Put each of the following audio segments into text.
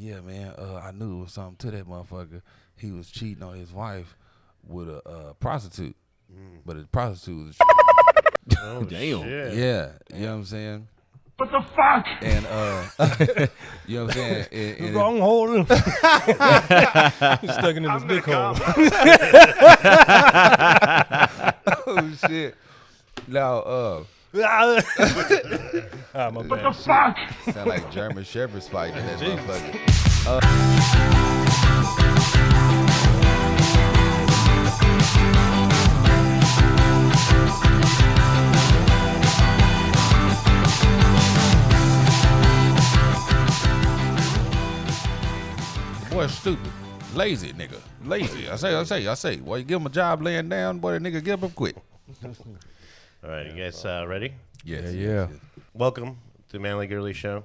yeah, man, I knew it was something to that motherfucker. He was cheating on his wife with a prostitute, but the prostitute was. Oh, damn. Shit. Yeah, you know what I'm saying. What the fuck? And you know what I'm saying. And Wrong hole. Stuck in his big hole. Oh shit! Now, My bad. What the fuck? sound like German shepherds fighting that motherfucker. Boy, stupid, lazy nigga, lazy. I say. Well, you give him a job laying down, boy, the nigga give up quick. All right, you guys ready? Yes, Yeah. Welcome to Manly Girly Show,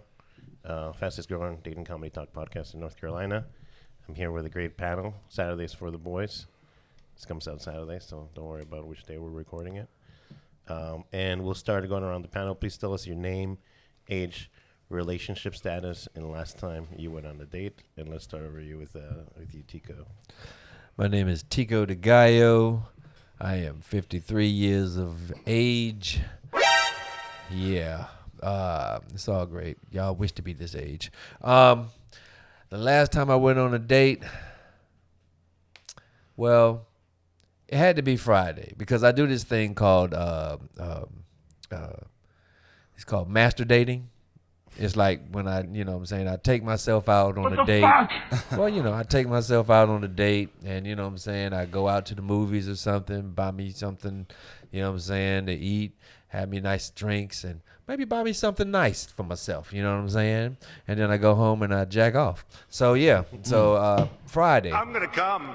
fastest growing dating comedy talk podcast in North Carolina. I'm here with a great panel. Saturdays for the boys. This comes out Saturday, so don't worry about which day we're recording it. And we'll start going around the panel. Please tell us your name, age, relationship status, and last time you went on a date. And let's start over you with you, Tico. My name is Tico de Gallo. I am 53 years of age. Yeah. It's all great. Y'all wish to be this age. The last time I went on a date, well, it had to be Friday because I do this thing called it's called Masturdating. It's like when I take myself out on a date. Well, I take myself out on a date and, I go out to the movies or something, buy me something, to eat, have me nice drinks, and maybe buy me something nice for myself, and then I go home and I jack off. So, yeah. So, Friday. I'm gonna come.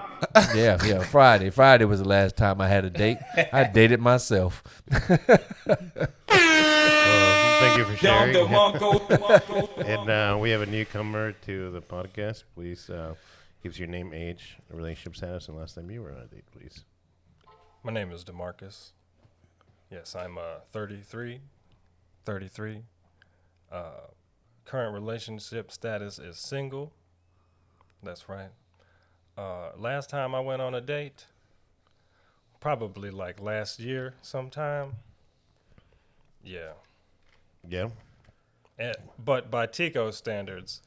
Yeah, Friday. Friday was the last time I had a date. I dated myself. Thank you for sharing. And we have a newcomer to the podcast. Please give us your name, age, relationship status, and last time you were on a date, please. My name is DeMarcus. Yes, I'm 33. Current relationship status is single. That's right. Last time I went on a date, probably like last year sometime. Yeah. Yeah. But by Tico's standards,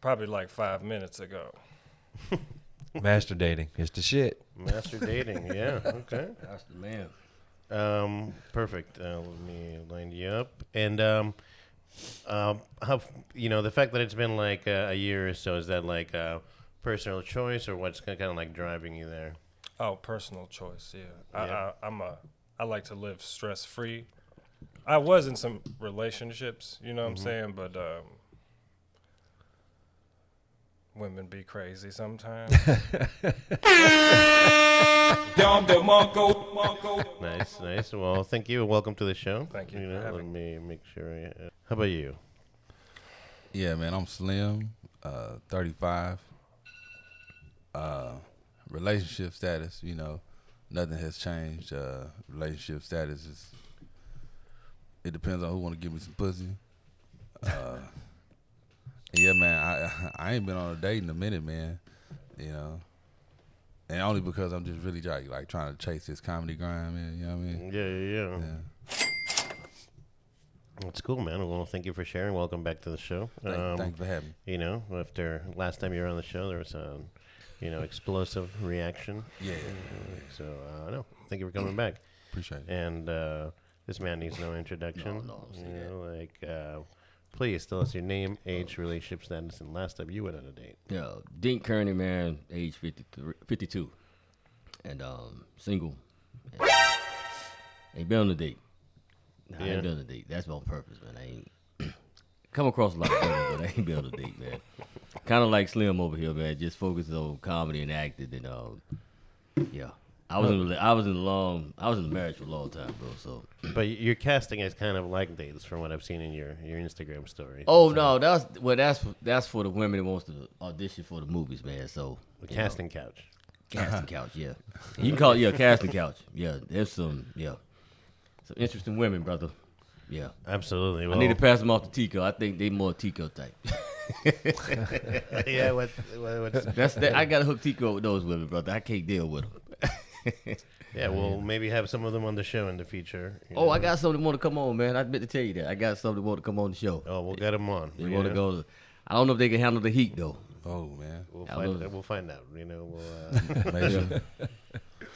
probably like 5 minutes ago. Masturdating. It's the shit. Masturdating, yeah. Okay. That's the man. Perfect. Let me line you up. And how the fact that it's been like a year or so, is that like a personal choice or what's kind of like driving you there? Oh, personal choice. Yeah. I like to live stress free. I was in some relationships, you know what I'm saying, but women be crazy sometimes. Nice. Well, thank you and welcome to the show. Thank you. Let me make sure. How about you? Yeah, man, I'm slim, 35. Relationship status, nothing has changed. Relationship status it depends on who want to give me some pussy. Yeah, man, I ain't been on a date in a minute, man. And only because I'm just really like trying to chase this comedy grind, man. You know what I mean? Yeah. That's cool, man. Well, thank you for sharing. Welcome back to the show. Thank you for having me. After last time you were on the show, there was a, explosive reaction. Yeah. So, no, thank you for coming back. Appreciate it. And this man needs no introduction. Please tell us your name, age, relationship status, and last time you went on a date. Yeah, Dean Kearney, man, age 52, and single. Ain't been on a date. I ain't been on a date. That's on purpose, man. I ain't come across a lot of women, but I ain't been on a date, man. Kind of like Slim over here, man. Just focuses on comedy and acting, and yeah. I was in a marriage for a long time, bro. So, but your casting is kind of like dates, from what I've seen in your Instagram story. Oh no, that's for the women that wants to audition for the movies, man. So the casting couch. Casting couch, yeah. You can call it casting couch. Yeah, there's some interesting women, brother. Yeah, absolutely. Well, I need to pass them off to Tico. I think they more Tico type. Yeah, what's That's that. I gotta hook Tico with those women, brother. I can't deal with them. Yeah, we'll maybe have some of them on the show in the future. Oh, I got something want to come on, man. I meant to tell you that. I got something want to come on the show. Oh, we'll get them on. They want to go. I don't know if they can handle the heat though. Oh man. We'll find out. We'll, Maybe.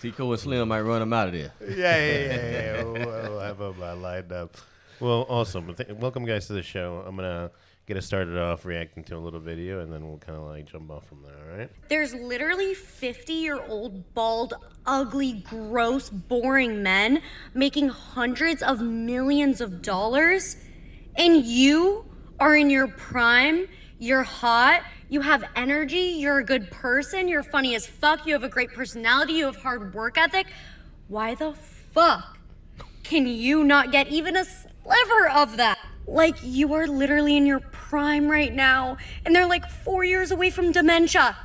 Tico and Slim might run them out of there. yeah. We'll have them lined up. Well, awesome. Welcome, guys, to the show. I'm gonna get us started off reacting to a little video, and then we'll kind of like jump off from there. All right? There's literally 50-year-old, bald, ugly, gross, boring men making hundreds of millions of dollars, and you are in your prime. You're hot. You have energy. You're a good person. You're funny as fuck. You have a great personality. You have hard work ethic. Why the fuck can you not get even a sliver of that? Like, you are literally in your prime right now, and they're like 4 years away from dementia.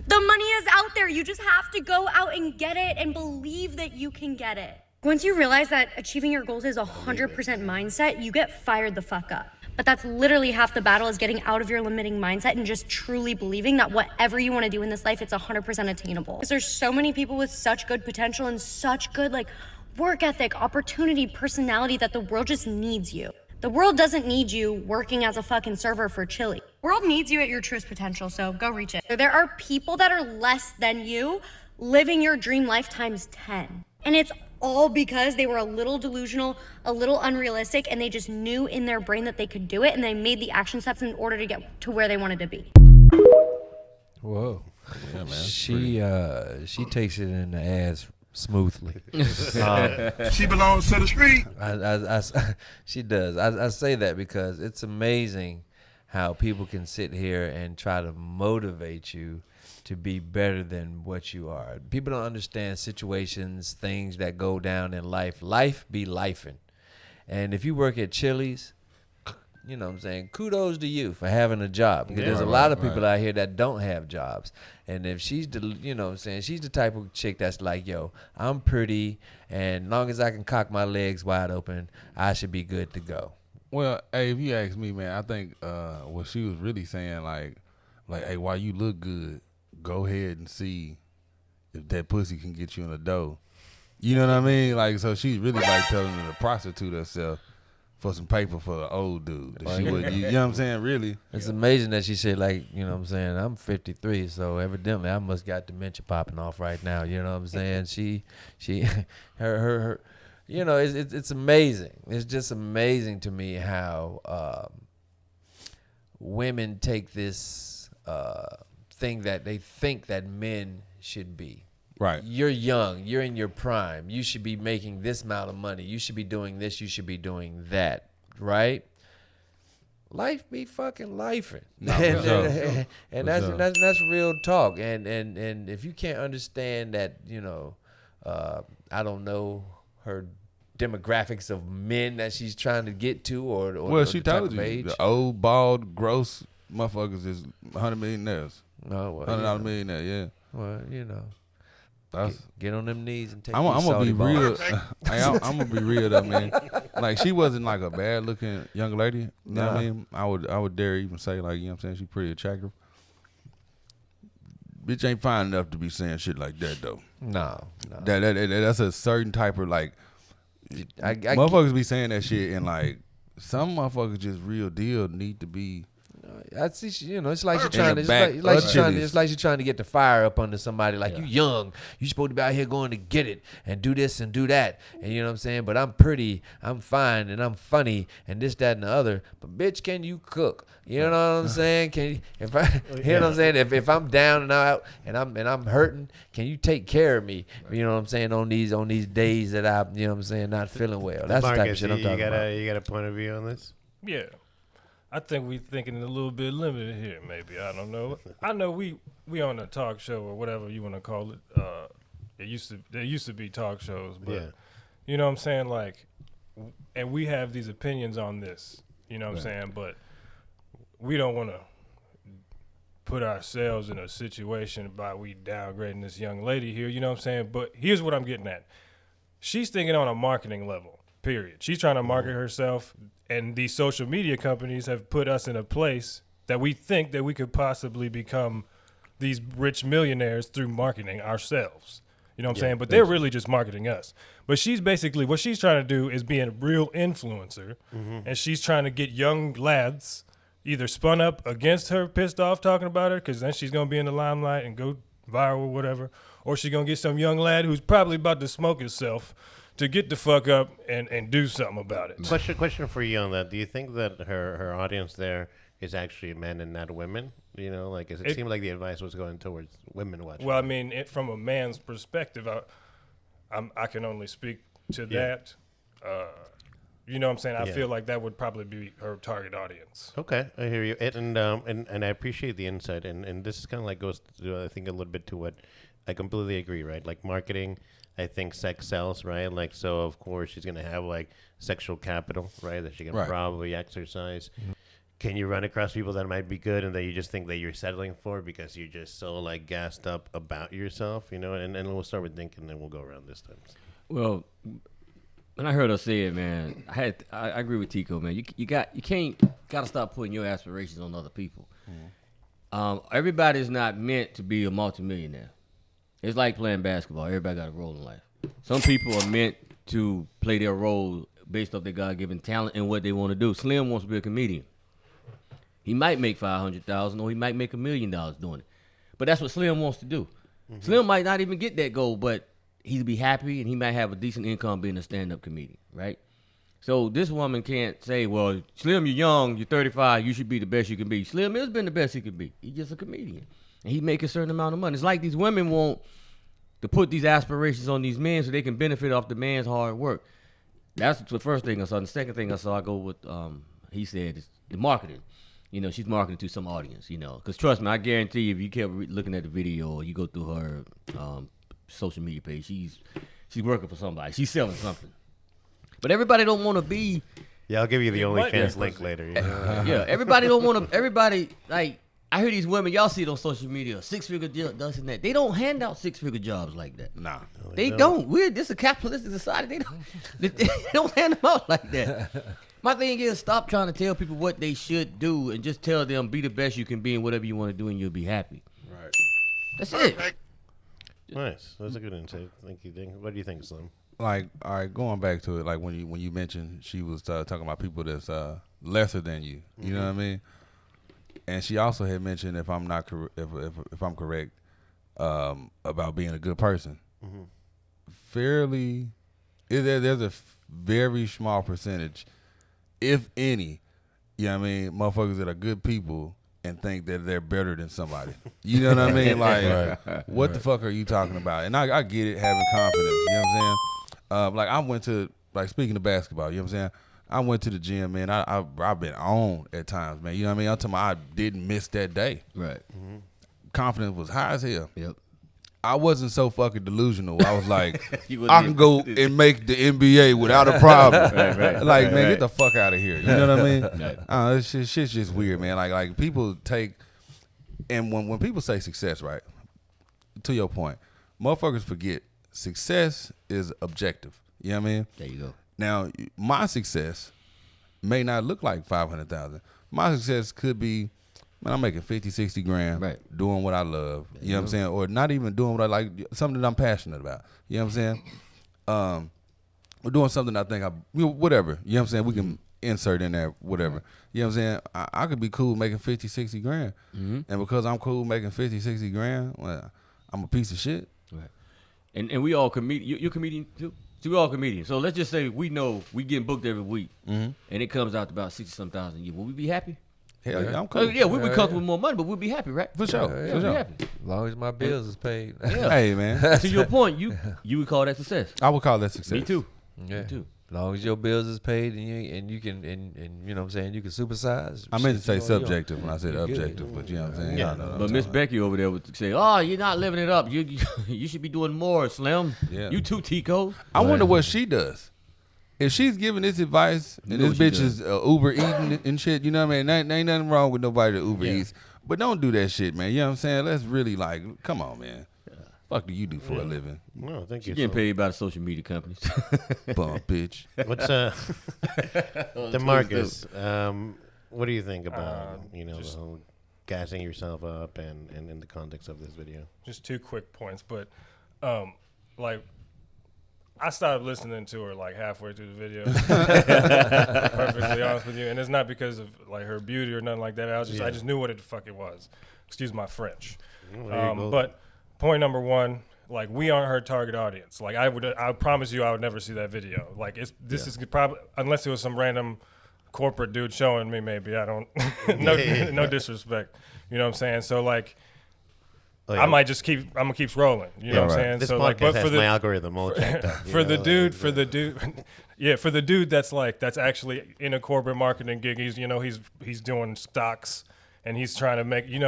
The money is out there. You just have to go out and get it and believe that you can get it. Once you realize that achieving your goals is 100% mindset, you get fired the fuck up. But that's literally half the battle, is getting out of your limiting mindset and just truly believing that whatever you want to do in this life, it's 100% attainable. Because there's so many people with such good potential and such good work ethic, opportunity, personality, that the world just needs you. The world doesn't need you working as a fucking server for Chili. The world needs you at your truest potential, so go reach it. There are people that are less than you living your dream life times 10. And it's all because they were a little delusional, a little unrealistic, and they just knew in their brain that they could do it, and they made the action steps in order to get to where they wanted to be. Whoa. Yeah, man. She takes it in the ass smoothly. She belongs to the street. She does. I say that because it's amazing how people can sit here and try to motivate you to be better than what you are. People don't understand situations, things that go down in life. Life be lifing. And if you work at Chili's, you know what I'm saying, kudos to you for having a job. Because there's a lot of people out here that don't have jobs. And if she's you know what I'm saying, she's the type of chick that's like, yo, I'm pretty, and as long as I can cock my legs wide open, I should be good to go. Well, hey, if you ask me, man, I think what she was really saying, like, hey, while you look good, go ahead and see if that pussy can get you in the dough. You know what I mean? Like, so she's really like telling her to prostitute herself for some paper for the old dude. That she would, you know what I'm saying? Really. It's amazing that she said, like, you know what I'm saying, I'm 53, so evidently I must got dementia popping off right now. You know what I'm saying? She her you know, it's amazing. It's just amazing to me how women take this thing that they think that men should be. Right. You're young. You're in your prime. You should be making this amount of money. You should be doing this. You should be doing that. Right? Life be fucking lifing. No, and that's real talk. And if you can't understand that, you know, I don't know her demographics of men that she's trying to get to, or well, she the type told of you age. the old, bald, gross motherfuckers is $100 millionaires. No, well, $100 millionaire, yeah. Well, you know, That's, get on them knees and take. I'm these gonna be salty balls. real. I'm gonna be real though, man. Like, she wasn't like a bad looking young lady. You know what I mean? I would dare even say, like, you know what I'm saying, she's pretty attractive. Bitch ain't fine enough to be saying shit like that though. No. That's a certain type of like. I Motherfuckers be saying that shit, and like some motherfuckers just real deal need to be. I see. You know, it's like you're trying to. It's back like of you're trying. Chili's. It's like you're trying to get the fire up under somebody. Like, you young. You supposed to be out here going to get it and do this and do that. And you know what I'm saying. But I'm pretty. I'm fine and I'm funny and this, that, and the other. But bitch, can you cook? You know what I'm saying? Can you? If I, you know what I'm saying? If I'm down and out and I'm hurting, can you take care of me? You know what I'm saying? On these days that I, you know what I'm saying, not feeling well. That's the type of shit I'm talking about. You got a point of view on this? Yeah. I think we thinking a little bit limited here, maybe. I don't know. I know we on a talk show or whatever you want to call it. There used to be talk shows, but you know what I'm saying? Like, and we have these opinions on this, you know what I'm saying? But we don't want to put ourselves in a situation by we downgrading this young lady here, you know what I'm saying? But here's what I'm getting at. She's thinking on a marketing level, period. She's trying to market herself. And these social media companies have put us in a place that we think that we could possibly become these rich millionaires through marketing ourselves. You know what I'm saying? But they're really just marketing us. But she's basically, what she's trying to do is be a real influencer, and she's trying to get young lads either spun up against her, pissed off talking about her, because then she's going to be in the limelight and go viral or whatever, or she's going to get some young lad who's probably about to smoke himself to get the fuck up and do something about it. Question for you on that. Do you think that her audience there is actually men and not women? You know, like, it seemed like the advice was going towards women watching. Well, I mean, from a man's perspective, I can only speak to that. You know what I'm saying? I feel like that would probably be her target audience. Okay, I hear you. And I appreciate the insight. And this is kind of like goes to, I think, a little bit to what I completely agree, right? Like marketing, I think sex sells, right? Like, so of course she's going to have like sexual capital, right? That she can probably exercise. Mm-hmm. Can you run across people that might be good and that you just think that you're settling for because you're just so like gassed up about yourself, you know? And we'll start with Dink and then we'll go around this time. Well, when I heard her say it, man, I agree with Tico, man. You gotta stop putting your aspirations on other people. Mm-hmm. Everybody's not meant to be a multimillionaire. It's like playing basketball. Everybody got a role in life. Some people are meant to play their role based off their God-given talent and what they want to do. Slim wants to be a comedian. He might make $500,000 or he might make $1 million doing it. But that's what Slim wants to do. Mm-hmm. Slim might not even get that goal, but he'd be happy and he might have a decent income being a stand-up comedian, right? So this woman can't say, well, Slim, you're young, you're 35, you should be the best you can be. Slim has been the best he could be. He's just a comedian. And he make a certain amount of money. It's like these women want to put these aspirations on these men so they can benefit off the man's hard work. That's the first thing I saw. And the second thing I saw, I go with, he said, is the marketing. You know, she's marketing to some audience, you know. Because trust me, I guarantee you, if you kept looking at the video or you go through her social media page, she's working for somebody. She's selling something. But everybody don't want to be. Yeah, I'll give you the OnlyFans link later. You know? Yeah, everybody don't want to. Everybody, like, I hear these women, y'all see it on social media, 6-figure job, this and that. They don't hand out 6-figure jobs like that. Nah. No, they don't. This is a capitalistic society. They don't hand them out like that. My thing is, stop trying to tell people what they should do and just tell them, be the best you can be in whatever you want to do and you'll be happy. Right. That's it. Nice. That's a good insight. Thank you, Dink. What do you think, Slim? Like, all right, going back to it, like when you mentioned she was talking about people that's lesser than you, you know what I mean? And she also had mentioned, if I'm not if I'm correct, about being a good person. Mm-hmm. There's a very small percentage, if any, you know what I mean, motherfuckers that are good people and think that they're better than somebody. You know what I mean? Like, what the fuck are you talking about? And I get it, having confidence. You know what I'm saying? Like, I went to, like, speaking of basketball, you know what I'm saying? I went to the gym, man. I've been on at times, man. You know what I mean? I'm talking about I didn't miss that day. Right. Mm-hmm. Confidence was high as hell. Yep. I wasn't so fucking delusional. I was like, I can go and make the NBA without a problem. Like, man, get the fuck out of here. You know what I mean? Shit's just weird, man. Like people take, and when people say success, right, to your point, motherfuckers forget success is objective. You know what I mean? There you go. Now, my success may not look like $500,000. My success could be, man, I'm making 50, 60 grand, right, doing what I love. You know what I'm saying? Or not even doing what I like, something that I'm passionate about. You know what I'm saying? Or doing something I think whatever. You know what I'm saying? We can insert in there, whatever. You know what I'm saying? I could be cool making 50, 60 grand. Mm-hmm. And because I'm cool making 50, 60 grand, well, I'm a piece of shit. Right. And we all comedian. You're a comedian too? So we all comedians. So let's just say we know we getting booked every week, and it comes out to about 60-some thousand a year. Will we be happy? Hell yeah, I'm cool. Yeah, we'll be comfortable with more money, but we'll be happy, right? For sure. For sure. Happy. As long as my bills is paid. Yeah. Hey, man. To your point, you would call that success. I would call that success. Me too. Yeah. Me too. As long as your bills is paid and you can you know what I'm saying, you can supersize. I meant to say subjective when I said objective, but you know what I'm saying? Yeah. But Miss Becky over there would say, "Oh, you're not living it up. You should be doing more, Slim. Yeah. You too, Tico." I wonder what she does. If she's giving this advice and this bitch is Uber eating and shit, you know what I mean? Ain't nothing wrong with nobody that Uber eats, but don't do that shit, man. You know what I'm saying? Let's really come on, man. Fuck do you do for a living? No, thank you. She's getting paid by the social media companies. Bum bitch. What's DeMarcus? What do you think about the just- whole gassing yourself up and in the context of this video? Just 2 quick points, but like I started listening to her like halfway through the video. Perfectly honest with you, and it's not because of like her beauty or nothing like that. I just knew what the fuck it was. Excuse my French. But point number 1, like we aren't her target audience. Like I promise you, I would never see that video. Like this is probably, unless it was some random corporate dude showing me, maybe I don't. No disrespect. You know what I'm saying? So like. I might just I'm gonna keep scrolling. You know what I'm saying? This so podcast like, but has for my algorithm all checked up. for the dude that's actually in a corporate marketing gig. He's doing stocks and he's trying to make he's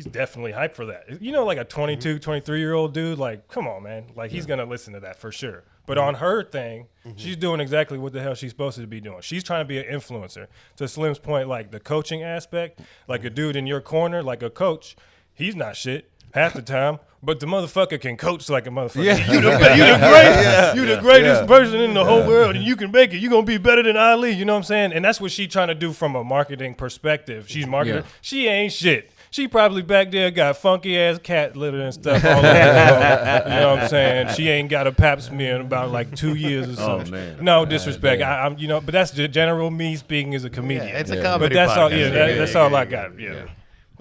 definitely hyped for that. Like a 22, 23-year-old dude. Like, come on, man. Like he's gonna listen to that for sure. But on her thing, she's doing exactly what the hell she's supposed to be doing. She's trying to be an influencer. To Slim's point, like the coaching aspect, like a dude in your corner, like a coach. He's not shit half the time, but the motherfucker can coach like a motherfucker. Yeah. You the greatest person in the whole world, and you can make it. You're going to be better than Ali, you know what I'm saying? And that's what she's trying to do from a marketing perspective. She's marketing. Yeah. She ain't shit. She probably back there got funky-ass cat litter and stuff all over her. You know what I'm saying? She ain't got a pap smear in about like 2 years or something. Man. No disrespect. I'm but that's the general me speaking as a comedian. Yeah, it's a comedy But that's all. podcast. Yeah, that's all I got. Yeah.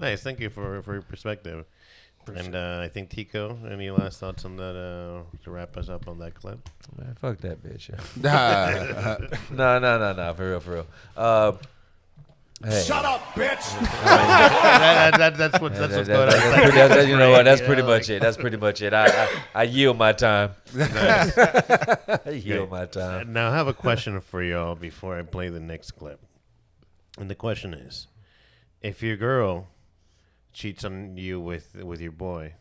Nice. Thank you for your perspective. And I think Tico, any last thoughts on that to wrap us up on that clip? Man, fuck that bitch. Nah. No. For real. Hey. Shut up, bitch. That's what's going on. You know what? That's pretty much it. That's pretty much it. I yield my time. I yield my time. Now I have a question for y'all before I play the next clip. And the question is, if your girl cheats on you with your boy,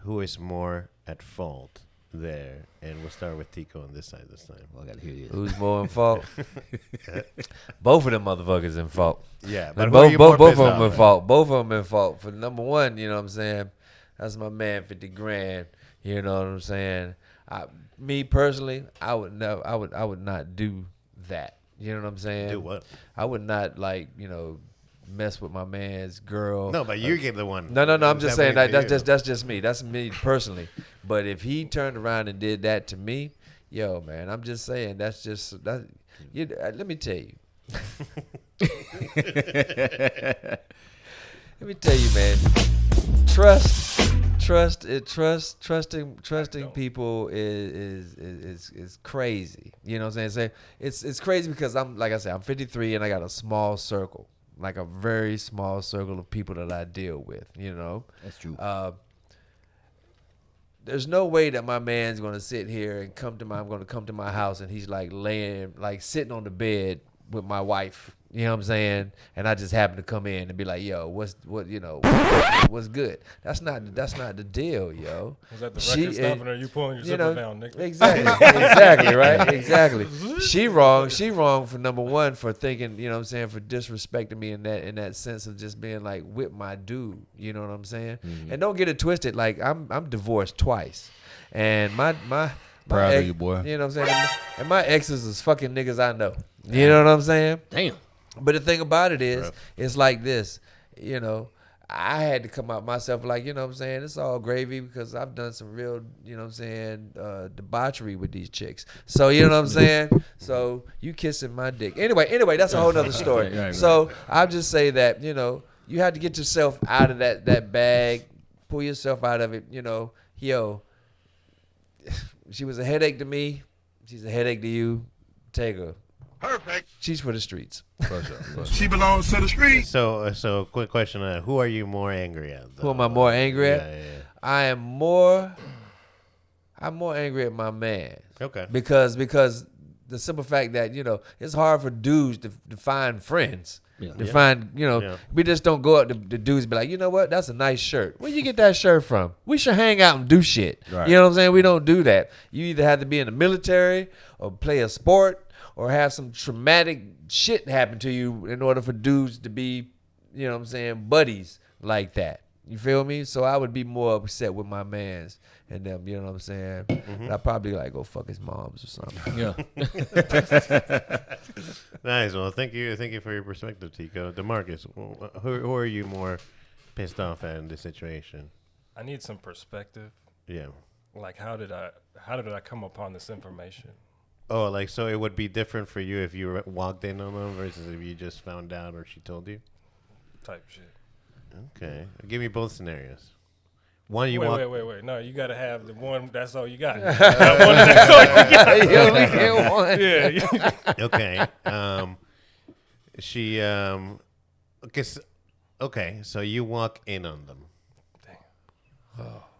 who is more at fault there? And we'll start with Tico on this side this time. Well, I got to hear this. Who's more in fault? Both of them motherfuckers in fault. Yeah, But but who are you more both pissed of them off in at? fault. Both of them in fault. For number 1, you know what I'm saying? That's my man, 50 grand. You know what I'm saying? Me personally, I would not do that. You know what I'm saying? Do what? I would not mess with my man's girl. No, but you gave the one. No. I'm just saying that that's just me. That's me personally. But if he turned around and did that to me, yo, man, I'm just saying that's just that. Let me tell you. Let me tell you, man. Trusting people is crazy. You know what I'm saying? It's crazy because I'm 53 and I got a small circle. Like a very small circle of people that I deal with, you know. That's true. There's no way that my man's gonna sit here and I'm gonna come to my house and he's like sitting on the bed with my wife. You know what I'm saying? And I just happen to come in and be like, yo, what's good? That's not the deal, yo. Was that the record stopping or you pulling your zipper down, nigga? Exactly, right? Exactly. She wrong for number 1 for thinking, you know what I'm saying, for disrespecting me in that sense of just being like with my dude. You know what I'm saying? Mm-hmm. And don't get it twisted, like I'm divorced twice. And my Proud ex, of you, boy. You know what I'm saying? And my exes is fucking niggas I know. You know what I'm saying? Damn. But the thing about it is, it's like this, you know, I had to come out myself like, you know what I'm saying, it's all gravy because I've done some real, you know what I'm saying, debauchery with these chicks. So, you know what I'm saying? So, you kissing my dick. Anyway, that's a whole nother story. Right. So, I'll just say that, you know, you have to get yourself out of that bag, pull yourself out of it, you know. Yo, she was a headache to me. She's a headache to you. Take her. Perfect. She's for the streets. She belongs to the streets. So quick question: who are you more angry at? Though? Who am I more angry at? Yeah. I'm more angry at my man. Okay. Because the simple fact that, you know, it's hard for dudes to find friends. Yeah. To find, you know, Yeah. we just don't go up to the dudes and be like, you know what, that's a nice shirt. Where you get that shirt from? We should hang out and do shit. Right. You know what I'm saying? We don't do that. You either have to be in the military or play a sport or have some traumatic shit happen to you in order for dudes to be, you know what I'm saying, buddies like that. You feel me? So I would be more upset with my mans and them. You know what I'm saying? And I'd probably like go fuck his moms or something. Yeah. Nice. Well, thank you for your perspective, Tico. DeMarcus, who are you more pissed off at in this situation? I need some perspective. Yeah. Like, how did I come upon this information? Oh, like, so it would be different for you if you walked in on them versus if you just found out or she told you? Type shit. Okay. Give me both scenarios. One, you Wait. No, you got to have the one that's all you got. That one, that's all you got. You only get one. Yeah. Okay. Okay, so you walk in on them.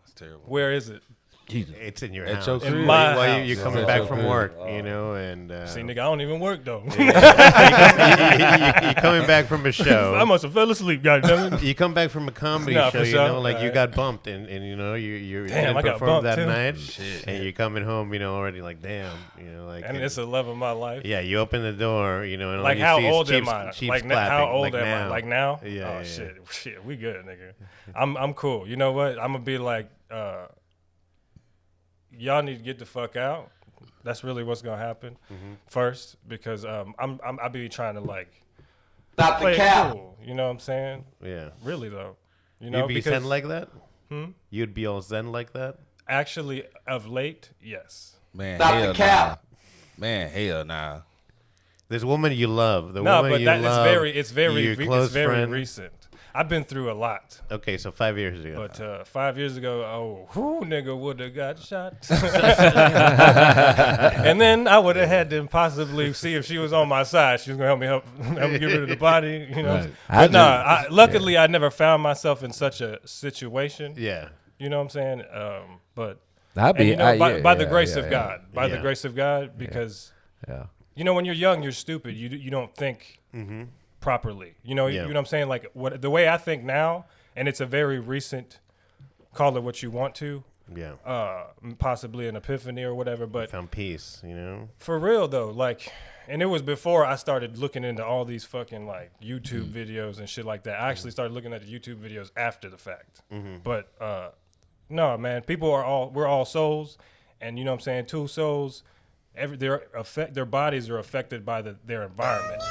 It's terrible. Where is it? Jesus. It's in your At house. your In crib. my While house. you're coming At back your from crib. work, and See, nigga, I don't even work, though. you're coming back from a show. I must have fell asleep, goddamn it. You come back from a comedy Nah, show, for you sure. know, like you Alright. got bumped, and you know you Damn, didn't I got perform bumped that too. night, and you're coming home, you know, already like damn, you know, like And it's the love of my life. yeah, you open the door, you know, and Like, all you how see is old am Chiefs- I? Chiefs Like, clapping, how old like am now. I? Like now? Yeah, Oh, yeah. shit, we good, nigga. I'm cool. You know what? I'm gonna be like, y'all need to get the fuck out. That's really what's gonna happen first, because I be trying to like play it cool. You know what I'm saying? Yeah, Really though, you know, you'd be because zen like that. You'd be all zen like that. actually of late, yes. Man, hell nah. Man, hell nah. This woman you love, the No, woman but you that love, it's very your close friend. recent. I've been through a lot. Okay, so 5 years ago. But 5 years ago, who nigga would have got shot? And then I would have had to possibly see if she was on my side. She was gonna help me get rid of the body, you know. Right. But luckily I never found myself in such a situation. yeah, You know what I'm saying? But I'd be, and, you know, by the yeah, grace yeah, of God, by the Yeah. grace of God, because Yeah. you know when you're young, you're stupid. You don't think properly. You know, Yeah. you know what I'm saying? Like the way I think now, and it's a very recent, call it what you want to, yeah. possibly an epiphany or whatever. But Found peace, you know. for real though, like, and it was before I started looking into all these fucking like YouTube videos and shit like that. I actually started looking at the YouTube videos after the fact. But no, man, we're all souls, and you know what I'm saying? Two souls. Their bodies are affected by their environment,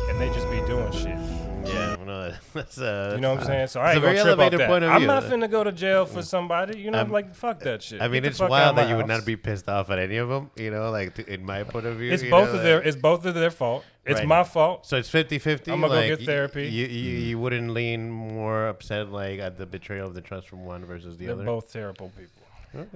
and they just be doing shit. Yeah, no, that's You know what I'm saying? So it's I a ain't gonna very trip off elevated that. point of I'm view. not finna go to jail for somebody. You know, I'm like, fuck that shit. I mean, Get the it's fuck out wild of my that you would house. not be pissed off at any of them, you know, like in my point of view. It's you both know, of their. like- It's both of their fault. It's Right. my fault. So it's 50-50. I'ma go like, get therapy. You wouldn't lean more upset like at the betrayal of the trust from one versus the They're other. both terrible people.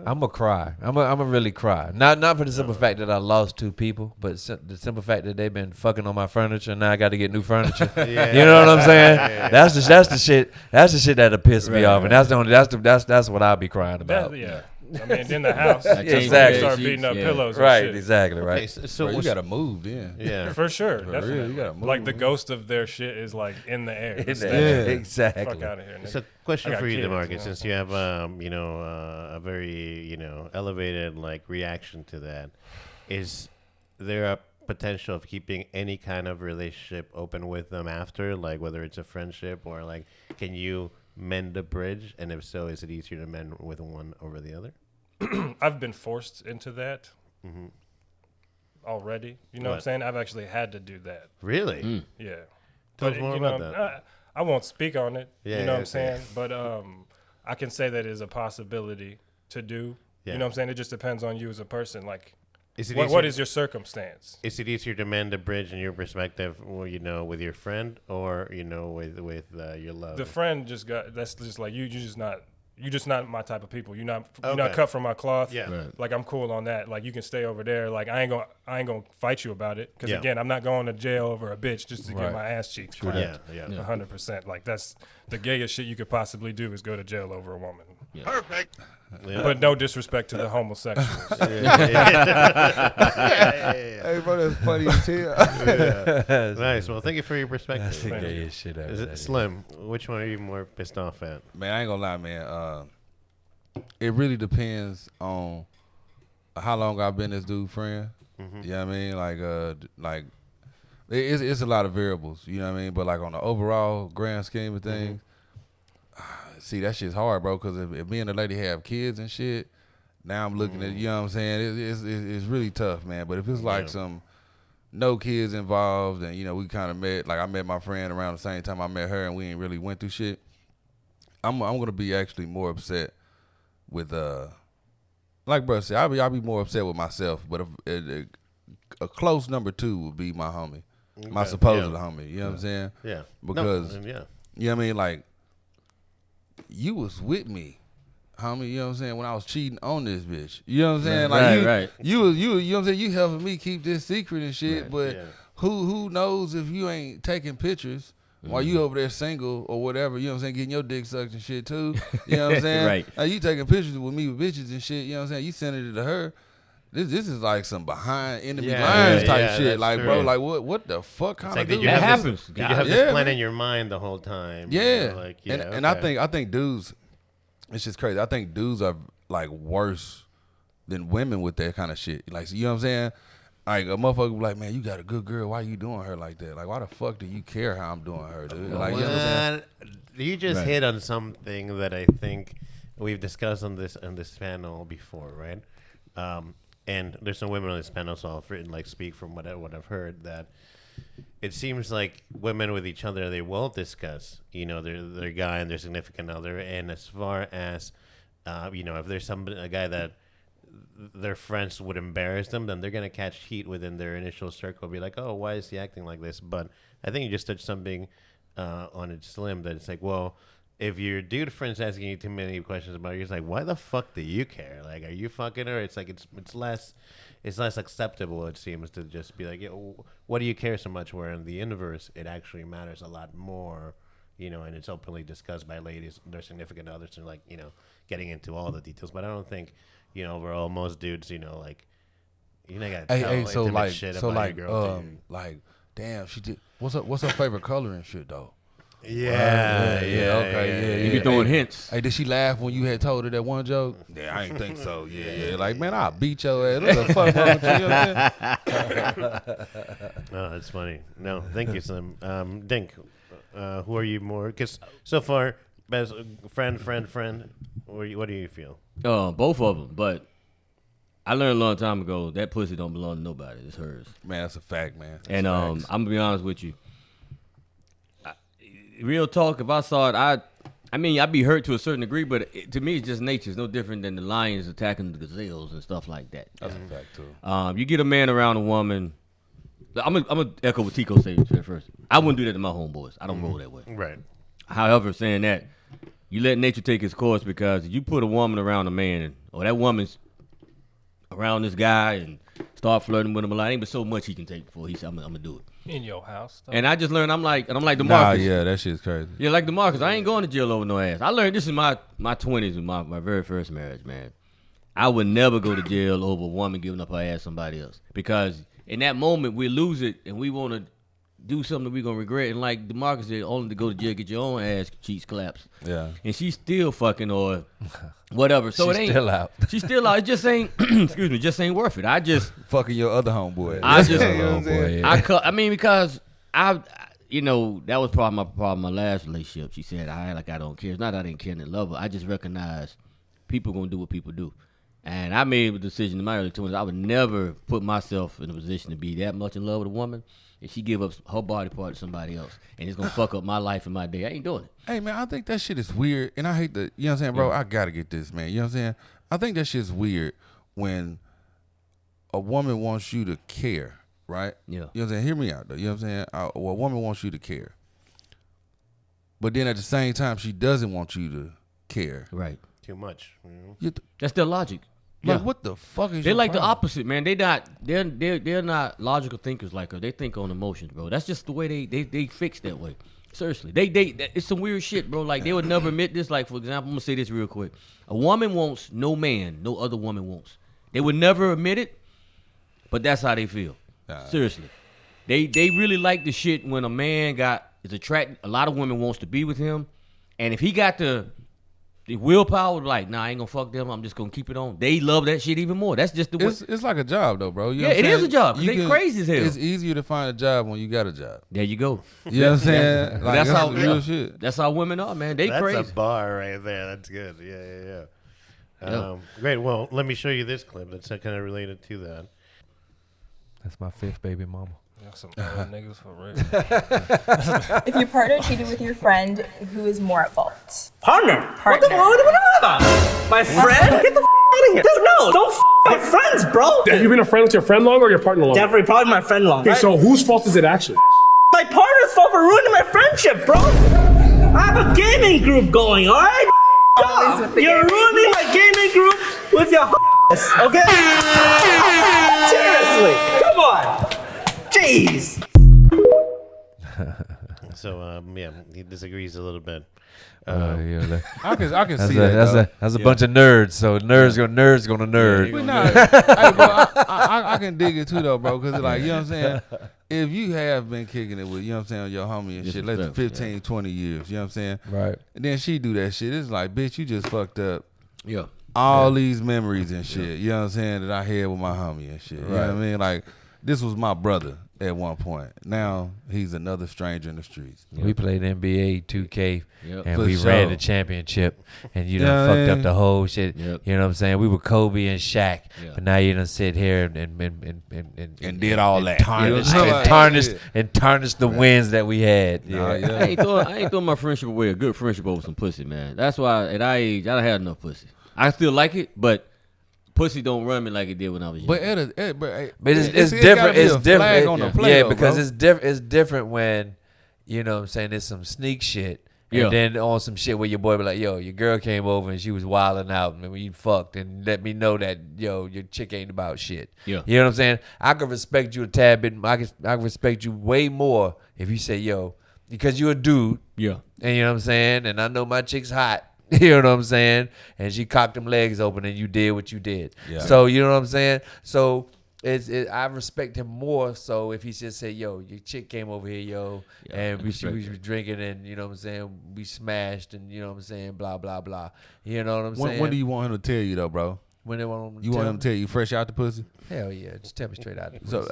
I'm gonna cry. I'm gonna really cry. Not for the simple fact that I lost two people, but the simple fact that they've been fucking on my furniture. And now I got to get new furniture. Yeah. You know what I'm saying? Yeah. That's the shit. That's the shit that'll piss me off, and that's what I'll be crying about. Yeah. I mean, in the house, Exactly. start beating up pillows. Right. And shit. Exactly. Okay, Right. so Bro, you what's- gotta move then. yeah. For sure, real, definitely. you gotta move. Like the ghost of their shit is like in the air. In Stay there. the Exactly. fuck out of here, nigga. So, question I got for you, kids, DeMarcus, you know. since you have a very elevated like reaction to that, is there a potential of keeping any kind of relationship open with them after, like whether it's a friendship or like, can you mend a bridge? And if so, is it easier to mend with one over the other? I've been forced into that already. You know what I'm What? saying? I've actually had to do that. Really? Yeah. Tell us But, more you know, about that. I won't speak on it. Yeah, you know what I'm okay. saying? But I can say that is a possibility to do. Yeah. You know what I'm saying? It just depends on you as a person. Like, Is it what easier- is your circumstance? Is it easier to mend a bridge in your perspective, well, with your friend or with your love? The friend just got. That's just like you. You're just not my type of people. You're not Okay. cut from my cloth. Yeah. Right. Like, I'm cool on that. Like, you can stay over there. Like, I ain't gonna fight you about it. Because Yeah. again, I'm not going to jail over a bitch just to get Right. my ass cheeks. yeah, Yeah. 100%. Like, that's the gayest shit you could possibly do is go to jail over a woman. Perfect. Yeah. But no disrespect to the homosexuals. Hey, bro, that's funny as hell. Nice. Well, thank you for your That's perspective. the Thank you. gayest shit ever. Is it Slim? Which one are you more pissed off at? Man, I ain't gonna lie, man. It really depends on how long I've been this dude friend. You know what I mean? Like it's a lot of variables. You know what I mean? But like on the overall grand scheme of things, see, that shit's hard, bro. Because if me and the lady have kids and shit, now I'm looking at, you know what I'm saying? It's really tough, man. But if it's like some no kids involved, and you know we kind of met, like I met my friend around the same time I met her, and we ain't really went through shit. I'm gonna be actually more upset with like bro said, I'll be more upset with myself. But if, a close number 2 would be my homie, my supposed homie. You know what I'm saying? Yeah. Because yeah. you know what I mean, like you was with me, homie. You know what I'm saying? When I was cheating on this bitch, you know what I'm saying? Like Right. you know what I'm saying? You helping me keep this secret and shit, but who knows if you ain't taking pictures while you over there single or whatever, you know what I'm saying, getting your dick sucked and shit too. You know what I'm saying? Right. Like, you taking pictures with me with bitches and shit, you know what I'm saying? You sending it to her. This is like some behind enemy lines type shit. Like, true. bro, like what the fuck kind of Did you That have happens. Did you have this plan in your mind the whole time? Yeah. Like, and I think dudes, it's just crazy. I think dudes are like worse than women with that kind of shit. Like, you know what I'm saying? Like, a motherfucker be like, man, you got a good girl. Why you doing her like that? Like, why the fuck do you care how I'm doing her, dude? Like, you know what I'm saying? You just hit on something that I think we've discussed on this panel before, right? And there's some women on this panel, so I'll like speak from what I've heard, that it seems like women with each other, they won't discuss, you know, their guy and their significant other. And as far as, you know, if there's a guy that their friends would embarrass them, then they're going to catch heat within their initial circle, be like, oh, why is he acting like this? But I think you just touched something on it, Slim, that it's like, well, if your dude friend's asking you too many questions about you, it's like, why the fuck do you care? Like, are you fucking her? It's like it's less acceptable, it seems, to just be like, what do you care so much? Where in the inverse, it actually matters a lot more, you know, and it's openly discussed by ladies, their significant others, and like, you know, getting into all the details. But I don't think, you know, overall, most dudes, you know, like, you know, got tell shit about your girl. Like, damn, she did. What's her favorite color and shit though? Okay. You be throwing hints. Hey, did she laugh when you had told her that one joke? Yeah, I ain't think so. Yeah. Like, man, I'll beat your ass. What the fuck wrong with you? You know what I'm saying? Oh, that's funny. No, thank you, Slim. Dink, who are you more? Because so far, best friend. What do you feel? Both of them, but I learned a long time ago that pussy don't belong to nobody. It's hers. Man, that's a fact, man. That's and I'm gonna be honest with you. Real talk, if I saw it, I mean, I'd be hurt to a certain degree, but to me, it's just nature. It's no different than the lions attacking the gazelles and stuff like that. That's a fact, too. You get a man around a woman. I'm gonna echo what Tico said first. I wouldn't do that to my homeboys. I don't roll that way. Right. However, saying that, you let nature take its course, because if you put a woman around a man, or that woman's around this guy and start flirting with him a lot, ain't but so much he can take before he said, I'm gonna do it. In your house. Though. And I just learned, I'm like DeMarcus. Nah, yeah, that shit's crazy. Yeah, like DeMarcus, I ain't going to jail over no ass. I learned this in my 20s with my very first marriage, man. I would never go to jail over a woman giving up her ass to somebody else. Because in that moment, we lose it, and we want to do something we're going to regret. And like DeMarcus said, only to go to jail, get your own ass cheeks claps. Yeah. And she's still fucking or whatever. So She's it ain't. still out. She's still out. It just ain't, excuse me, just ain't worth it. I just. Fucking your other homeboy. I just. You know what I'm saying? I mean, because you know, that was probably my problem, my last relationship. She said, I don't care. It's not that I didn't care and love her. I just recognize people going to do what people do. And I made a decision in my early 20s. I would never put myself in a position to be that much in love with a woman if she give up her body part to somebody else. And it's going to fuck up my life and my day. I ain't doing it. Hey, man, I think that shit is weird. And I hate the, you know what I'm saying, bro? I got to get this, man. You know what I'm saying? I think that shit's weird when a woman wants you to care, right? Yeah. You know what I'm saying? Hear me out, though. You know what I'm saying? A woman wants you to care. But then at the same time, she doesn't want you to care. Right. Too much. You know? That's their logic. Like, Yeah. what the fuck is They're your like the problem? opposite, man. They're not logical thinkers like her. They think on emotions, bro. That's just the way they fix that way. Seriously. It's some weird shit, bro. Like, they would never admit this. Like, for example, I'm gonna say this real quick. A woman wants no man, no other woman wants. They would never admit it, but that's how they feel. Seriously. They really like the shit when a man is attracted. A lot of women wants to be with him, and if he got the the willpower, like, nah, I ain't gonna fuck them. I'm just gonna keep it on. They love that shit even more. That's just the way. It's like a job though, bro. You know Yeah, what I'm it is saying? a job. 'Cause You they can- crazy as hell. It's easier to find a job when you got a job. There you go. You know what I'm saying? Like, That's how real shit. That's how women are, man. They That's crazy. a bar right there. That's good. Yeah. Yeah. Great. Well, let me show you this clip that's kind of related to that. That's my 5th baby mama. Y'all some old niggas for real. If your partner cheated with your friend, who is more at fault? Partner? What Partner. are we talking about? My friend? Get the out of here. Dude, no, don't my friends, bro. Have you been a friend with your friend longer or your partner longer? Definitely probably my friend long. Okay, Right? so whose fault is it actually? My partner's fault for ruining my friendship, bro. I have a gaming group going, alright? Always with the You're gaming. ruining my gaming group with your okay? Seriously, come on. Jeez. So, yeah, he disagrees a little bit. Yeah, I can that's see a, that. that's a bunch of nerds. So nerds gonna nerd. But nah, hey, bro, I can dig it too though, bro. Because like, you know what I'm saying? If you have been kicking it with, you know what I'm saying, your homie and shit, let's 15, 20 years, you know what I'm saying? Right. And then she do that shit. It's like, bitch, you just fucked up Yeah. all these memories and shit. You know what I'm saying? That I had with my homie and shit. You know what I mean? Like, this was my brother at one point. Now he's another stranger in the streets. We played NBA 2K Yep. and For we sure. ran the championship and you Yeah, done fucked man. up the whole shit. Yep. You know what I'm saying? We were Kobe and Shaq, Yeah. but now you done sit here and did all that. tarnished, You know what I'm and saying? tarnished Yeah. and tarnished the wins that we had. Nah, Yeah. yeah. I ain't throwing my friendship away. A good friendship over some pussy, man. That's why at our age, I done had enough pussy. I still like it, but pussy don't run me like it did when I was young. But But it's gotta different. be It's a different. flag on the play, yeah, though, because bro. it's different. It's different when you know what I'm saying. There's some sneak shit. Yeah. And then on some shit where your boy be like, yo, your girl came over and she was wilding out and we fucked and let me know that, yo, your chick ain't about shit. Yeah. You know what I'm saying? I could respect you a tad bit. I can respect you way more if you say, yo, because you're a dude. yeah. And you know what I'm saying? And I know my chick's hot. You know what I'm saying? And she cocked them legs open and you did what you did. Yeah. So you know what I'm saying? So I respect him more so if he just say, yo, your chick came over here, yo, Yeah, and I we respect was that. drinking and you know what I'm saying, we smashed and you know what I'm saying, blah, blah, blah. You know what I'm saying? When do you want him to tell you though, bro? When they want You want him to tell you fresh out the pussy? Hell yeah, just tell me straight out. So,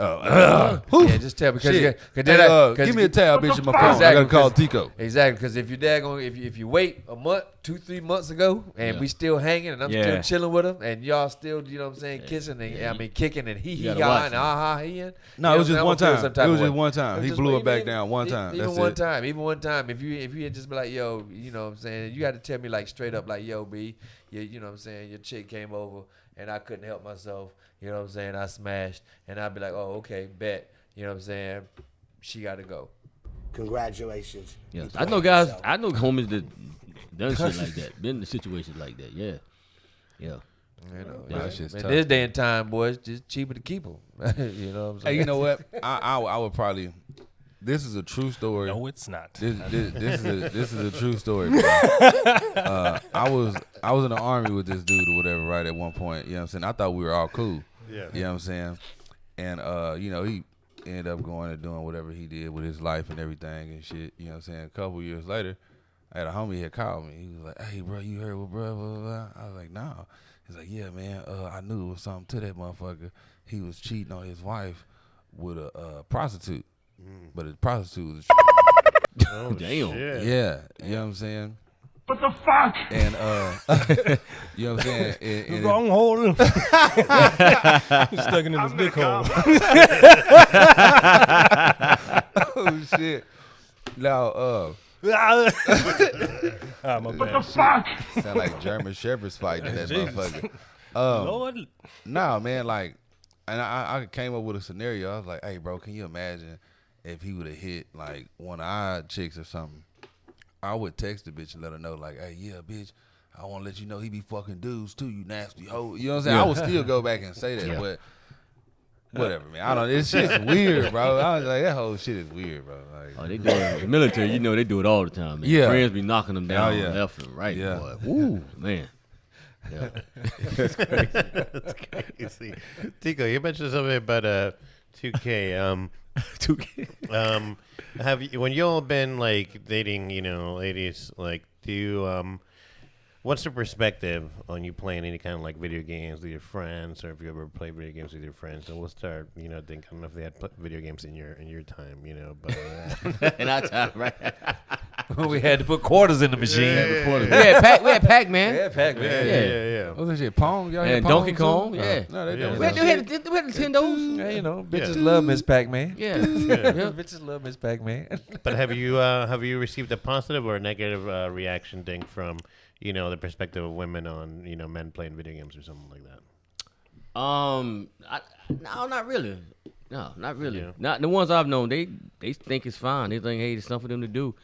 Yeah, just tell me. shit. Cause Hey, give me a tab, bitch, in my phone. I Exactly, gotta call 'cause- Tico. Exactly, because if your dad going if you wait a month, 2-3 months ago, and Yeah. we still hanging, and I'm Yeah. still chilling with him, and y'all still, you know what I'm saying, kissing, and I mean kicking, and he gotta ha watch and him. ah he in. No, it was just one time. It was just way. one time. He Just blew one- it back even- down one even- time. Even That's one it. time. Even one time. If you had just be like, yo, you know what I'm saying, you had to tell me like straight up, like, yo, B, you know what I'm saying, your chick came over, and I couldn't help myself. You know what I'm saying? I smashed, and I'd be like, oh, okay, bet. You know what I'm saying? She got to go. Congratulations. Yeah. I know guys, I know homies that done shit like that, been in situations like that. Yeah. Yeah. You know, Yeah, that shit's in tough. this day and time, boys, just cheaper to keep them. You know what I'm saying? Hey, you know what? I would probably. This is a true story. No, it's not. This is a true story. Bro. I was in the army with this dude or whatever, right? At one point, you know what I'm saying. I thought we were all cool. Yeah. You know what I'm saying. And you know, he ended up going and doing whatever he did with his life and everything and shit. You know what I'm saying. A couple years later, I had a homie had called me. He was like, "Hey, bro, you heard what bro?" Blah, blah, blah. I was like, "No." He's like, "Yeah, man. I knew it was something to that motherfucker. He was cheating on his wife with a prostitute, but the prostitute was." Oh, Damn. shit. Yeah, you know what I'm saying? What the fuck? And you know what I'm saying? And Wrong hole. He's stuck in his dick hole. oh shit. Now Ah, my What the bad. fuck? sound like German shepherds fighting that Jesus. motherfucker. Lord. Nah, man, like, and I came up with a scenario. I was like, hey, bro, can you imagine if he would have hit like one of our chicks or something? I would text the bitch and let her know, like, hey, yeah, bitch, I want to let you know he be fucking dudes too, you nasty hoe. You know what I'm saying? I would still go back and say that, but whatever, man. I don't know. This shit's weird, bro. I was like, that whole shit is weird, bro. Like, Oh, they do it in the military. You know they do it all the time, man. Yeah. Friends be knocking them down Oh, yeah. left and right. Yeah. Boy. Woo, man. Yeah. That's crazy. Tico, you mentioned something about 2K. 2K. Have you, when y'all been like dating, you know, ladies, like, do you What's the perspective on you playing any kind of like video games with your friends, or if you ever play video games with your friends? And we'll start, you know, thinking, I don't know if they had video games in your time, you know, but in our time, right? We had to put quarters in the machine. We had Pac-Man. Yeah, Pac-Man. yeah. What's that shit? Pong? Y'all had And Pong Donkey too? Kong, yeah. No, they don't. We had Nintendos. Yeah, you know, bitches love Miss Pac-Man. Yeah. Bitches love Miss Pac-Man. But have you received a positive or a negative reaction thing from, you know, the perspective of women on, you know, men playing video games or something like that? No, not really. No, not really. Yeah. Not the ones I've known. They think it's fine. They think, hey, it's something for them to do.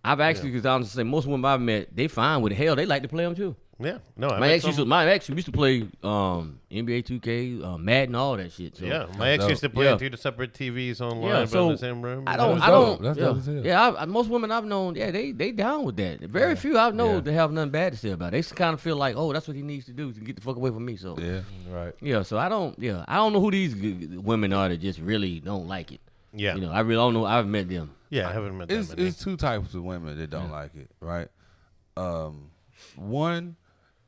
I've actually, because I was say most women I've met, they fine with it. Hell, they like to play them too. Yeah, no. My ex used to play NBA 2K, Madden, all that shit. So. Yeah, my ex used to play on 2 separate TVs online, but in the same room. I That's don't. dope as hell. Yeah, most women I've known, they down with that. Very few I know that have nothing bad to say about it. They kind of feel like, oh, that's what he needs to do to get the fuck away from me. So Yeah, right. yeah. So I don't know who these women are that just really don't like it. Yeah, You know, I really don't know. I've met them. yeah, I haven't met that many. It's two types of women that don't like it, right? One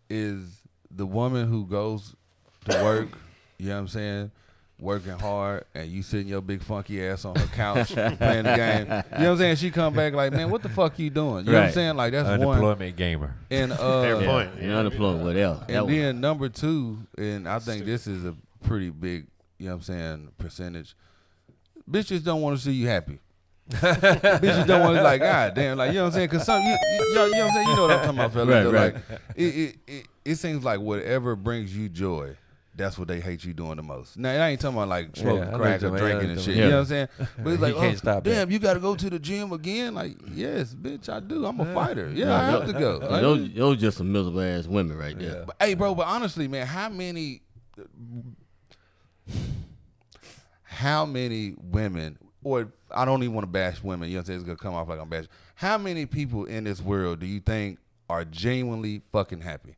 is the woman who goes to work, you know what I'm saying, working hard, and you sitting your big funky ass on her couch playing the game. You know what I'm saying? She come back like, man, what the fuck you doing? You know what I'm saying? Like, that's one. Unemployment gamer. And Fair point. You're unemployed. What else? And then number two, and I think this is a pretty big, you know what I'm saying, percentage. Bitches don't want to see you happy. Bitches don't want to like, God damn, like, you know what I'm saying? Because some, you know what I'm saying? You know what I'm talking about, fellas. Right. Like, it seems like whatever brings you joy, that's what they hate you doing the most. Now, I ain't talking about like smoking crack or drinking and shit. You know what I'm saying? But it's like, can't stop damn, that. you got to go to the gym again? Like, yes, bitch, I do. I'm a fighter. Yeah, I have to go. Like, Those just some miserable ass women right there. but, hey, bro, but honestly, man, how many women, or I don't even want to bash women, you know what I'm saying? It's going to come off like I'm bashing. How many people in this world do you think are genuinely fucking happy?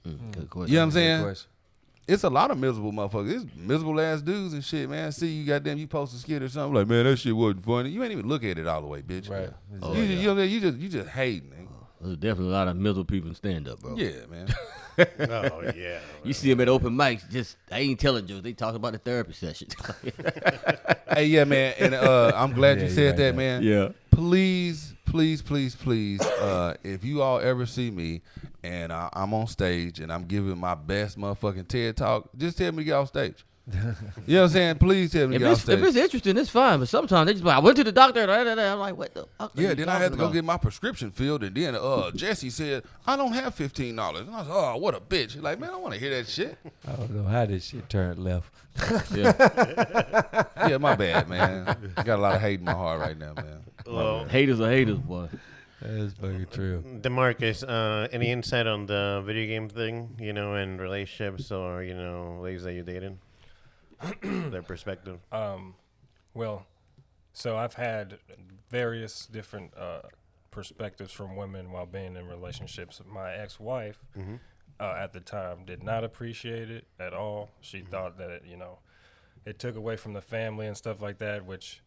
Good question. You know what I'm saying? It's a lot of miserable motherfuckers. It's miserable ass dudes and shit, man. See you goddamn, you post a skit or something, like, man, that shit wasn't funny. You ain't even look at it all the way, bitch. Right. You know, you just hating. There's definitely a lot of miserable people in stand up, bro. Yeah, man. Oh yeah. You see them at open mics, just they ain't telling jokes. They talk about the therapy session. Hey, yeah, man, and I'm glad you said that, man. Yeah. Please, if you all ever see me and I'm on stage and I'm giving my best motherfucking TED talk, just tell me to get off stage. You know what I'm saying? Please tell me to get off stage. If it's interesting, it's fine. But sometimes they just like, I went to the doctor. I'm like, what the fuck? Yeah, then I had to go get my prescription filled, and then Jesse said, I don't have $15. And I was oh, what a bitch. He's like, man, I don't want to hear that shit. I don't know how this shit turned left. Yeah, my bad, man. I got a lot of hate in my heart right now, man. Well, Haters are haters, boy. That's fucking true. DeMarcus, any insight on the video game thing, you know, and relationships or, you know, ladies that you dated? Their perspective. Well, so I've had various different perspectives from women while being in relationships. My ex-wife, at the time, did not appreciate it at all. She thought that, it took away from the family and stuff like that, which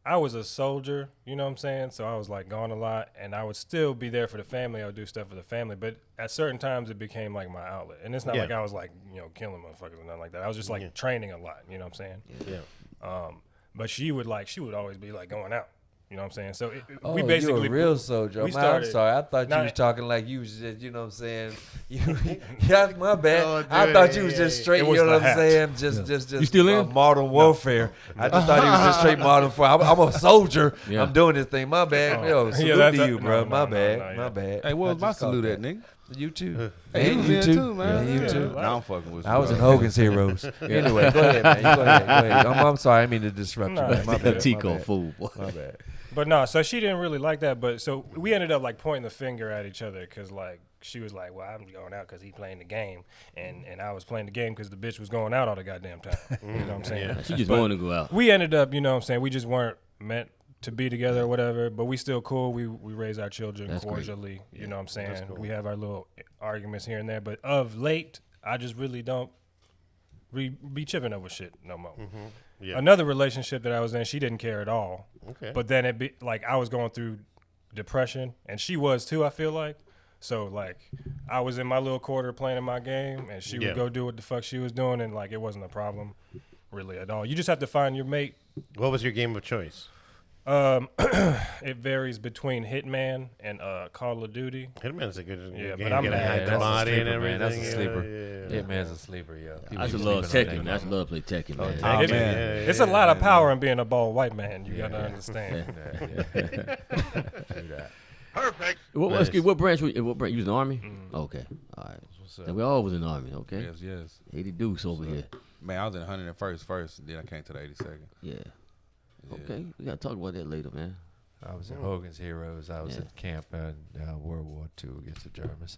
I was a soldier, you know what I'm saying? So I was like gone a lot, and I would still be there for the family. I would do stuff for the family, but at certain times it became like my outlet. And it's not like I was like, killing motherfuckers or nothing like that. I was just like training a lot, you know what I'm saying? Yeah. But she would always be like going out. You know what I'm saying? So We basically you're a real soldier. I'm sorry. I thought you was talking like you was just, you know what I'm saying? Yeah, my bad. Oh, I thought you was just straight, you know what I'm saying? Just You still in? modern warfare. I just thought he was just straight modern warfare. I'm a soldier. Yeah. I'm doing this thing. My bad. Yo, salute to you, bro. My bad. My bad. Hey, what was my salute at, nigga? You too. Hey, you was in too, man. Yeah, you too. Now I'm fucking with you. I was in Hogan's Heroes. Anyway, go ahead, man. You go ahead. I'm sorry. I didn't mean to disrupt you. Man. My bad. Tico fool, boy. My bad. But no, so she didn't really like that. But so we ended up like pointing the finger at each other because like she was like, well, I'm going out because he playing the game. And I was playing the game because the bitch was going out all the goddamn time. You know what I'm saying? She just wanted to go out. We ended up, you know what I'm saying, we just weren't meant to be together or whatever, but we still cool. We raise our children cordially. You know what I'm saying? Cool. We have our little arguments here and there. But of late, I just really don't be chipping over shit no more. Mm-hmm. Yeah. Another relationship that I was in, she didn't care at all. Okay. But then I was going through depression, and she was too, I feel like. So, like, I was in my little quarter playing my game, and she would go do what the fuck she was doing, and, like, it wasn't a problem really at all. You just have to find your mate. What was your game of choice? It varies between Hitman and Call of Duty. Hitman's a good game. But I'm hide the body and everything. That's a sleeper. Yeah. Hitman's a sleeper, yeah. I just love Tekken. I just love play Tekken, man. It's a lot of power in being a bald white man. You gotta understand. Perfect. What branch? What branch? You was in the Army? Okay, all right. So we all was in the Army. Okay. Yes. 80 Dukes over here. Man, I was in 101st first, then I came to the 82nd. Yeah. Okay, we gotta talk about that later, man. I was in Hogan's Heroes. I was at camp in World War II against the Germans.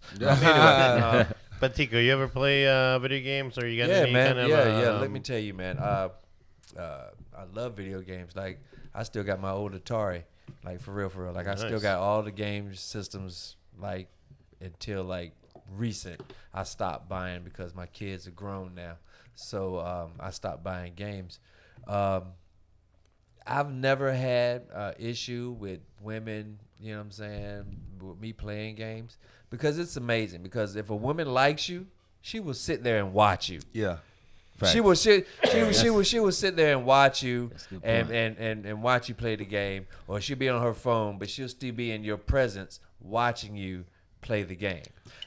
But Tico, you ever play video games, or you got any man. kind of? Let me tell you, man. I love video games. Like, I still got my old Atari. Like, for real. Like, I still got all the game systems. Like, until like recent, I stopped buying because my kids are grown now. So I stopped buying games. I've never had an issue with women, you know what I'm saying, with me playing games, because it's amazing. Because if a woman likes you, she will sit there and watch you. Yeah. She will sit there and watch you and watch you play the game, or she'll be on her phone, but she'll still be in your presence watching you play the game.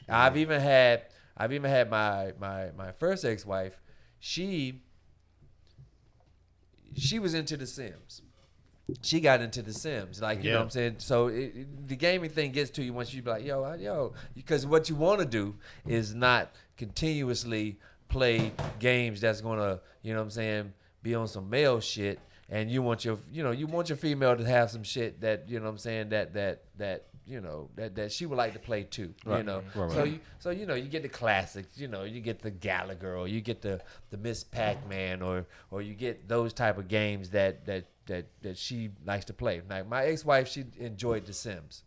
I've even had my first ex-wife. She was into The Sims. She got into The Sims, like, you know what I'm saying? So the gaming thing gets to you once you be like, yo, because what you want to do is not continuously play games that's going to, you know what I'm saying, be on some male shit, and you want your female to have some shit that, you know what I'm saying, that she would like to play too, you know. Right. So you get the classics, you get the Gallagher, or you get the Miss Pac-Man, or you get those type of games that she likes to play. Like, my ex-wife, she enjoyed The Sims.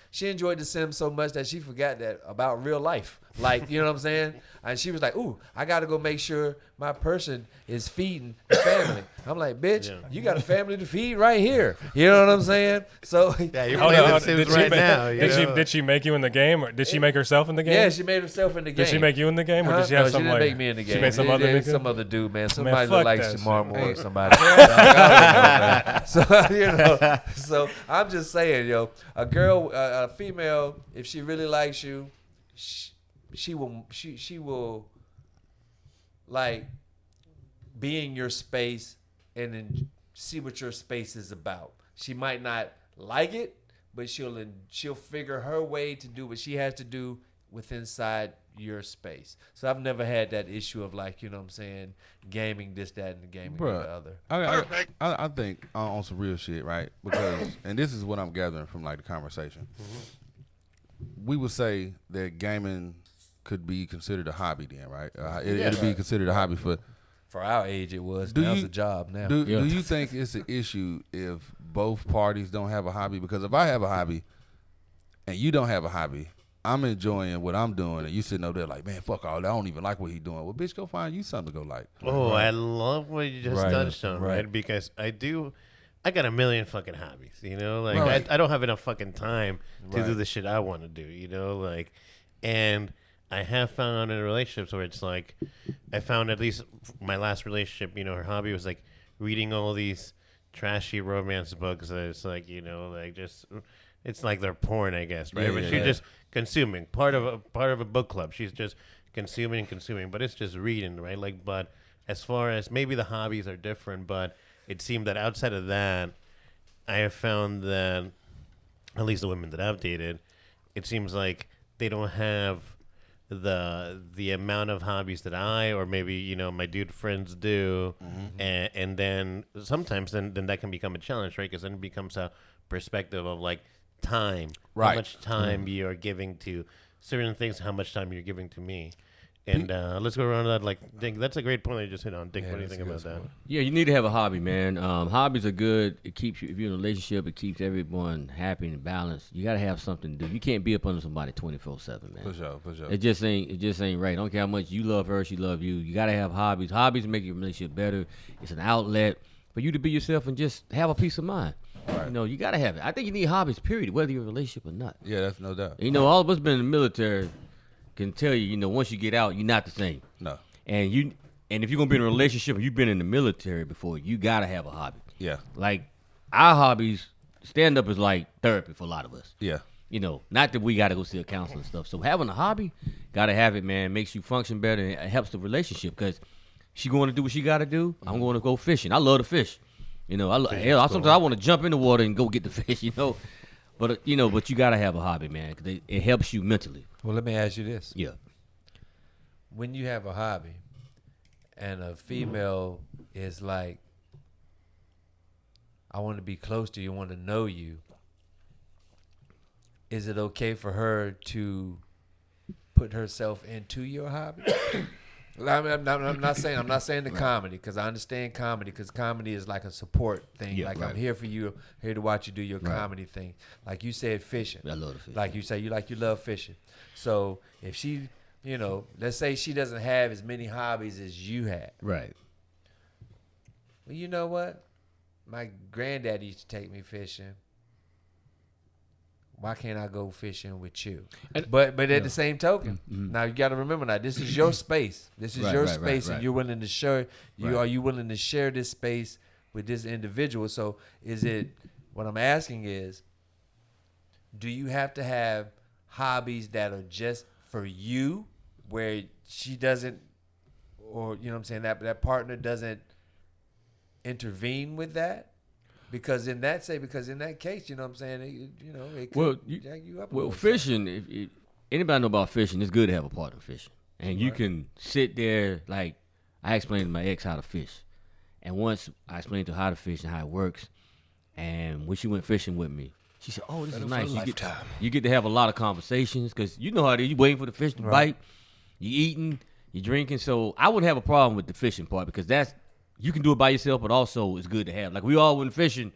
She enjoyed The Sims so much that she forgot that about real life. Like, you know what I'm saying? And she was like, ooh, I got to go make sure my person is feeding the family. I'm like, bitch, you got a family to feed right here. You know what I'm saying? So yeah, you're playing The Sims right now. Did she make you in the game, or did she make herself in the game? Yeah, she made herself in the game. Did she make you in the game, or did she have some, she didn't like, make me in the game. She made some other nigga? Some other dude, man. Somebody fuck look like that Shamar shit, Moore man. or somebody. I don't know, man. So, so I'm just saying, a girl, a female, if she really likes you, she will like be in your space and then see what your space is about. She might not like it, but she'll figure her way to do what she has to do inside your space. So I've never had that issue of, like, you know what I'm saying, gaming this, that, and the gaming the other. I think on some real shit, right? Because, and this is what I'm gathering from, like, the conversation. We would say that gaming could be considered a hobby then, right? It'd be considered a hobby for our age. It was. Now it's a job now. Do you think it's an issue if both parties don't have a hobby? Because if I have a hobby and you don't have a hobby, I'm enjoying what I'm doing, and you sitting over there like, man, fuck all that. I don't even like what he's doing. Well, bitch, go find you something to go like. Oh, right. I love what you just touched on, right? Because I got a million fucking hobbies, Like, I don't have enough fucking time to do the shit I want to do, like, and I have found in relationships where it's like, I found at least my last relationship, her hobby was like reading all these trashy romance books. That it's like, like just, it's like they're porn, I guess, right? But she's just consuming, part of a book club. She's just consuming, but it's just reading, right? Like, but as far as maybe the hobbies are different, but it seemed that outside of that, I have found that at least the women that I've dated, it seems like they don't have the amount of hobbies that I, or maybe my dude friends do, and then sometimes then that can become a challenge, right? Because then it becomes a perspective of like time, how much time you're giving to certain things, how much time you're giving to me. And let's go around that. Like, Dink, that's a great point that you just hit on. Dink, what do you think about that? Yeah, you need to have a hobby, man. Hobbies are good. It keeps you, if you're in a relationship, it keeps everyone happy and balanced. You got to have something to do. You can't be up under somebody 24/7, man. For sure. It just ain't right. I don't care how much you love her, she love you. You got to have hobbies. Hobbies make your relationship better. It's an outlet for you to be yourself and just have a peace of mind. Right. You know, you gotta have it. I think you need hobbies, period, whether you're in a relationship or not. Yeah, that's no doubt. You know, all of us been in the military can tell you, you know, once you get out, you're not the same. No. And if you're gonna be in a relationship or you've been in the military before, you gotta have a hobby. Yeah. Like our hobbies, stand up is like therapy for a lot of us. Yeah. You know, not that we gotta go see a counselor and stuff. So having a hobby, gotta have it, man. Makes you function better and it helps the relationship because she going to do what she gotta do. I'm going to go fishing. I love to fish. You know, sometimes I want to jump in the water and go get the fish. You know, but you gotta have a hobby, man. 'Cause it helps you mentally. Well, let me ask you this. Yeah. When you have a hobby and a female is like, I want to be close to you, I want to know you, is it okay for her to put herself into your hobby? I'm not saying the comedy, because I understand comedy, because comedy is like a support thing. Yeah, like right. I'm here for you, here to watch you do your comedy thing. Like you said, fishing. I love to fish. Like you say, you love fishing. So if she, you know, let's say she doesn't have as many hobbies as you have. Right. Well, you know what? My granddad used to take me fishing. Why can't I go fishing with you? But at the same token, now you got to remember now, this is your space. This is your space, and you're willing to share. Are you willing to share this space with this individual? So what I'm asking is, do you have to have hobbies that are just for you, where she doesn't, or you know what I'm saying, that partner doesn't intervene with that? Because in that case, you know what I'm saying, it could jack you up. Well, fishing, if anybody know about fishing, it's good to have a partner fishing. And you can sit there, like, I explained to my ex how to fish. And once I explained to her how to fish and how it works, and when she went fishing with me, she said, oh, this is nice. You get to have a lot of conversations, because you know how it is. You waiting for the fish to bite, you eating, you drinking. So I wouldn't have a problem with the fishing part, because you can do it by yourself, but also it's good to have. Like we all went fishing,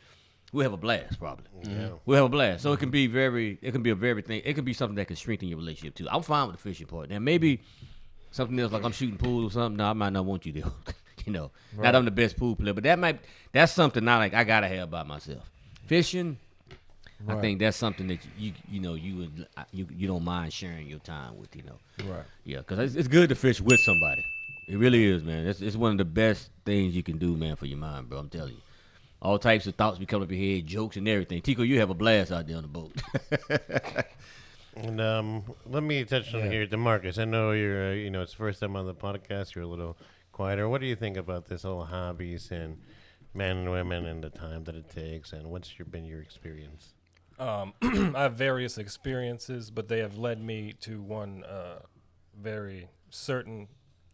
we'll have a blast probably. Yeah. We'll have a blast. So it can be it can be something that can strengthen your relationship too. I'm fine with the fishing part. Now maybe something else, like I'm shooting pool or something. No, I might not want you to, not I'm the best pool player, but that's something not like I gotta have by myself. Fishing, I think that's something that you don't mind sharing your time with, Right. Yeah, because it's good to fish with somebody. It really is, man. It's one of the best things you can do, man, for your mind, bro. I'm telling you. All types of thoughts be coming up your head, jokes and everything. Tico, you have a blast out there on the boat. And let me touch on here, DeMarcus. I know you're, it's the first time on the podcast. You're a little quieter. What do you think about this whole hobbies and men and women and the time that it takes? And what's been your experience? I have various experiences, but they have led me to one very certain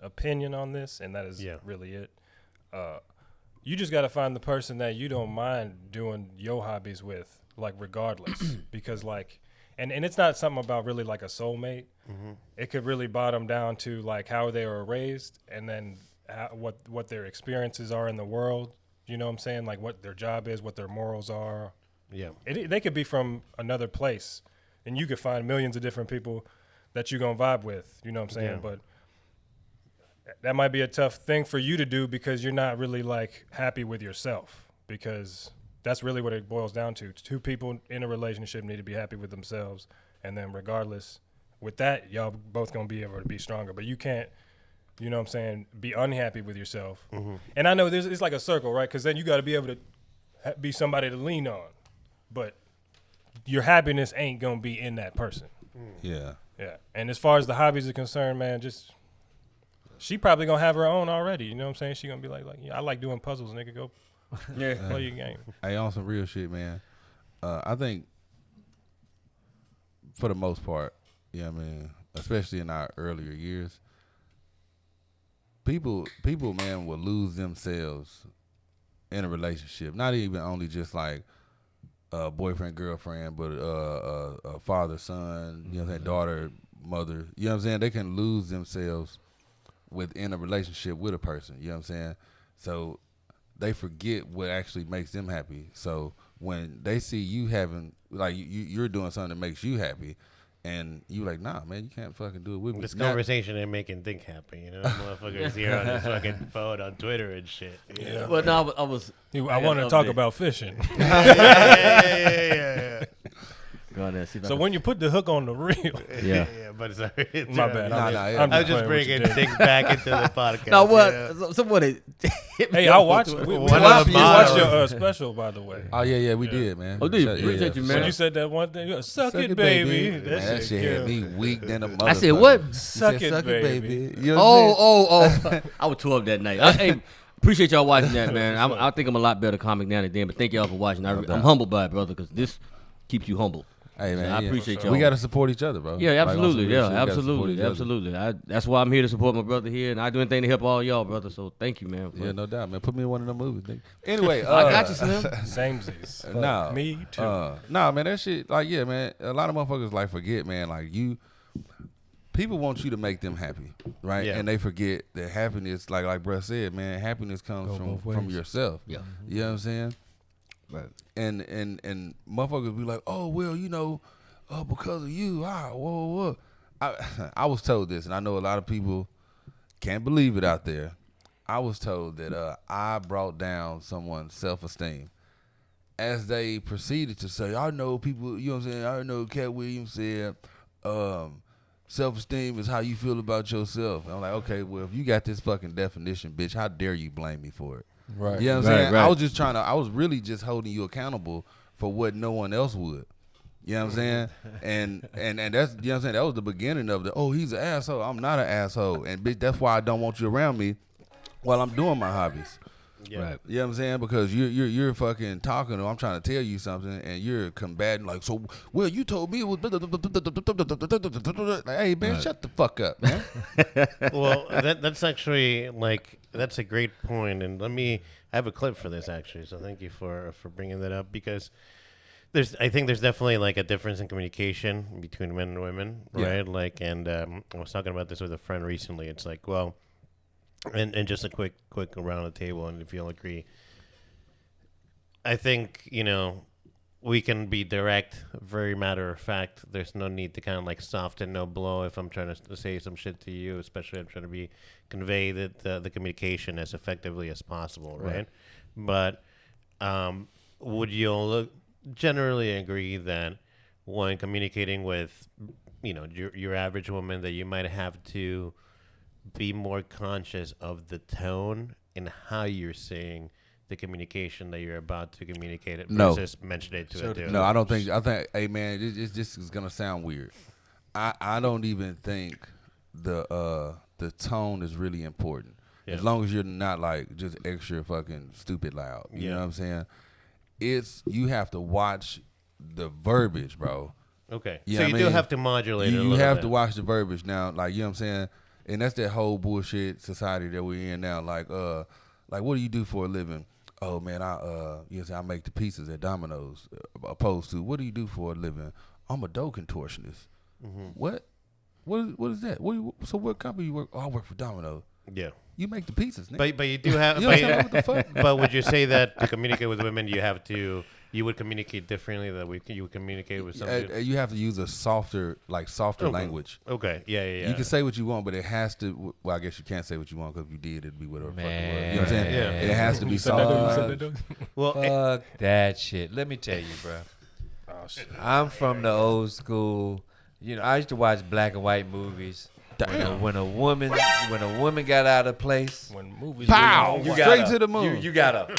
opinion on this, and that is really it. You just got to find the person that you don't mind doing your hobbies with, like, regardless. Because, like, and it's not something about really like a soulmate. Mm-hmm. It could really bottom down to, like, how they were raised, and then what their experiences are in the world. You know what I'm saying? Like, what their job is, what their morals are. Yeah. They could be from another place, and you could find millions of different people that you're going to vibe with. You know what I'm saying? Yeah. But that might be a tough thing for you to do, because you're not really, like, happy with yourself, because that's really what it boils down to. Two people in a relationship need to be happy with themselves, and then regardless, with that, y'all both going to be able to be stronger. But you can't, you know what I'm saying, be unhappy with yourself. Mm-hmm. And I know it's like a circle, right? Because then you got to be able to be somebody to lean on. But your happiness ain't going to be in that person. Yeah. Yeah. And as far as the hobbies are concerned, man, she probably going to have her own already. You know what I'm saying? She going to be like, I like doing puzzles, nigga. Go play your game. Hey, on some real shit, man. I think for the most part, I mean, especially in our earlier years, people, man, will lose themselves in a relationship. Not even only just like boyfriend, girlfriend, but a father, son, you know what I'm saying, daughter, mother. You know what I'm saying? They can lose themselves within a relationship with a person. You know what I'm saying? So they forget what actually makes them happy. So when they see you having, like, you're doing something that makes you happy, and you like, nah, man, you can't fucking do it with me. This conversation ain't making Dick happy, you know? Motherfuckers here on his fucking phone on Twitter and shit. Yeah. Well, no, I want to talk about fishing. Yeah. Go on there, see if I So can- when you put the hook on the reel, Yeah. But sorry. my bad. I'm just bringing Dick back into the podcast. No, what? you know? Somebody. Hey, I watched. We One watched of the models. your special, by the way. Oh yeah, we did, man. Oh, dude, Yeah, appreciate you, man. When you said that one thing, you go, suck it, baby. Man, that shit had me weak than a motherfucker. I said, what? You Suck said, it, baby. You know what I'm saying? I was 12 that night. Hey, appreciate y'all watching that, man. I think I'm a lot better comic now than then, but thank y'all for watching. I'm humbled by it, brother, because this keeps you humble. Hey man, I appreciate y'all. We gotta support each other, bro. Yeah, Like, on some absolutely. real Yeah, shit, we gotta support absolutely. each other. Absolutely. That's why I'm here to support my brother here, and I do anything to help all y'all, brother. So thank you, man. Yeah, no doubt, man. Put me in one of them movies, nigga. Anyway, I got you, Slim. Samesies. Nah, Me too. Nah, man, that shit, like, yeah, man. A lot of motherfuckers like forget, man. Like people want you to make them happy, right? Yeah. And they forget that happiness, like Bruh said, man, happiness comes from yourself. Yeah. You know what I'm saying? Right. And motherfuckers be like, oh well, you know, because of you, whoa. I was told this, and I know a lot of people can't believe it out there. I was told that I brought down someone's self-esteem. As they proceeded to say, I know people, you know what I'm saying? I know Cat Williams said, self-esteem is how you feel about yourself. And I'm like, okay, well, if you got this fucking definition, bitch, how dare you blame me for it? Right. You know what I'm saying? Right. I was really just holding you accountable for what no one else would. You know what I'm saying? And that's, you know what I'm saying? That was the beginning of the, oh, he's an asshole. I'm not an asshole. And bitch, that's why I don't want you around me while I'm doing my hobbies. Yeah. Right. You know what I'm saying? Because you're fucking talking, or I'm trying to tell you something, and you're combating like, so, well, you told me it was, like, hey, man, shut the fuck up, man. Well, that's actually, like, that's a great point. And I have a clip for this, actually. So thank you for bringing that up, because I think there's definitely like a difference in communication between men and women, right? Yeah. Like, and I was talking about this with a friend recently. It's like, well, and just a quick around the table, and if you'll agree, I think, you know, we can be direct, very matter of fact. There's no need to kind of like soften, no blow. If I'm trying to say some shit to you, especially I'm trying to convey the communication as effectively as possible, right? But would you generally agree that when communicating with, you know, your average woman, that you might have to be more conscious of the tone and how you're saying the communication that you're about to communicate it versus mention it to a dude? No, I think, hey man, this is gonna sound weird. I don't even think the tone is really important. Yeah. As long as you're not like just extra fucking stupid loud. You know what I'm saying? You have to watch the verbiage, bro. Okay. You So know you what I do mean? have to modulate it a You little have bit. to watch the verbiage now, like, you know what I'm saying? And that's that whole bullshit society that we're in now. Like what do you do for a living? Oh man, I make the pizzas at Domino's. Opposed to, what do you do for a living? I'm a dough contortionist. Mm-hmm. What is that? So what company you work? Oh, I work for Domino's. Yeah. You make the pizzas, nigga. But you do have. You know what I'm saying? What the fuck? But would you say that to communicate with women, you would communicate differently than you would communicate with some dude? You have to use a softer language. Okay. Yeah. You can say what you want, but it has to. Well, I guess you can't say what you want, because if you did, it'd be whatever. Man. Fucking word. You know what I'm saying? Yeah. It has to be soft. Well, Fuck that shit. Let me tell you, bro. Oh, shit. I'm from the old school. You know, I used to watch black and white movies. When a woman got out of place, When movies Pow! really Straight to the moon. you got up.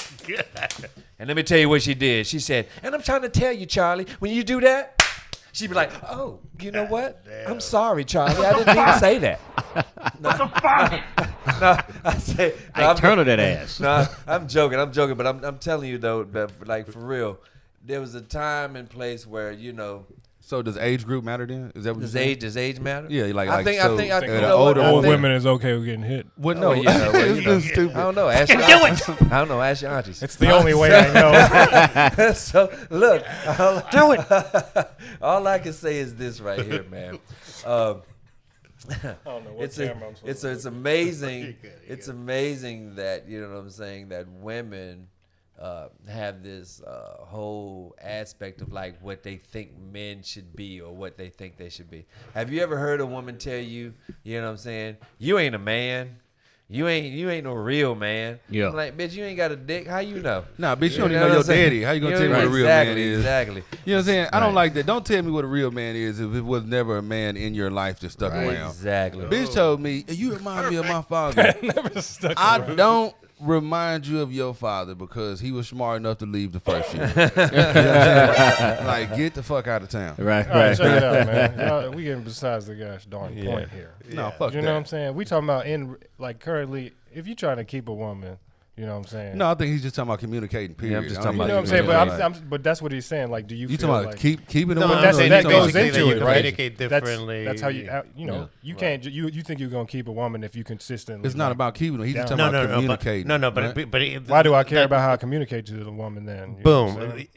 And let me tell you what she did. She said, and I'm trying to tell you, Charlie, when you do that, she'd be like, oh, you know what? I'm sorry, Charlie. I didn't mean to say that. What the fuck? No, I say, no, I turn her that ass. No, I'm joking, but I'm telling you though, that, like, for real, there was a time and place where, you know. So does age group matter then? Is that what Does age matter? Yeah, like I think you the know what? older Old women. women is okay with getting hit. Well, no, yeah, well, it's just stupid. I don't know. Ask your aunties. I don't know. Ask your aunties. It's the only way I know. So look, do it. All I can say is this right here, man. I don't know what camera I'm supposed It's amazing. It's amazing that, you know what I'm saying, that women have this whole aspect of like what they think men should be or what they think they should be. Have you ever heard a woman tell you, you know what I'm saying, you ain't a man? You ain't no real man. Yeah. I'm like, bitch, you ain't got a dick. How you know? Nah, bitch, you don't even know your daddy. How you gonna tell me what a real man is? Exactly. You know what I'm saying? I don't like that. Don't tell me what a real man is if it was never a man in your life that stuck around. Exactly. Bitch told me, you remind me of my father. Never stuck I around. don't remind you of your father because he was smart enough to leave the first year. You know what I'm saying? Like, get the fuck out of town. Right, All right, check it out, man. Y'all, we getting besides the gosh darn point here. No, fuck You that. know what I'm saying? We talking about currently, if you trying to keep a woman, you know what I'm saying? No, I think he's just talking about communicating, period. I'm just I don't talking You know even what I'm saying? think But about it. but that's what he's saying. Like, do you You feel talking about like keeping No, the I'm woman? saying that that goes basically into that you it, can right? communicate differently. That's how you can't. You think you're gonna keep a woman if you consistently. It's not like, about keeping her. He's just down. talking No, about no, communicating. no, right? but Why do I care about how I communicate to the woman then? You know what I'm Boom, saying?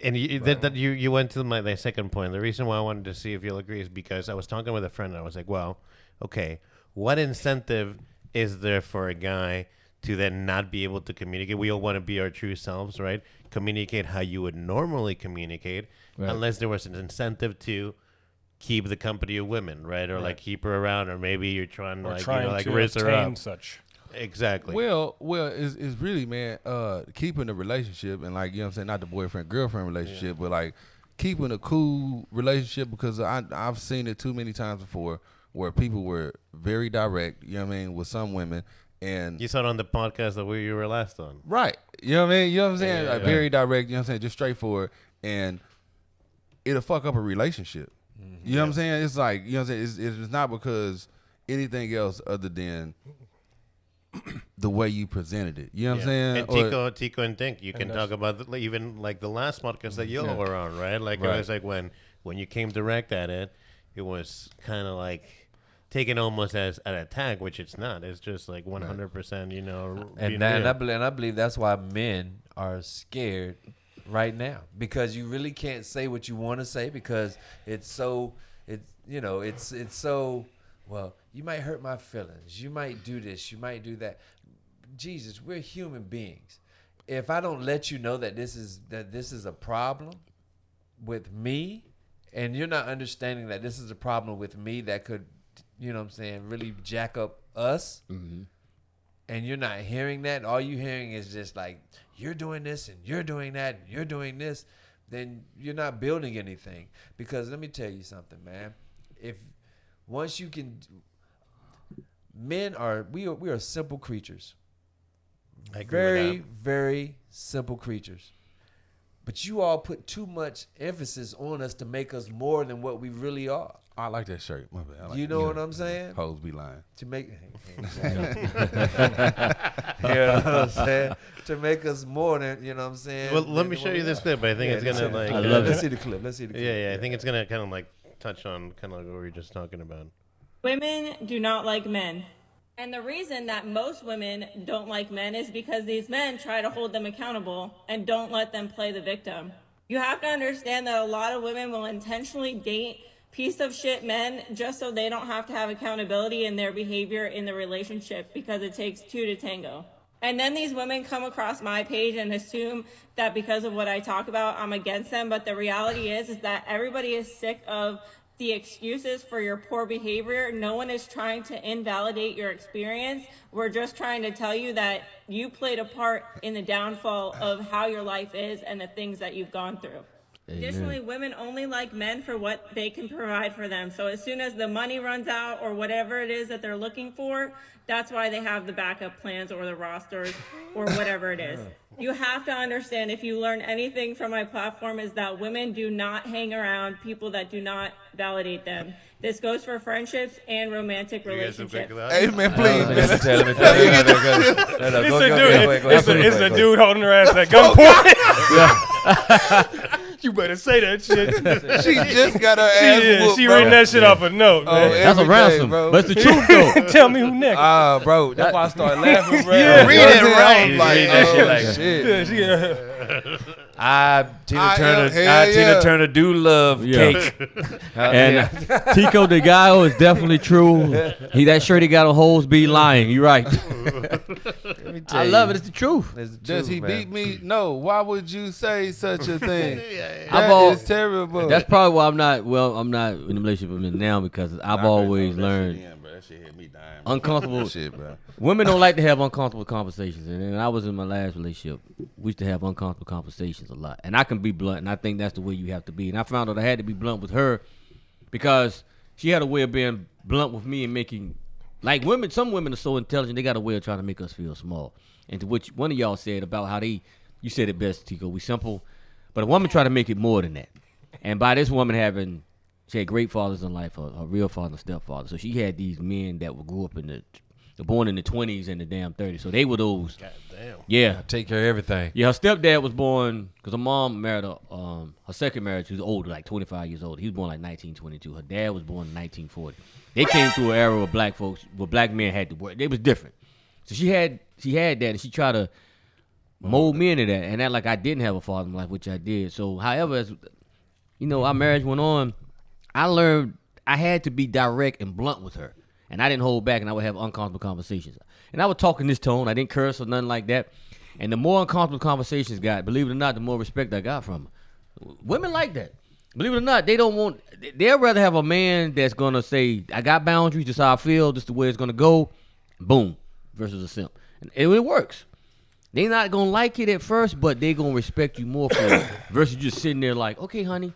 and you went to my second point. The reason why I wanted to see if you'll agree is because I was talking with a friend and I was like, well, okay, what incentive is there for a guy to then not be able to communicate? We all want to be our true selves, right? Communicate how you would normally communicate, unless there was an incentive to keep the company of women, right? Or like keep her around, or maybe you're trying to like raise her up. Such. Exactly. Well, it's really, man, keeping the relationship and like, you know what I'm saying, not the boyfriend-girlfriend relationship, but like keeping a cool relationship, because I've seen it too many times before where people were very direct, you know what I mean, with some women. And you saw it on the podcast that you were last on. Right. You know what I mean? You know what I'm saying? Like very direct, you know what I'm saying? Just straightforward. And it'll fuck up a relationship. Mm-hmm. You know what I'm saying? It's like, you know what I'm saying? It's not because anything else other than the way you presented it. You know what I'm saying? And Tico and Dink, you can talk about even like the last podcast that y'all were on, right? Like it was like when you came direct at it, it was kind of like taken almost as an attack, which it's not. It's just like 100%, you know. And I believe that's why men are scared right now, because you really can't say what you want to say because it's so, well, you might hurt my feelings. You might do this. You might do that. Jesus, we're human beings. If I don't let you know that this is a problem with me, and you're not understanding that this is a problem with me that could, you know what I'm saying, really jack up us, and you're not hearing that, all you're hearing is just like, you're doing this and you're doing that and you're doing this, then you're not building anything. Because let me tell you something, man. Once you can, we are simple creatures. I agree with Very, that. very simple creatures. But you all put too much emphasis on us to make us more than what we really are. I like that shirt. My bad. I like You know what I'm saying? Hoes be lying. To make, you know what I'm saying? To make us more than, you know what I'm saying? Well, let me show you this clip. I think it's gonna like. I love Let's it. see the clip. Let's see the clip. Yeah. I think it's gonna kind of like touch on kind of like what we were just talking about. Women do not like men. And the reason that most women don't like men is because these men try to hold them accountable and don't let them play the victim. You have to understand that a lot of women will intentionally date piece of shit men just so they don't have to have accountability in their behavior in the relationship, because it takes two to tango. And then these women come across my page and assume that because of what I talk about, I'm against them. But the reality is that everybody is sick of the excuses for your poor behavior. No one is trying to invalidate your experience. We're just trying to tell you that you played a part in the downfall of how your life is and the things that you've gone through. Amen. Additionally, women only like men for what they can provide for them. So as soon as the money runs out or whatever it is that they're looking for, that's why they have the backup plans or the rosters or whatever it is. You have to understand, if you learn anything from my platform, is that women do not hang around people that do not validate them. This goes for friendships and romantic relationships. Hey, man, please. Let me tell you. It's a dude holding her ass at gunpoint. You better say that shit. She just got her ass whooped, She bro. reading that shit off a note, man. That's a Every ransom. day, bro. But it's the truth, though. Tell me who next. Bro, that's why I started laughing, bro. Yeah. Read it right. Like, shit. Tina Turner do love cake. And Tico de Gallo is definitely true. That shirt he got on holes be lying. You're right. Let me tell I you. love it. It's the truth. It's the Does truth, he man. beat me? No. Why would you say such a thing? I've That is terrible. That's probably why I'm not in a relationship with him now because I've always learned That shit hit me dying. uncomfortable. Shit, bro. Women don't like to have uncomfortable conversations, and when I was in my last relationship, we used to have uncomfortable conversations a lot. And I can be blunt, and I think that's the way you have to be. And I found out I had to be blunt with her because she had a way of being blunt with me and making, like women. Some women are so intelligent; they got a way of trying to make us feel small. And to which one of y'all said about how you said it best, Tico. We simple, but a woman try to make it more than that. And by this woman she had great fathers in life, her real father and stepfather. So she had these men that grew up born in the 20s and the damn 30s. So they were those. God damn. Yeah. Take care of everything. Yeah, her stepdad was born, because her mom married her second marriage, she was older, like 25 years old. He was born like 1922. Her dad was born in 1940. They came through an era where black folks, where black men had to work. It was different. So she had that, and she tried to mold me into that. And that like I didn't have a father in my life, which I did. So, however, as our marriage went on, I learned I had to be direct and blunt with her. And I didn't hold back, and I would have uncomfortable conversations. And I would talk in this tone. I didn't curse or nothing like that. And the more uncomfortable conversations got, believe it or not, the more respect I got from her. Women like that. Believe it or not, they'd rather have a man that's going to say, I got boundaries, this is how I feel, this is the way it's going to go, boom, versus a simp. And it works. They're not going to like it at first, but they're going to respect you more for it versus just sitting there like, okay, honey.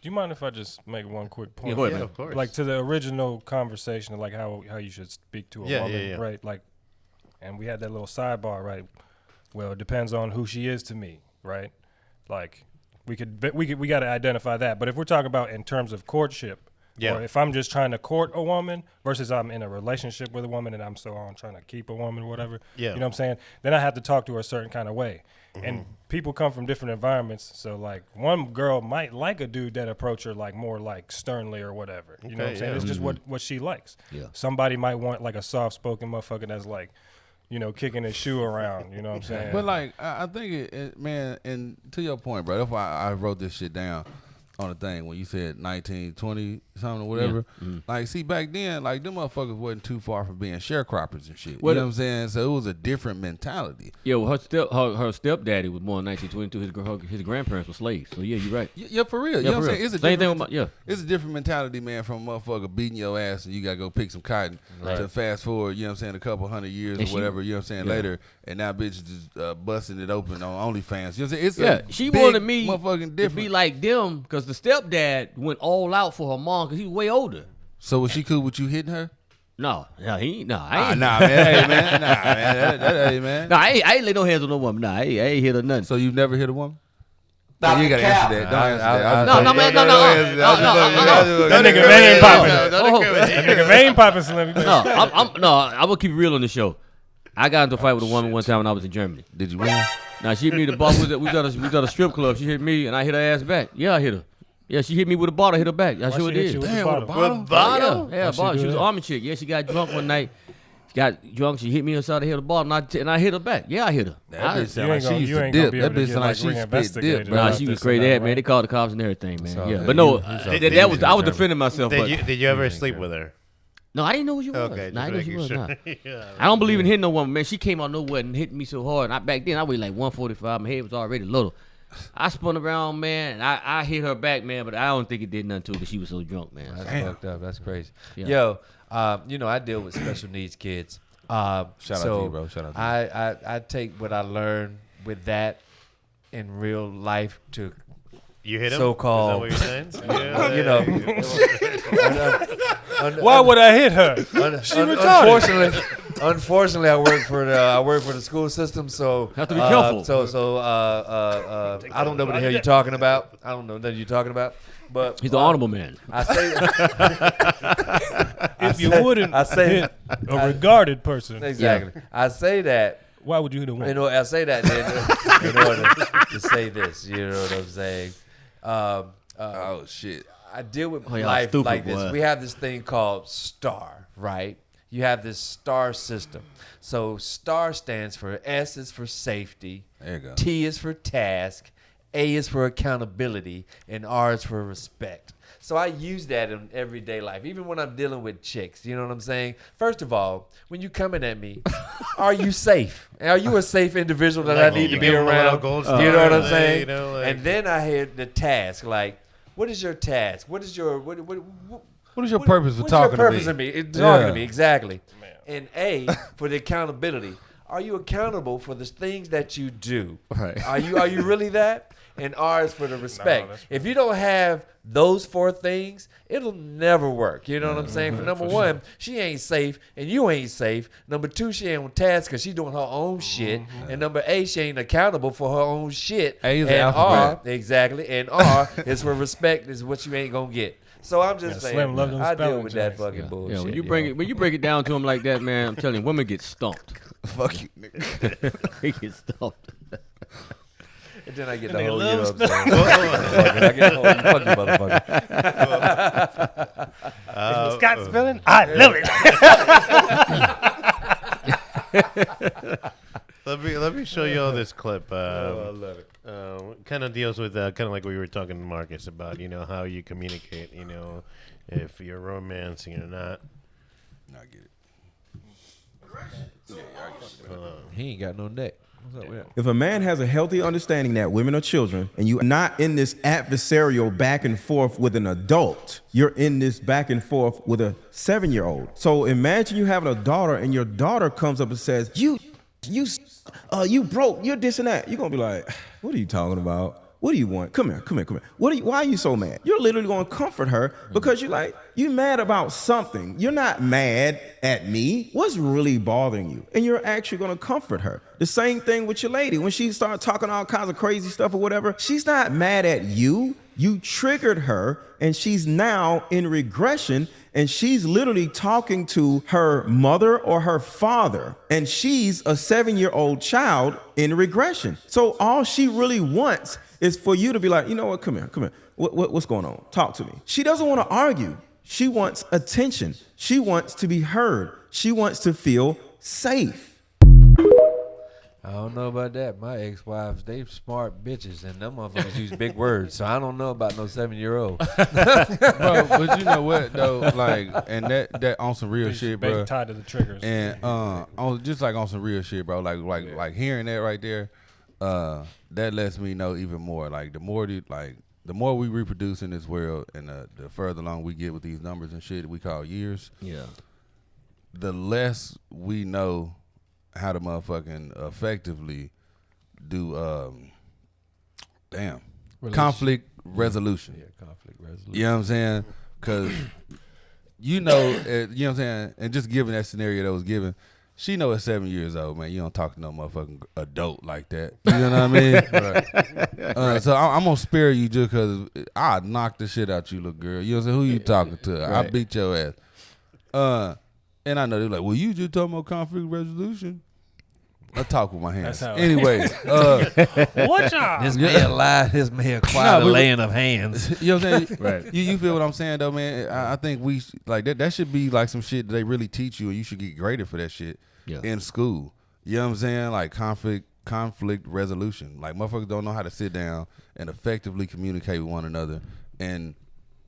Do you mind if I just make one quick point? Yeah, go ahead, man. Of course. Like to the original conversation, like how you should speak to a woman, right? Like, and we had that little sidebar, right? Well, it depends on who she is to me, right? Like, we got to identify that. But if we're talking about in terms of courtship, or if I'm just trying to court a woman versus I'm in a relationship with a woman and I'm so on trying to keep a woman, whatever, you know what I'm saying? Then I have to talk to her a certain kind of way. Mm-hmm. And people come from different environments. So, like, one girl might like a dude that approach her, like, more, like, sternly or whatever. You know what I'm saying? It's just what she likes. Yeah. Somebody might want, like, a soft-spoken motherfucker that's, like, kicking his shoe around. You know what I'm saying? But, like, I think, man, and to your point, bro, that's why I wrote this shit down on the thing when you said 1920 something or whatever. Yeah. Mm. Like, see, back then, like, them motherfuckers wasn't too far from being sharecroppers and shit. You know what I'm saying? So it was a different mentality. Yeah, well, her stepdaddy was born in 1922. His grandparents were slaves. So yeah, you're right. Yeah, for real. You know what I'm saying? It's a same thing with it's a different mentality, man, from a motherfucker beating your ass and you gotta go pick some cotton to fast forward, you know what I'm saying, a couple hundred years or whatever, you know what I'm saying, later, and now bitch is busting it open on OnlyFans. You know what I'm saying? It's she wanted me motherfucking different to be like them because the stepdad went all out for her mom because he was way older. So was she cool with you hitting her? No, I ain't. Nah, man, hey, man, hey, man. No, I ain't lay no hands on no woman. Nah, I ain't hit her nothing. So you've never hit a woman? No, you gotta answer that. Don't answer that. No. That nigga vein popping. That nigga vein popping, Slim. I'm gonna keep it real on the show. I got into a fight with a woman one time when I was in Germany. Did you win? Now she hit me with the ball. We was at a strip club. She hit me and I hit her ass back. Yeah, I hit her. Yeah, she hit me with a bottle. Hit her back. I sure did. Damn, with a bottle? Yeah, bottle. She was an army chick. Yeah, she got drunk one night. She got drunk. She hit me inside the head of the bottle, and I hit her back. Yeah, I hit her. That bitch sound like she used to dip. That bitch sound like she used to dip. Nah, she was crazy. Man, they called the cops and everything, man. Yeah, but no, I was defending myself. Did you ever sleep with her? No, I didn't know who she was. Okay, no, I didn't know who she was. Sure. Nah. I don't believe in hitting no woman, man. She came out of nowhere and hit me so hard. And back then, I weighed like 145. My head was already little. I spun around, man, and I hit her back, man, but I don't think it did nothing to her because she was so drunk, man. That's fucked up. That's crazy. Yeah. Yo, I deal with special needs kids. Shout out to you, bro. Shout out to you. I take what I learned with that in real life to you hit him? So-called. Is that what you're saying? Why would I hit her? She retarded. Unfortunately, I work for the school system, so have to be careful. I don't know what the hell you're talking about. I don't know what you're talking about. But he's an honorable man. I say if you wouldn't hit a regarded person, exactly. Yeah. I say that. Why would you hit a woman? I say that in order to say this. You know what I'm saying? Oh shit! I deal with life like this. Boy. We have this thing called STAR, right? You have this STAR system. So STAR stands for S is for safety, there you go. T is for task, A is for accountability, and R is for respect. So I use that in everyday life, even when I'm dealing with chicks. You know what I'm saying? First of all, when you coming at me, are you safe? Are you a safe individual that I need to be around? You know what I'm saying? And then I hear the task, like, what is your task? What is your what is your purpose for talking to me? What is your purpose in talking to me? Exactly. And A, for the accountability. Are you accountable for the things that you do? Right. Are you really that? And R is for the respect. If you don't have those 4 things, it'll never work. You know what I'm saying? For number one, she ain't safe and you ain't safe. Number 2, she ain't on task because she doing her own shit. And number A, she ain't accountable for her own shit. A is and alphabet. R, exactly. And R is for respect is what you ain't gonna get. So I'm just saying, I deal with that fucking bullshit. Yeah, when you break it down to him like that, man, I'm telling you, women get stumped. Fuck you, nigga. They get stumped. And then I get the whole, you know what I'm saying? I get the whole, fuck you, motherfucker. If Scott's feeling, I love it. Let me show you all this clip. I love it. Kind of deals with kind of like we were talking to Marcus about, how you communicate, if you're romancing or not. I get it. He ain't got no neck. What's up with that? If a man has a healthy understanding that women are children and you're not in this adversarial back and forth with an adult, you're in this back and forth with a 7-year-old. So imagine you having a daughter and your daughter comes up and says, you broke, you're this and that. You're going to be like, what are you talking about? What do you want? Come here. Why are you so mad? You're literally going to comfort her because you mad about something. You're not mad at me. What's really bothering you? And you're actually going to comfort her. The same thing with your lady. When she starts talking all kinds of crazy stuff or whatever, she's not mad at you. You triggered her and she's now in regression and she's literally talking to her mother or her father. And she's a 7-year-old child in regression. So all she really wants is for you to be like, you know what, come here. What's going on? Talk to me. She doesn't want to argue. She wants attention. She wants to be heard. She wants to feel safe. I don't know about that. My ex-wives, they smart bitches, and them motherfuckers use big words. So I don't know about no 7-year-old. Bro, but you know what though? Like, and that on some real shit, bro. Tied to the triggers. And just like on some real shit, bro. Like hearing that right there, that lets me know even more. Like the more we reproduce in this world, and the further along we get with these numbers and shit that we call years, the less we know how to motherfucking effectively do conflict resolution. Yeah, conflict resolution. You know what I'm saying? Because you know what I'm saying? And just given that scenario that was given, she know at 7 years old, man, you don't talk to no motherfucking adult like that. You know what I mean? Right. So I'm going to spare you just because I knock the shit out you, little girl. You know what I'm saying? Who you talking to? Right. I beat your ass. And I know they're like, well, you just talking about conflict resolution. I talk with my hands. Anyway, watch out. This man lied. This man quiet laying of hands. You know what I'm saying? Right. You feel what I'm saying though, man? I think we like that should be like some shit that they really teach you, and you should get graded for that shit in school. You know what I'm saying? Like conflict resolution. Like motherfuckers don't know how to sit down and effectively communicate with one another and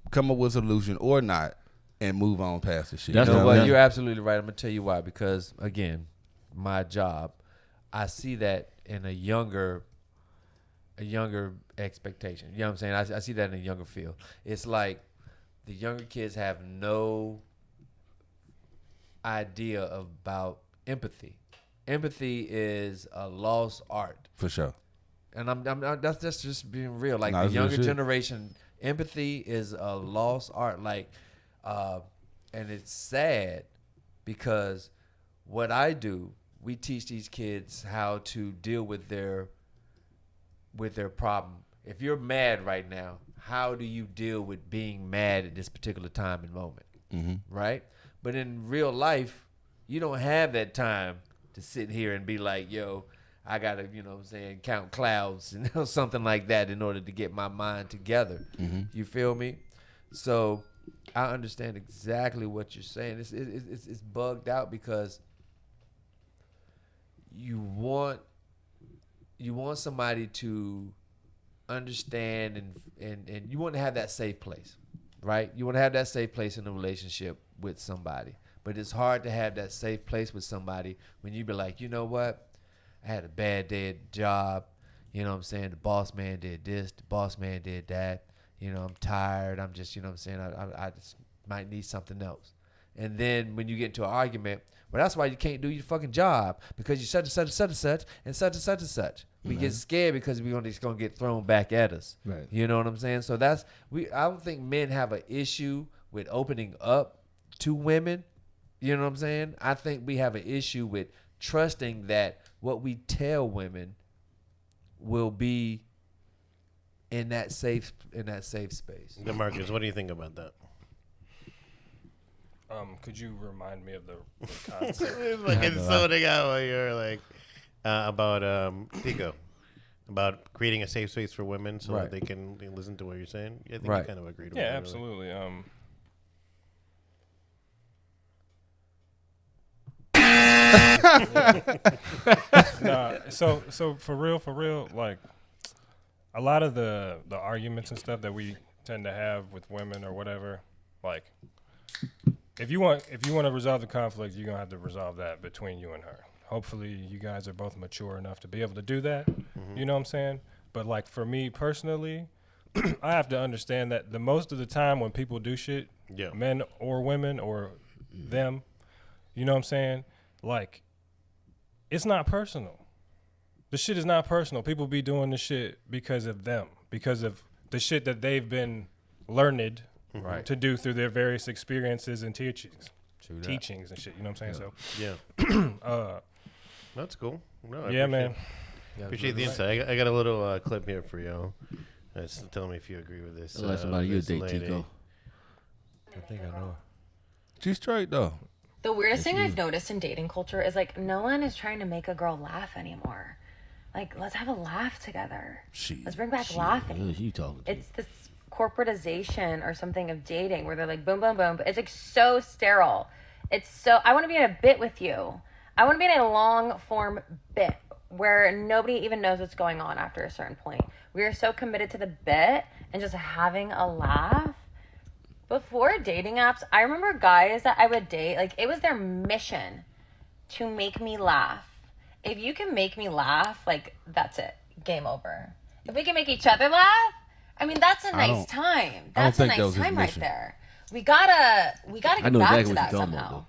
come up with a solution or not and move on past the shit. You know what? You're absolutely right. I'm gonna tell you why. Because again, my job, I see that in a younger expectation. You know what I'm saying? I see that in a younger field. It's like the younger kids have no idea about empathy. Empathy is a lost art. For sure. And that's just being real. Like the younger generation, empathy is a lost art. Like, and it's sad because what I do, we teach these kids how to deal with their problem. If you're mad right now, how do you deal with being mad at this particular time and moment? Mm-hmm. Right? But in real life, you don't have that time to sit here and be like, yo, I got to, you know what I'm saying, count clouds and something like that in order to get my mind together. Mm-hmm. You feel me? So I understand exactly what you're saying. It's bugged out because you want somebody to understand and you want to have that safe place. right? You want to have that safe place in a relationship with somebody. But it's hard to have that safe place with somebody when you be like, you know what? I had a bad day at the job. You know what I'm saying? The boss man did this. The boss man did that. You know, I'm tired. I'm just, you know what I'm saying? I just might need something else. And then when you get into an argument, well, that's why you can't do your fucking job because you're such and such and such and such and such and such and such. We get scared because it's going to get thrown back at us. Right. You know what I'm saying? So I don't think men have an issue with opening up to women. You know what I'm saying? I think we have an issue with trusting that what we tell women will be in that safe space. DeMarcus, what do you think about that? Could you remind me of the concept? Like zoning out while you're like about Pico, about creating a safe space for women so that they can listen to what you're saying. I think you kind of agreed with that. Yeah, absolutely. So for real, like a lot of the arguments and stuff that we tend to have with women or whatever, like if you want to resolve the conflict, you're gonna have to resolve that between you and her. Hopefully you guys are both mature enough to be able to do that. You know what I'm saying? But like for me personally, I have to understand that the most of the time when people do shit, men or women or them, you know what I'm saying? Like, it's not personal. The shit is not personal. People be doing the shit because of them, because of the shit that they've been learned to do through their various experiences and teachings and shit. You know what I'm saying? So, that's cool. No, yeah, man. Appreciate the insight. I got a little clip here for y'all. Tell me if you agree with this. That's somebody you date, Tico. I think I know her. She's straight though. The weirdest thing I've noticed in dating culture is like no one is trying to make a girl laugh anymore. Like, let's have a laugh together. Let's bring back laughing. Who's you talking to? It's this corporatization or something of dating where they're like boom, boom, boom. But it's like so sterile. It's so, I want to be in a bit with you. I want to be in a long form bit where nobody even knows what's going on after a certain point. We are so committed to the bit and just having a laugh. Before dating apps, I remember guys that I would date, like it was their mission to make me laugh. If you can make me laugh, like that's it. Game over. If we can make each other laugh, I mean that's a nice time. That's a nice time right there. We gotta get back to that somehow.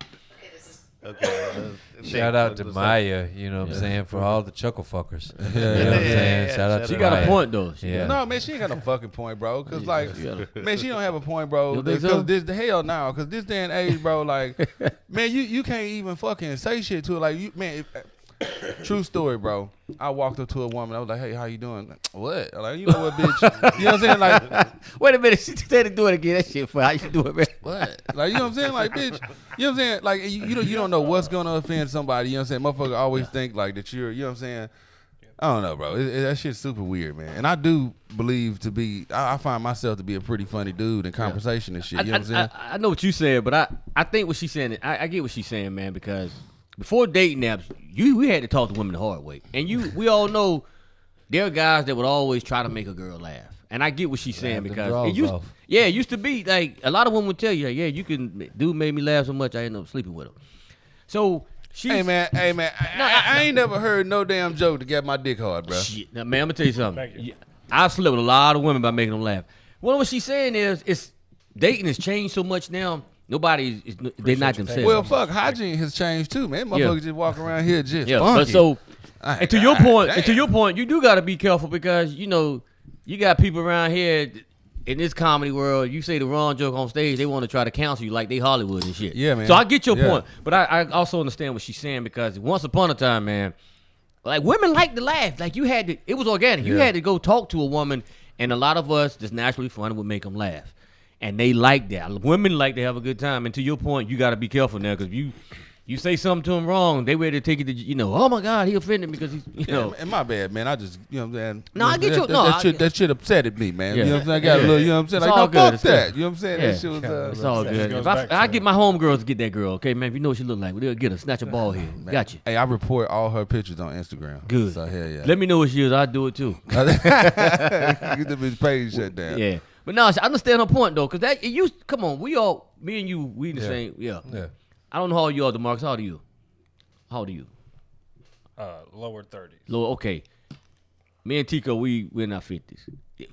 Okay. Shout out to Maya, you know what I'm saying, for all the chuckle fuckers. You know what I'm saying? Shout out to She got Maya. a point though. No, man, she ain't got no fucking point, bro. Cause like, man, she don't have a point, bro. You think Cause so? this the hell now. Cause this day and age, bro, like, man, you can't even fucking say shit to her. Like, you, man. True story, bro. I walked up to a woman. I was like, "Hey, how you doing?" Like, what? Like, you know what, bitch? You know what I'm saying? Like, wait a minute. She said to do it again. That shit for how you do it, man. what? Like, you know what I'm saying? Like, bitch. You know what I'm saying? Like, you don't know what's gonna offend somebody. You know what I'm saying? Motherfucker always think like that you're. You know what I'm saying? I don't know, bro. That shit's super weird, man. And I do believe to be. I find myself to be a pretty funny dude in conversation and shit. You know what I'm saying? I know what you said, but I think what she's saying. I get what she's saying, man, because before dating apps, we had to talk to women the hard way, and we all know there are guys that would always try to make a girl laugh, and I get what she's saying because it used to be like a lot of women would tell you, yeah, you can dude made me laugh so much I ended up sleeping with him. So hey man, I ain't never heard no damn joke to get my dick hard, bro. Shit, now, man, I'm gonna tell you something. I slept with a lot of women by making them laugh. Well, what she's saying is dating has changed so much now. They're not themselves. Well, fuck, hygiene has changed too, man. Motherfuckers just walk around here just funky. But so, and to your point, you do got to be careful because you got people around here in this comedy world. You say the wrong joke on stage, they want to try to cancel you like they Hollywood and shit. Yeah, man. So I get your point, but I also understand what she's saying because once upon a time, man, like women like to laugh. Like it was organic. You had to go talk to a woman, and a lot of us just naturally funny would make them laugh. And they like that. Women like to have a good time. And to your point, you got to be careful now because you say something to them wrong, they ready to take it to, oh my God, he offended me because he's, And my bad, man. I just, you know what I'm saying? No, I get you. That shit upsetted me, man. You know what I'm saying? I got a little, you know what I'm saying? It's like, all no, good. fuck that. You know what I'm saying? Yeah. That shit was, it's all good. If I get my homegirls to get that girl, okay, man, if you know what she look like, we'll get her, snatch a ball here. Got you. Hey, I report all her pictures on Instagram. Good. So, hell yeah. Let me know what she is. I'll do it too. Get the bitch page shut down. Yeah. But no, I understand her point though, because that it used. Come on, me and you, we in the same. Yeah. I don't know how old you are, DeMarcus. How old are you? How old are you? Lower 30s. Lower. Okay. Me and Tico, we're in our 50s,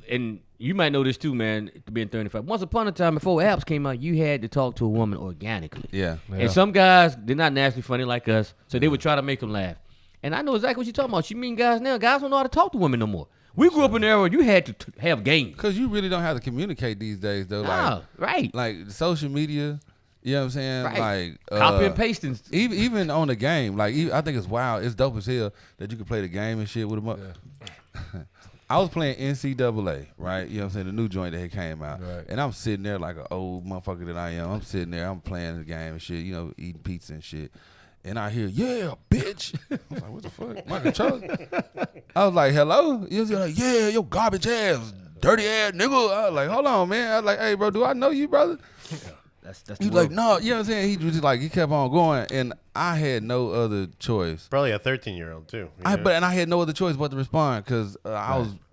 and you might know this too, man. Being 35. Once upon a time, before apps came out, you had to talk to a woman organically. Yeah. And some guys, they're not naturally funny like us, so they would try to make them laugh. And I know exactly what you're talking about. You mean guys now? Guys don't know how to talk to women no more. We grew up in an era where you had to have game. Because you really don't have to communicate these days, though. Nah, right. Like social media, you know what I'm saying? Right. Like copy and pasting. Even on the game, like I think it's wild. It's dope as hell that you can play the game and shit with them. I was playing NCAA, right? You know what I'm saying? The new joint that had came out. Right. And I'm sitting there like an old motherfucker that I am. I'm sitting there, I'm playing the game and shit, you know, eating pizza and shit. And I hear, yeah, bitch. I was like, what the fuck? My controller? I was like, hello? He was like, yeah, yo garbage ass, dirty ass nigga. I was like, hold on, man. I was like, hey, bro, do I know you, brother? That's He was like, no, you know what I'm saying? He was just like, he kept on going, and I had no other choice. Probably a 13-year-old too. And I had no other choice but to respond because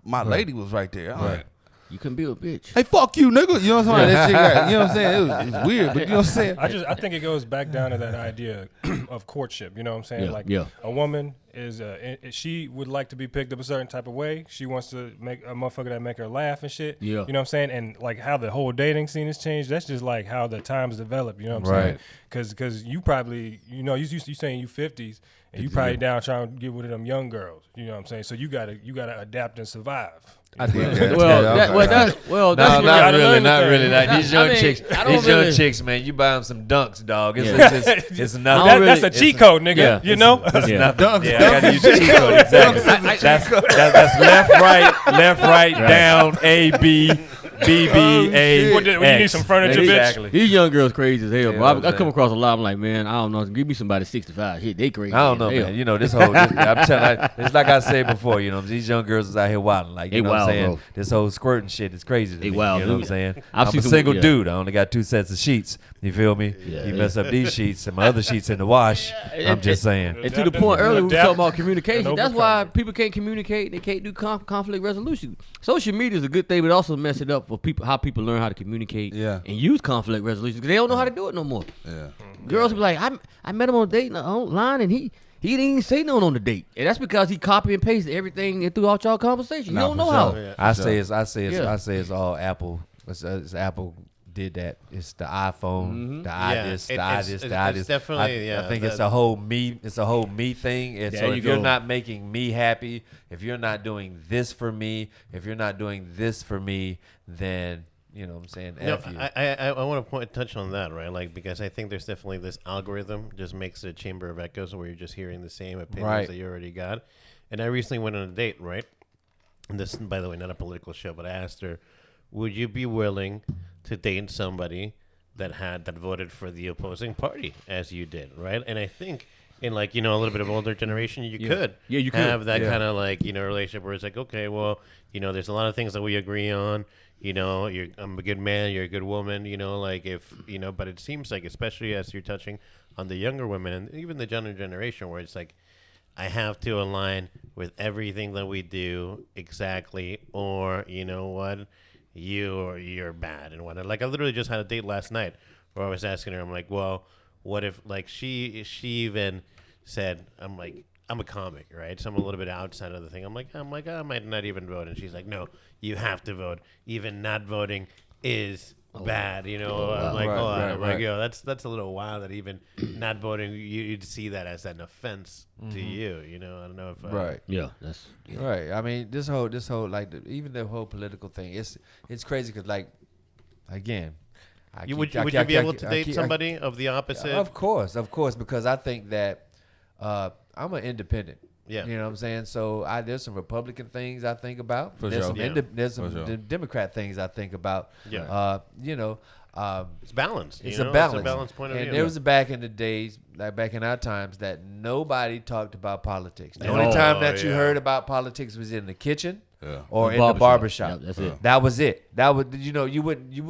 my lady was right there. I was like, you can be a bitch. hey, fuck you, nigga. You know what I'm saying? That shit got, you know what I'm saying? It was weird, but you know what I'm saying? I think it goes back down to that idea of courtship. You know what I'm saying? A woman is she would like to be picked up a certain type of way. She wants to make a motherfucker that make her laugh and shit. Yeah. You know what I'm saying? And like how the whole dating scene has changed. That's just like how the times develop. You know what I'm saying? Because you probably you saying you 50s and you probably down trying to get with them young girls. You know what I'm saying? So you gotta adapt and survive. I did that. That's not really. Like these young chicks, man. You buy them some dunks, dog. It's enough. That's a cheat code, nigga. Yeah. You know, it's enough. Dunks. I gotta use cheat code. Exactly. That's left, right, down, A, B. BBA. When you need some furniture, bitch. These young girls crazy as hell, bro. I come across a lot. I'm like, man, I don't know. Give me somebody 65. Shit, they crazy. I don't know, man. You know, this whole, I'm telling you, it's like I said before, you know, these young girls is out here wilding. Like, you know what I'm saying? Bro. This whole squirting shit is crazy to me. Wild, you know what I'm saying? I'm a single dude. I only got 2 sets of sheets. You feel me? You mess up these sheets and my other sheets in the wash. I'm just saying. And to the point earlier, we were talking about communication. That's why people can't communicate. They can't do conflict resolution. Social media is a good thing, but also mess it up for people. How people learn how to communicate and use conflict resolution because they don't know how to do it no more. Yeah. Girls be like, I met him on a date online and he didn't even say nothing on the date, and that's because he copy and pasted everything throughout y'all conversation. You don't know how. Yeah. I say it's all Apple. It's Apple did that. It's the iPhone, the iDis. It's definitely. I think it's a whole me. It's a whole me thing. And so if you're not making me happy, if you're not doing this for me, if you're not doing this for me, then you know what I'm saying? I want to touch on that, right? Like, because I think there's definitely this algorithm just makes it a chamber of echoes where you're just hearing the same opinions that you already got. And I recently went on a date, right? And this, by the way, not a political show, but I asked her, would you be willing to date somebody that voted for the opposing party as you did, right? And I think in like, you know, a little bit of older generation, you could have that kind of like, you know, relationship where it's like, okay, well, you know, there's a lot of things that we agree on. You know, I'm a good man, you're a good woman, you know, like if, you know, but it seems like, especially as you're touching on the younger women and even the younger generation where it's like, I have to align with everything that we do exactly, or you know what, you're bad and whatnot. Like I literally just had a date last night where I was asking her, I'm like, well, what if like she even said, I'm like, I'm a comic, right? So I'm a little bit outside of the thing. I'm like, I might not even vote, and she's like, no, you have to vote. Even not voting is bad, you know. I'm like, I'm like, yo, that's a little wild that even not voting, you'd see that as an offense to you, you know. I don't know if that's right. I mean, this whole like even the whole political thing, it's crazy because like again. Would you be able to date somebody of the opposite? Of course, because I think that I'm an independent. Yeah. You know what I'm saying? So there's some Republican things I think about. There's some Democrat things I think about. Yeah. You know, it's balanced. It's a balance. It's a balanced point of view. And there was back in the days, like back in our times, that nobody talked about politics. The only time that you heard about politics was in the kitchen. or in the barbershop. That's it. That was it. That would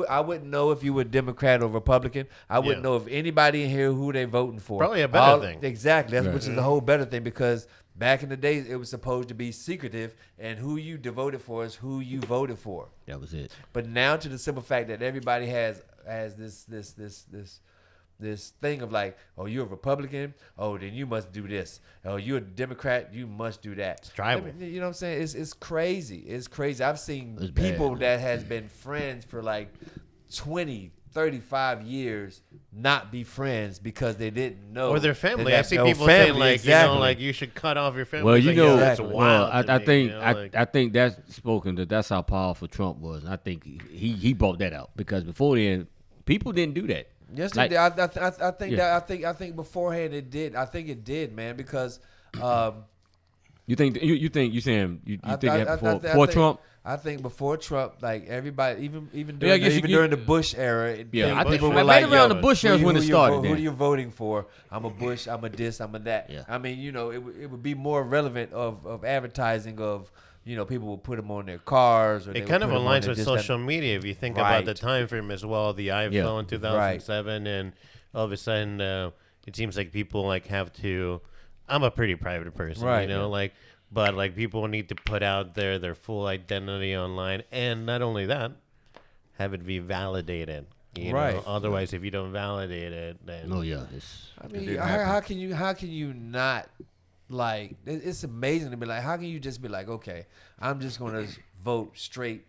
I wouldn't know if you were Democrat or Republican. I wouldn't know if anybody in here who they voting for. Probably a better thing. Exactly. Which is the whole better thing, because back in the days it was supposed to be secretive, and who you devoted for is who you voted for. That was it. But now, to the simple fact that everybody has this thing of like, oh, you're a Republican, oh, then you must do this. Oh, you're a Democrat, you must do that. It's tribal. You know what I'm saying? It's crazy. It's crazy. I've seen people that has been friends for like 20, 35 years not be friends because they didn't know. Or their family. I see people saying like, like you should cut off your family. Well, you know, that's wild. I think that's spoken that's how powerful Trump was. And I think he brought that out, because before then, people didn't do that. Yes, like, I think beforehand it did. I think it did, man, because you think that before Trump? I think before Trump, like everybody, even during the Bush era, I think people were right like, around the Bush era when it started. Who are you voting for? I'm a Bush. I'm a this. I'm a that. Yeah. I mean, it would be more relevant of advertising of. People will put them on their cars. Or it kind of aligns with social media if you think about the time frame as well. The iPhone 2007, and all of a sudden it seems like people like have to. I'm a pretty private person, but like people need to put out their full identity online, and not only that, have it be validated. You know? Otherwise, if you don't validate it, then how can you not? Like, it's amazing to be like, how can you just be like, okay, I'm just going to vote straight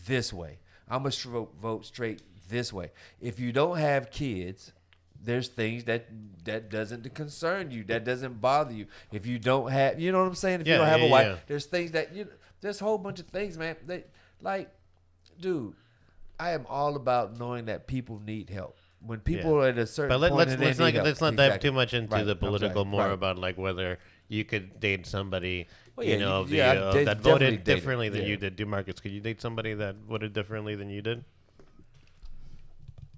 this way. I'm going to vote straight this way. If you don't have kids, there's things that doesn't concern you, that doesn't bother you. If you don't have, you know what I'm saying? If you don't have a wife, there's things that, there's a whole bunch of things, man. Like, dude, I am all about knowing that people need help. When people are at a certain point, let's not dive too much into the political about like whether you could date somebody, that voted differently than you did. DeMarcus, could you date somebody that voted differently than you did?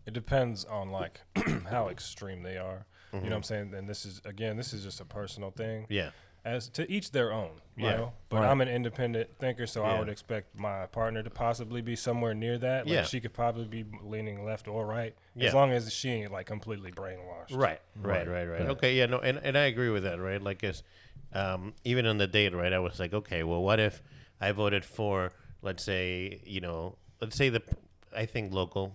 It depends on like how extreme they are. You know what I'm saying? And this is just a personal thing. Yeah. As to each their own, you know. But I'm an independent thinker, so I would expect my partner to possibly be somewhere near that. Like she could probably be leaning left or right, as long as she ain't like completely brainwashed. Right. Okay, yeah, no, and I agree with that, right? Like, even on the date, right? I was like, okay, well, what if I voted for, let's say I think local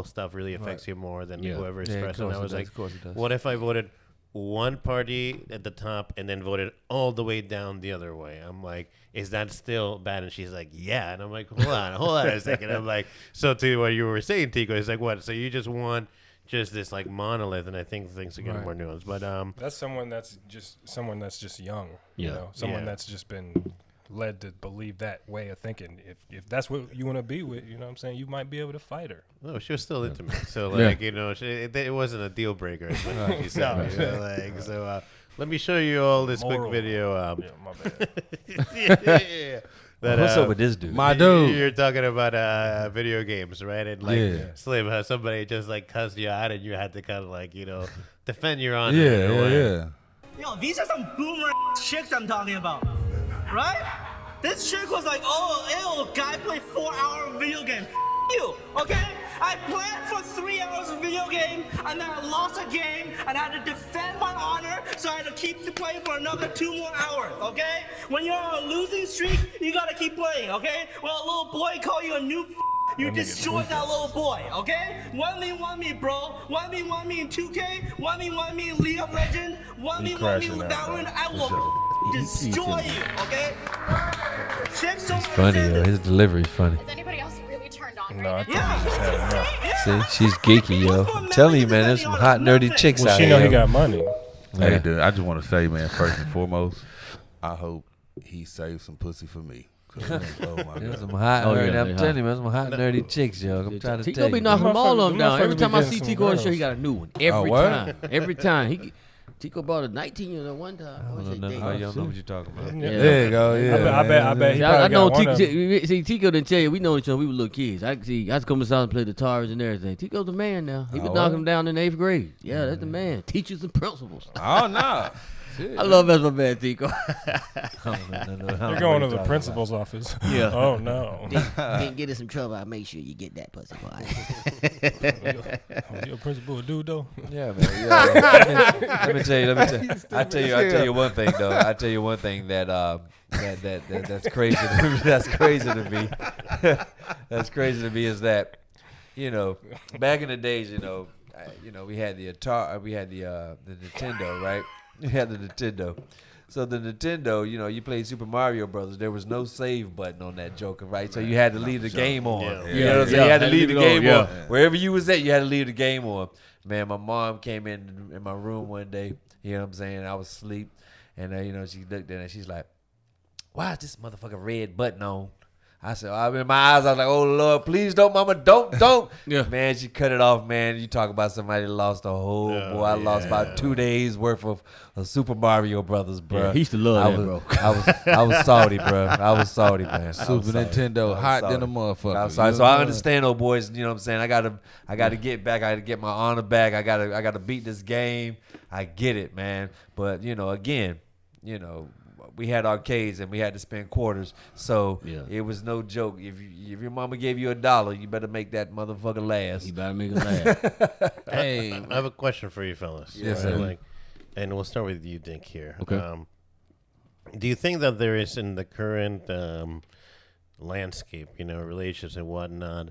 stuff really affects you more than whoever is president. I was like, what if I voted one party at the top and then voted all the way down the other way? I'm like, is that still bad? And she's like, yeah. And I'm like, hold on a second. I'm like, so to what you were saying, Tico, it's like, what? So you just want just this like monolith, and I think things are getting more nuanced. But that's someone that's just young, you know, someone that's just been led to believe that way of thinking. If that's what you want to be with, you know what I'm saying, you might be able to fight her. No, she was still into me. So like, it wasn't a deal breaker. As much as she said. So let me show you all this quick video. My bad. What's up with this dude? My dude. You're talking about video games, right? And like Slim, how somebody just like cussed you out and you had to kind of like, defend your honor. Yeah. Yo, these are some boomer chicks I'm talking about. Right? This chick was like, oh, ew, guy played 4-hour video game. You, okay? I played for 3 hours of video game, and then I lost a game, and I had to defend my honor, so I had to keep playing for another 2 more hours, okay? When you're on a losing streak, you gotta keep playing, okay? When a little boy call you a noob, you destroyed that little boy, okay? 1v1 bro. 1v1 in 2K. 1v1 in League of Legends. 1v1 in Valorant. I will destroy you, okay? It's funny, yo. His delivery's funny. Is anybody else really turned on? No, I think he just had enough. See, she's geeky, yo. I'm telling you, man, there's some hot, nerdy chicks out here. Well, she know he got money. Hey, dude, I just want to say, man, first and foremost, I hope he saved some pussy for me. Oh my There's some hot, I'm telling you, man, some hot, nerdy chicks, yo. I'm trying to Tico tell you. be knocking all of them down. Every time I see Tico on the show, he got a new one. Every time. Tico bought a 19-year-old one time. I don't know what you're talking about. There you go. Yeah. I bet he probably got one of them. See, Tico didn't tell you. We know each other. We were little kids. I used to come inside and play the guitars and everything. Tico's the man now. He been knocking them down in the 8th grade. Yeah, that's the man. Teachers and principals. Oh, no. Shit, I love messing with my man, Tico. You're going to the principal's office. Yeah. Oh, no. Didn't get in some trouble. I make sure you get that pussy, boy. Your principal a dude, though? Yeah, man. Yeah. Let me tell you. I tell you one thing, though. I tell you one thing that's crazy. That's crazy to me. That's crazy to me is that, back in the days, we had the Atari, we had the Nintendo, right? We had the Nintendo. So the Nintendo, you played Super Mario Brothers. There was no save button on that joker, right? So you had to leave the game on. You know what I'm saying? You had to leave the game on. Wherever you was at, you had to leave the game on. Man, my mom came in my room one day. You know what I'm saying? I was asleep, and she looked at it and she's like, "Why is this motherfucking red button on?" I said, in my eyes, I was like, "Oh Lord, please don't, Mama, don't." Yeah. Man, she cut it off, man. You talk about somebody that lost a whole boy. I lost about 2 days worth of Super Mario Brothers, bro. Yeah, he used to love that, bro. I was salty, bro. I was salty, man. Super Nintendo, hot than a motherfucker. I was sorry. So I understand, old boys. You know what I'm saying? I gotta get back. I gotta get my honor back. I gotta beat this game. I get it, man. But again, we had arcades and we had to spend quarters, so it was no joke. If your mama gave you $1, you better make that motherfucker last. You better make it last. Hey, I have a question for you fellas. Yes, sir. And we'll start with you, Dick, here. Okay. Do you think that there is in the current landscape, relationships and whatnot,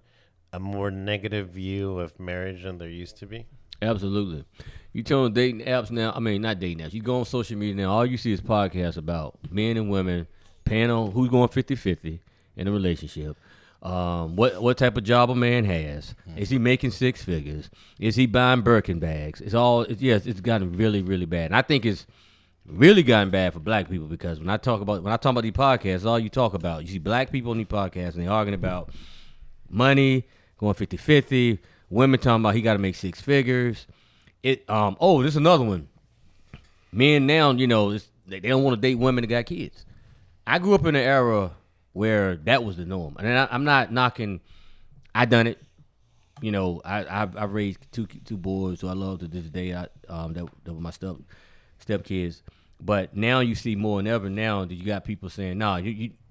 a more negative view of marriage than there used to be? Absolutely. You turn on dating apps now. I mean, not dating apps. You go on social media now. All you see is podcasts about men and women paying on who's going 50-50 in a relationship. What type of job a man has. Is he making 6 figures? Is he buying Birkin bags? It's gotten really, really bad. And I think it's really gotten bad for black people because when I talk about these podcasts, all you talk about, you see black people on these podcasts and they're arguing about money, going 50-50, women talking about he got to make 6 figures. This is another one. Men now, they don't want to date women that got kids. I grew up in an era where that was the norm, and I'm not knocking. I done it. I raised two boys who I love to this day. That were my step kids. But now you see more than ever now that you got people saying, "Nah,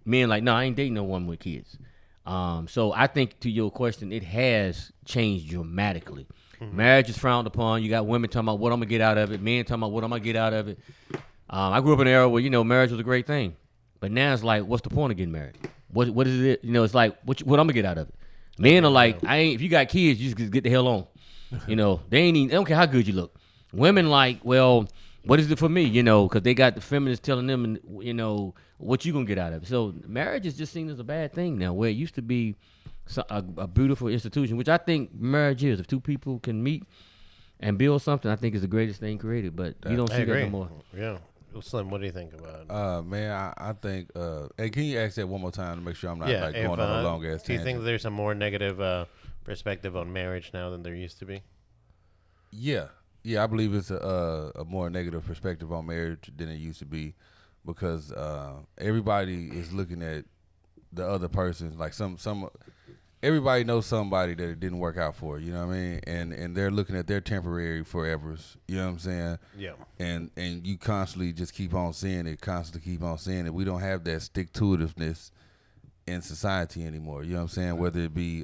men like, nah, I ain't dating no woman with kids." So I think to your question, it has changed dramatically. Mm-hmm. Marriage is frowned upon. You got women talking about what I'm gonna get out of it. Men talking about what I'm gonna get out of it. I grew up in an era where marriage was a great thing, but now it's like, what's the point of getting married? What is it? It's like what I'm gonna get out of it. Men are like, if you got kids, you just get the hell on. They don't care how good you look. Women like, well, what is it for me? Because they got the feminists telling them, what you gonna get out of it. So marriage is just seen as a bad thing now, where it used to be a beautiful institution, which I think marriage is. If two people can meet and build something, I think is the greatest thing created. But you don't see that no more. Yeah. Well, Slim, what do you think about it? Man, I think. Hey, can you ask that one more time to make sure I'm not going on a long ass tangent? Do you think there's a more negative perspective on marriage now than there used to be? Yeah, I believe it's a more negative perspective on marriage than it used to be, because everybody is looking at the other person like some. Everybody knows somebody that it didn't work out for, you know what I mean? And they're looking at their temporary forevers, you know what I'm saying? Yeah. And you constantly just keep on seeing it. We don't have that stick-to-itiveness in society anymore, you know what I'm saying? Whether it be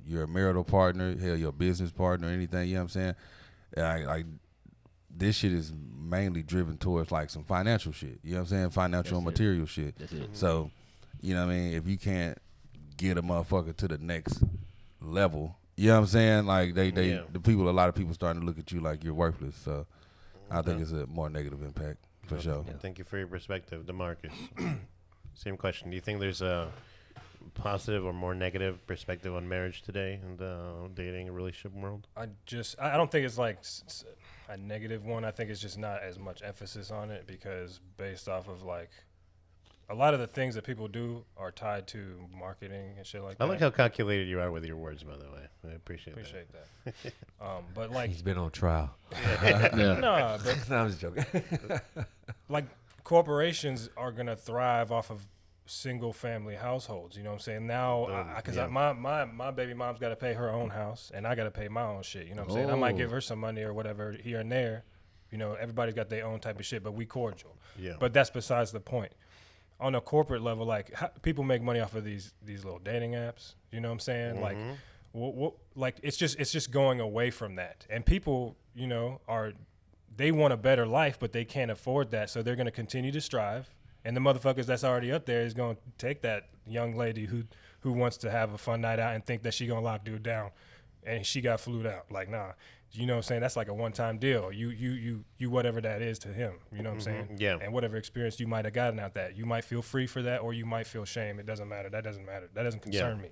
your marital partner, hell, your business partner, anything, you know what I'm saying? Like this shit is mainly driven towards like some financial shit, you know what I'm saying? Financial and material shit. That's it. So, you know what I mean? If you can't get a motherfucker to the next level, you know what I'm saying? Like a lot of people starting to look at you like you're worthless. So I think it's a more negative impact for sure. Yeah, thank you for your perspective, DeMarcus. Same question. Do you think there's a positive or more negative perspective on marriage today in the dating and relationship world? I don't think it's like a negative one. I think it's just not as much emphasis on it because based off of like a lot of the things that people do are tied to marketing and shit like that. I like how calculated you are with your words, by the way. I appreciate that. But like he's been on trial. No, but no, I'm just joking. Like corporations are gonna thrive off of single family households. You know what I'm saying? Now, because my baby mom's got to pay her own house and I got to pay my own shit. You know what I'm saying? I might give her some money or whatever here and there, You know, everybody's got their own type of shit, but we cordial. Yeah. But that's besides the point. On a corporate level, like people make money off of these little dating apps. You know what I'm saying? Like, it's just going away from that. And people, you know, they want a better life, but they can't afford that, so they're going to continue to strive. And the motherfuckers that's already up there is going to take that young lady who wants to have a fun night out and think that she going to lock dude down, and she got flued out. Like, nah. You know what I'm saying? That's like a one-time deal. You whatever that is to him. You know what I'm saying? Yeah. And whatever experience you might have gotten out that, you might feel free for that, or you might feel shame. It doesn't matter. That doesn't matter. That doesn't concern me.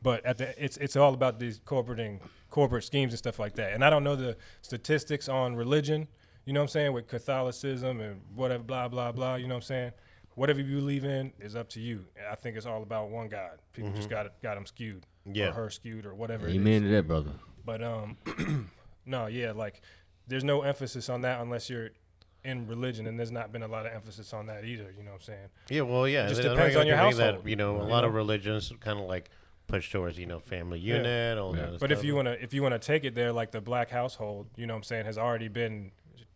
But it's all about these corporate schemes and stuff like that. And I don't know the statistics on religion. You know what I'm saying? With Catholicism and whatever, blah blah blah. You know what I'm saying? Whatever you believe in is up to you. I think it's all about one God. People just got him skewed, or her skewed, or whatever. Amen to that, brother. But no, yeah, like there's no emphasis on that unless you're in religion, and there's not been a lot of emphasis on that either. You know what I'm saying? Yeah, well, yeah, it just depends on your household. That, you know, a lot of religions kind of like push towards, you know, family unit. All that but stuff. if you wanna take it there, like the black household, you know what I'm saying, has already been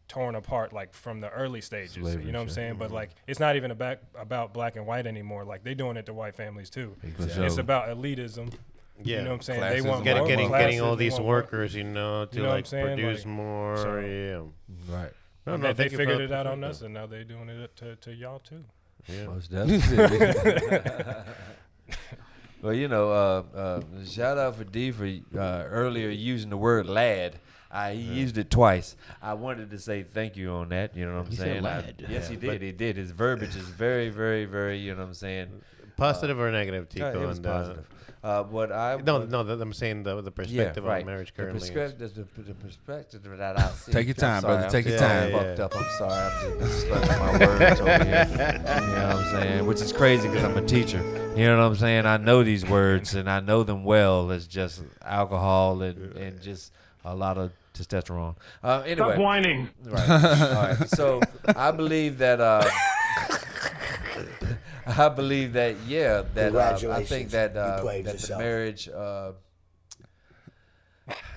torn apart like from the early stages. Slavery, you know what I'm saying? But like it's not even about black and white anymore. Like they doing it to white families too. Exactly. It's about elitism. Yeah, you know what I'm saying? Classism. They want getting all these workers, you know, to like produce more. So, right. No, they figured it out on us, and now they're doing it to y'all too. Yeah. Most definitely. Well, you know, shout out for D for earlier using the word lad. He used it twice. I wanted to say thank you on that. You know what I'm saying? Said lad. Yes, he did. He did. His verbiage is very, very, very. You know what I'm saying? Positive or negative, Tico? It was positive. What I'm saying the perspective on marriage currently. The perspective that I see. Take your time, brother. Take your time. Fucked up. I'm sorry. I'm just stuck my words over here. You know what I'm saying? Which is crazy because I'm a teacher. You know what I'm saying? I know these words and I know them well. It's just alcohol and just a lot of testosterone. Anyway. Stop whining. Right. All right. So I believe that. I believe that. Yeah. That I think that the marriage.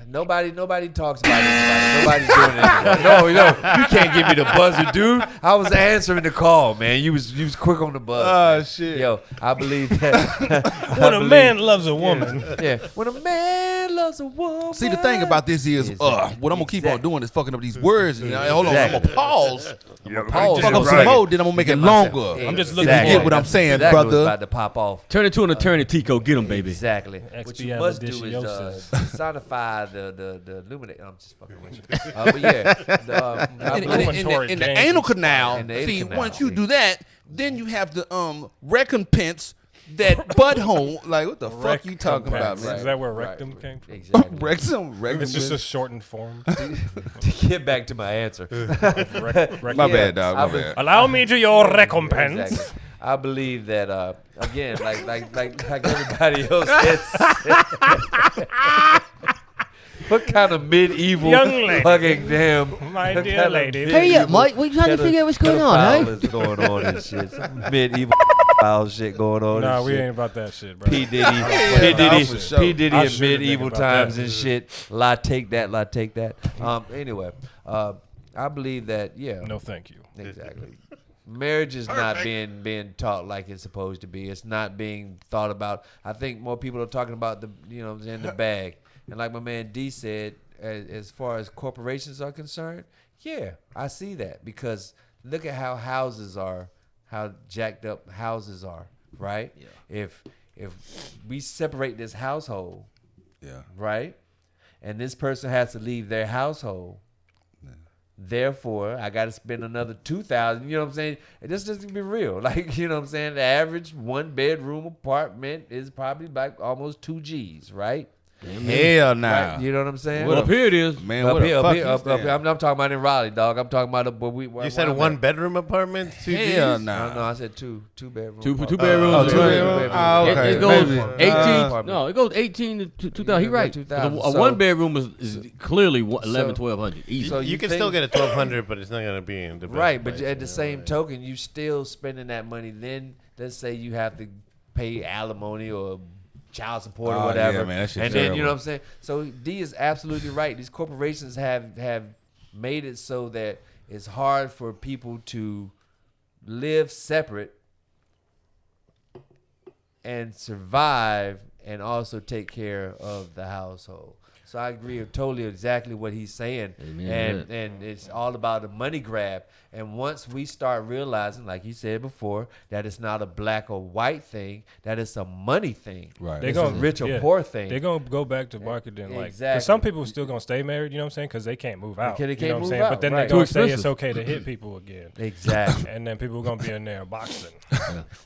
Nobody talks about it. Nobody's doing it. No, you can't give me the buzzer, dude. I was answering the call, man. You was quick on the buzz. Oh shit. Yo, I believe that when a man loves a woman. Yeah. When a man loves a woman. See, the thing about this is, what I'm gonna keep on doing is fucking up these words. And hold on, I'm gonna pause. Pause. Fuck up some more, then I'm gonna make it longer. I'm just looking. You get what I'm saying, that brother? Was about to pop off. Turn it to an attorney, Tico. Get him, baby. Exactly. What you must do is personify the illuminate. I'm just fucking with you. But yeah, in the anal canal. See, once you do that, then you have to recompense that butthole. Like, what the fuck you talking about, man? Is that where rectum came from? Exactly. Rectum. It's just a shortened form. To get back to my answer. My bad, dog. My bad. Allow me to your recompense. Exactly. I believe that again, like everybody else says. What kind of medieval young lady, fucking damn, my dear lady? Hurry up, Mike. We're trying to figure out what's going on, hey? What's going on and shit? Some medieval foul shit going on. Nah, and we shit. ain't about that shit, bro. P Diddy in medieval times and shit. Lie, take that. Anyway, I believe that. Yeah. No, thank you. Exactly. Marriage is not being taught like it's supposed to be. It's not being thought about. I think more people are talking about the bag. And like my man D said, as far as corporations are concerned, yeah, I see that because look at how houses are, how jacked up houses are, right? Yeah. If we separate this household, right, and this person has to leave their household, therefore I got to spend another $2,000. You know what I'm saying? This doesn't be real. Like, you know what I'm saying? The average 1-bedroom apartment is probably like almost 2 G's, right? Hell nah. Right? You know what I'm saying? Well, up here it is. Man, up what here. I'm talking about in Raleigh, dog. I'm talking about you said a 1-bedroom apartment? 2 G's? Hell nah. No, I said two bedroom. Two bedrooms. Oh, 2 bedroom. Oh, okay. It goes Maybe. 18. No, it goes 18 to 2,000. He right. 2,000. A 1-bedroom is clearly 1,100. Easy. So you can still get a 1,200, but it's not gonna be in the best right. But place, at the same token, you still spending that money. Then let's say you have to pay alimony or child support or whatever. Yeah, man, that shit's and terrible. then you know what I'm saying. So D is absolutely right. These corporations have made it so that it's hard for people to live separate and survive and also take care of the household. So I agree totally exactly what he's saying. Amen. And it's all about a money grab. And once we start realizing, like he said before, that it's not a black or white thing, that it's a money thing. Right. They're It's a gonna rich or poor thing. They're gonna go back to marketing like Exactly. because some people are still gonna stay married. You know what I'm saying? Because they can't move out. They you can't know what I'm move saying? out, But then right. they're gonna Too say it's expensive. okay to hit people again. Exactly. And then people are gonna be in there boxing.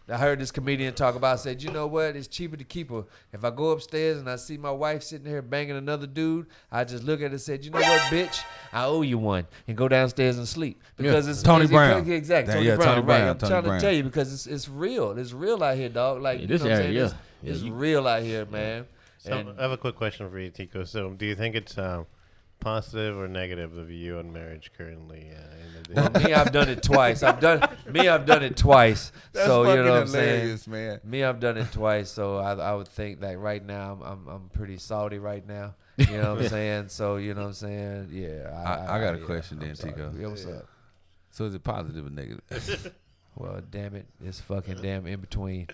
I heard this comedian talk about, said, you know what? It's cheaper to keep her. If I go upstairs and I see my wife sitting here banging another dude, I just look at her and said, you know what, bitch? I owe you one. And go downstairs and sleep. Because it's Tony Brown. Exactly. Yeah, Tony Brown. Tony Right. Brown, I'm Tony trying Brown. to tell you because it's real. It's real out here, dog. Like, Yeah, you this know what I'm area, saying? yeah. It's Yeah, real out here, man. So And I have a quick question for you, Tico. So do you think it's positive or negative the view on marriage currently in the well, me, I've done it twice. I've done it twice. That's so you fucking know what I'm saying? hilarious, man. Me, I've done it twice. So I would think that right now I'm pretty salty right now. You know what I'm saying? So you know what I'm saying? Yeah. I got a yeah, question I'm then, sorry. Tico. Yeah, what's up? So is it positive or negative? Well, damn it, it's fucking damn in between.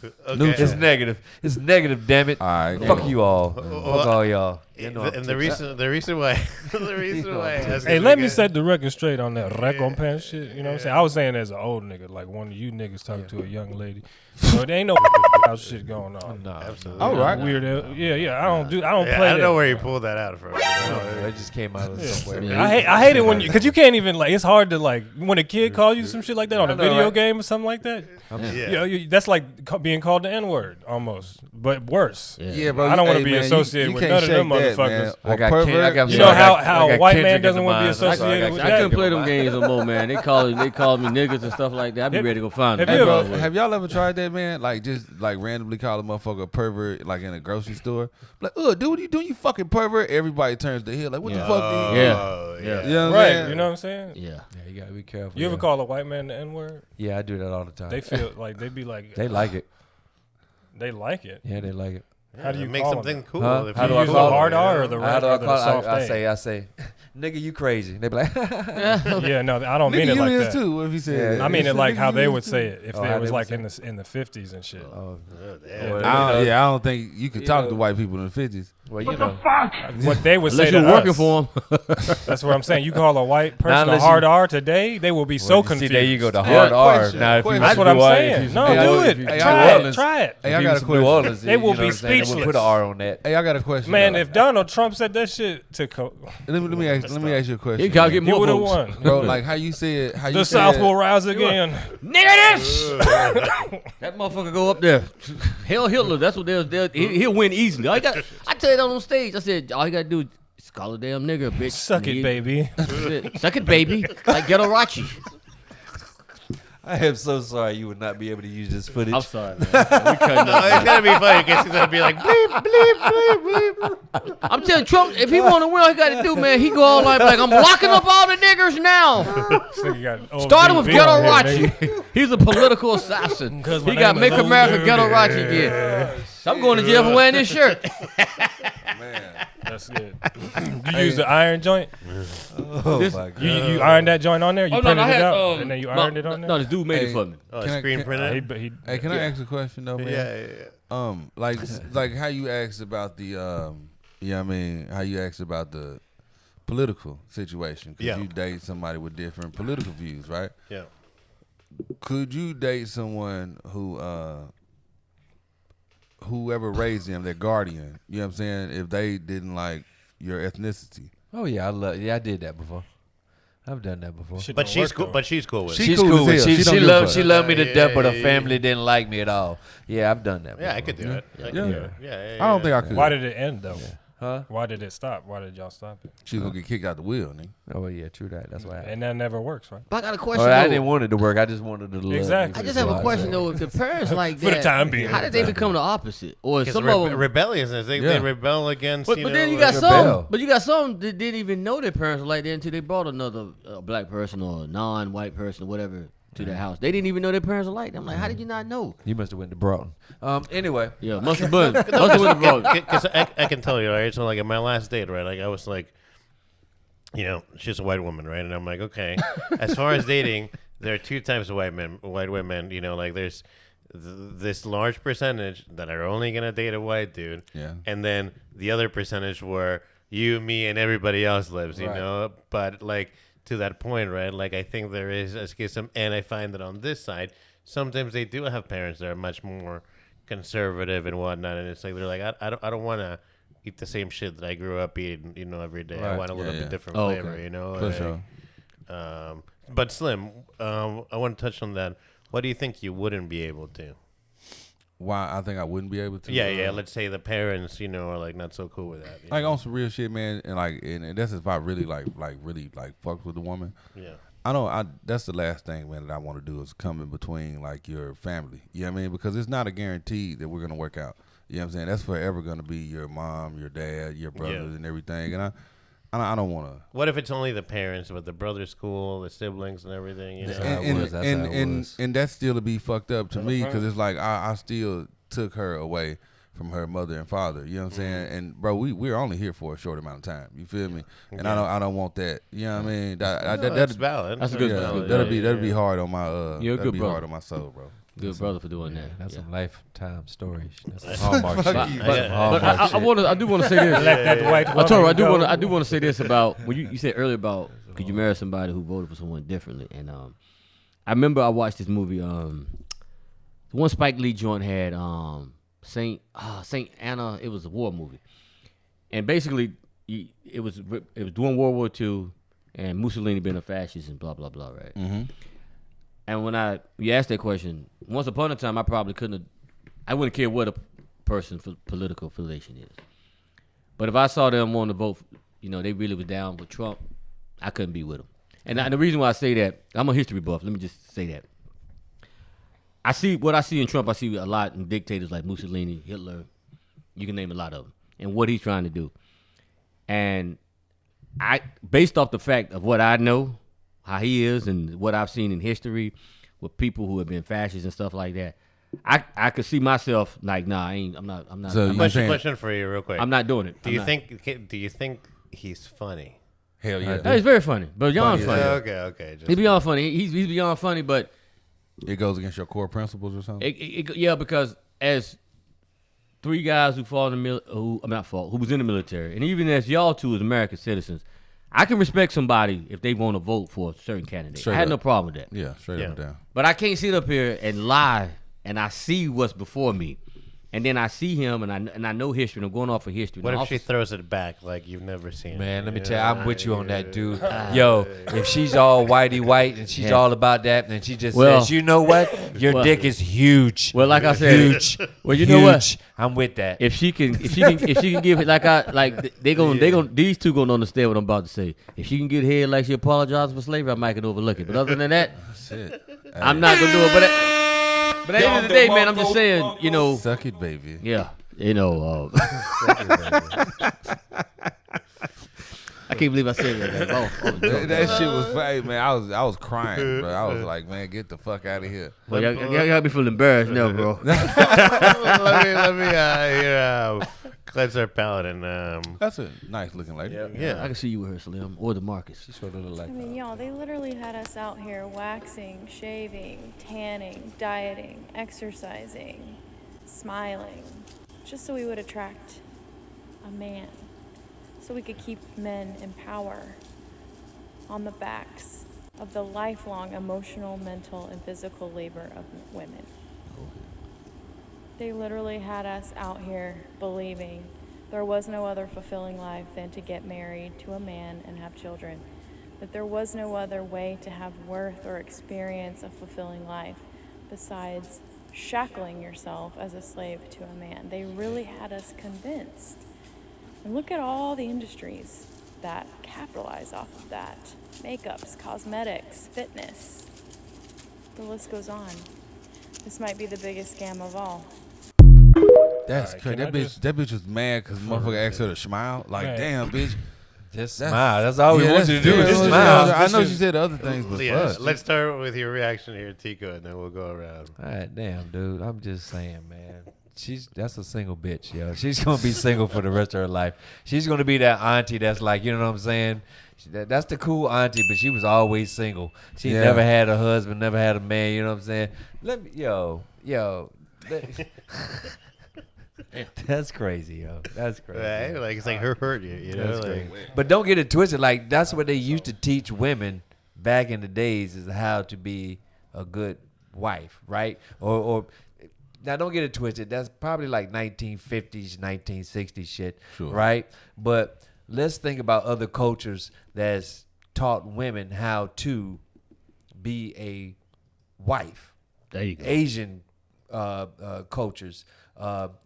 Okay. It's negative. It's negative. Damn it. All right. Fuck you all. Well, Fuck all y'all. You know I'm And the reason why the reason why I ask Hey, is let me because- set the record straight on that recompense shit. You know what I'm saying? I was saying as an old nigga, like one of you niggas talking to a young lady. So there ain't no house shit going on. No, Absolutely. All right. Weird. Yeah. I don't Yeah, play I that. don't know where you pulled that out from. it just came out of somewhere. Yeah. I hate it when because you can't even like. It's hard to like when a kid calls you some shit like that on a I know, video right? game or something like that. Yeah. That's like being called the N word almost, but worse. Yeah, bro. I don't want to hey, be man, associated you with can't none of them shake that, motherfuckers. man. I Or got pervert. Ken- I got- You so know I got- how I got a white man Kendrick in doesn't the want to be mind. associated with I that. couldn't play them games no more, man. They call me niggas and stuff like that. I be Have- ready to go find them. have Hey, you bro, ever- have y'all ever tried that, man? Like, just like randomly call a motherfucker a pervert, like in a grocery store. Like, dude, what are you doing? You fucking pervert. Everybody turns the head. Like, what the fuck? Do you Oh, Yeah. You know what I'm Right, saying? you know what I'm saying? Yeah. Yeah, you gotta be careful. You ever yeah. call a white man the N word? Yeah, I do that all the time. They feel like they be like They like it. They like it. Yeah, they like it. How do you make call something them? cool? Huh? If How you do I use call the it? hard R or the How do I or the call soft it? I say, nigga, you crazy. They be like, Yeah, no, I don't Nigga, mean it you like is that. too. What if he said? Yeah. I mean it Nigga, like how you they is would too. say it if Oh, they how was they would like say in the 50s and shit. oh, Yeah. well, I don't think you could You talk know- to white people in the 50s. well, you know. What they would say Unless to you're working us. for them. That's what I'm saying. You call a white person a unless hard you- R today, they will be so Well, confused. See, there you go, the Yeah, hard R. question, Now, if you question. That's was what I'm New Orleans- saying. if you No, was Hey, do I- it. hey, New Try it. Orleans- Try it. Hey, if I you got was a from question. New Orleans, They you will know be what I'm saying? They would put speechless. an R on that. Hey, I got a question. Man, though. if Donald Trump said that shit to let me ask you a question. He gotta man. get he more would have votes. won. Bro, like how you said, how you The said, South will rise again. Nigga, this! That motherfucker go up there. Hell Hitler, that's what he'll win easily. I tell you that on stage. I said, all you gotta do is call a damn nigga, bitch. Suck it, baby. Suck it, baby. Like Ghetto Rachi. I am so sorry you would not be able to use this footage. I'm sorry, man. We cutting No, up. it's gonna be funny because he's gonna be like bleep bleep bleep bleep. I'm telling Trump, if he want to win, all he got to do, man, he go all like I'm locking up all the niggers now. Starting with Ghetto Rachi. He's a political assassin. He got Make America Ghetto Rachi again. So I'm going to jail for wearing this shirt. That's good. You use the iron joint? Oh, This- my God. You ironed that joint on there? You Oh, no, printed I it had, out? And then you ironed it on there? No, this dude made it for me. Oh, Can I- screen can- printer. Hey, can I ask a question though, man? Yeah. Like how you asked about the, I mean, how you asked about the political situation because Yeah. you date somebody with different political views, right? Yeah. Could you date someone who, whoever raised them, their guardian? You know what I'm saying? If they didn't like your ethnicity. Oh yeah, I did that before. I've done that before. Shit But don't she's work, cool. though. But she's cool with it. She's She's cool cool. as hell. She She don't give a loved fuck. me to Yeah, death, but her yeah, family didn't like me at all. Yeah, I've done that. Yeah, I before. could do it. Yeah. I don't think I could. Why did it end, though? Huh? Why did it stop? Why did y'all stop it? She was gonna get kicked out the wheel, nigga. Oh yeah, true that. That's why. And that never works, right? But I got a question. I though. didn't want it to work. I just wanted to love. Exactly. I just have a question though. If the parents like For the that, time being. how did they become the opposite? Or Because some of them? rebelliousness. They rebel against. But, you but know, then you got rebel. some. But you got some that didn't even know their parents were like that until they brought another black person or a non-white person or whatever to their house. They didn't even know their parents were like that. I'm like, how did you not know? You must have went to Broughton. Anyway. Yeah, must have been. Must have went to Broughton. Because I can tell you, right? So like at my last date, right? Like I was like, you know, she's a white woman, right? And I'm like, okay. As far as dating, there are two types of white women. You know, like there's this large percentage that are only gonna date a white dude, and then the other percentage where you, me, and everybody else lives. You know, but like to that point, right? Like I think there is a schism, and I find that on this side, sometimes they do have parents that are much more conservative and whatnot, and it's like they're like, I don't want to eat the same shit that I grew up eating, you know, every day. I want a little bit different flavor, you know. For sure. But Slim, I want to touch on that. What do you think you wouldn't be able to? Why I think I wouldn't be able to? Yeah. Let's say the parents, you know, are like not so cool with that. Like on some real shit, man, and that's if I really really fucked with the woman. Yeah. That's the last thing, man, that I want to do is come in between like your family. You know what I mean? Because it's not a guarantee that we're gonna work out. You know what I'm saying? That's forever gonna be your mom, your dad, your brothers, and everything. And I don't want to. What if it's only the parents, but the brothers cool, the siblings, and everything? You know? And that's still to be fucked up to me because it's like I still took her away from her mother and father. You know what I'm saying? And bro, we're only here for a short amount of time. You feel me? And I don't want that. You know what I mean? That's valid. That's a good. That'll be hard on my You're a good brother. hard on my soul, bro. Good brother for doing that. That's some lifetime stories. That's some hallmark shit. But I do want to say this. I do want to say this about when you said earlier about could you marry somebody who voted for someone differently? And I remember I watched this movie. The one Spike Lee joint had Saint Anna. It was a war movie, and basically it was during World War II, and Mussolini being a fascist and blah blah blah, right? Mm-hmm. And when you asked that question, once upon a time, I probably I wouldn't care what a person's political affiliation is. But if I saw them want to vote, you know, they really was down with Trump, I couldn't be with them. And the reason why I say that, I'm a history buff. Let me just say that. I see in Trump, I see a lot in dictators like Mussolini, Hitler. You can name a lot of them. And what he's trying to do. And based off the fact of what I know, how he is and what I've seen in history with people who have been fascists and stuff like that, I could see myself like, nah, I'm not. So question for you, real quick. I'm not doing it. Do you think he's funny? Hell yeah. No, he's very funny, but beyond funny. Okay. He's beyond funny. He's beyond funny, but it goes against your core principles or something. Yeah, because as three guys who who was in the military, and even as y'all two as American citizens, I can respect somebody if they want to vote for a certain candidate. I had no problem with that. Yeah, straight up and down. But I can't sit up here and lie, and I see what's before me, and then I see him, and I know history, and I'm going off of history. What if she throws it back like you've never seen it? Man, let me tell you, I'm with you on that, dude. Yo, if she's all whitey white and she's all about that, and she just says, you know what, your dick is huge. Well, like I said, huge. Well, you know what, I'm with that. If she can give it these two gonna understand what I'm about to say. If she can get head like she apologized for slavery, I might can overlook it. But other than that, I'm not gonna do it. But at the end of the day, man, I'm just saying, you know, suck it, baby. Yeah, you know. I can't believe I said that. That shit was funny, man. I was crying, bro. I was like, man, get the fuck out of here. Well, y'all got me feeling embarrassed now, bro. let me cleanse our palate and that's a nice looking lady. Yeah, I can see you with her, Slim, or the Marcus. She sort of look like. I mean, y'all, they literally had us out here waxing, shaving, tanning, dieting, exercising, smiling, just so we would attract a man, so we could keep men in power on the backs of the lifelong emotional, mental, and physical labor of women. They literally had us out here believing there was no other fulfilling life than to get married to a man and have children, that there was no other way to have worth or experience a fulfilling life besides shackling yourself as a slave to a man. They really had us convinced. And look at all the industries that capitalize off of that. Makeups, cosmetics, fitness. The list goes on. This might be the biggest scam of all. That's crazy. That bitch was mad because motherfucker asked her to smile. Like, damn, bitch. Just smile. That's all we want you to do. Just smile. I know she said other things, but let's start with your reaction here, Tico, and then we'll go around. All right, damn, dude. I'm just saying, man. that's a single bitch, yo. She's gonna be single for the rest of her life. She's gonna be that auntie that's like, you know what I'm saying? That's the cool auntie, but she was always single. She never had a husband, never had a man. You know what I'm saying? That's crazy, yo. That's crazy. Right? Like it's like her hurt you, you know. Like, but don't get it twisted. Like that's what they used to teach women back in the days is how to be a good wife, right? Or now don't get it twisted. That's probably like 1950s, 1960s shit, right? But let's think about other cultures that's taught women how to be a wife. There you go. Asian cultures,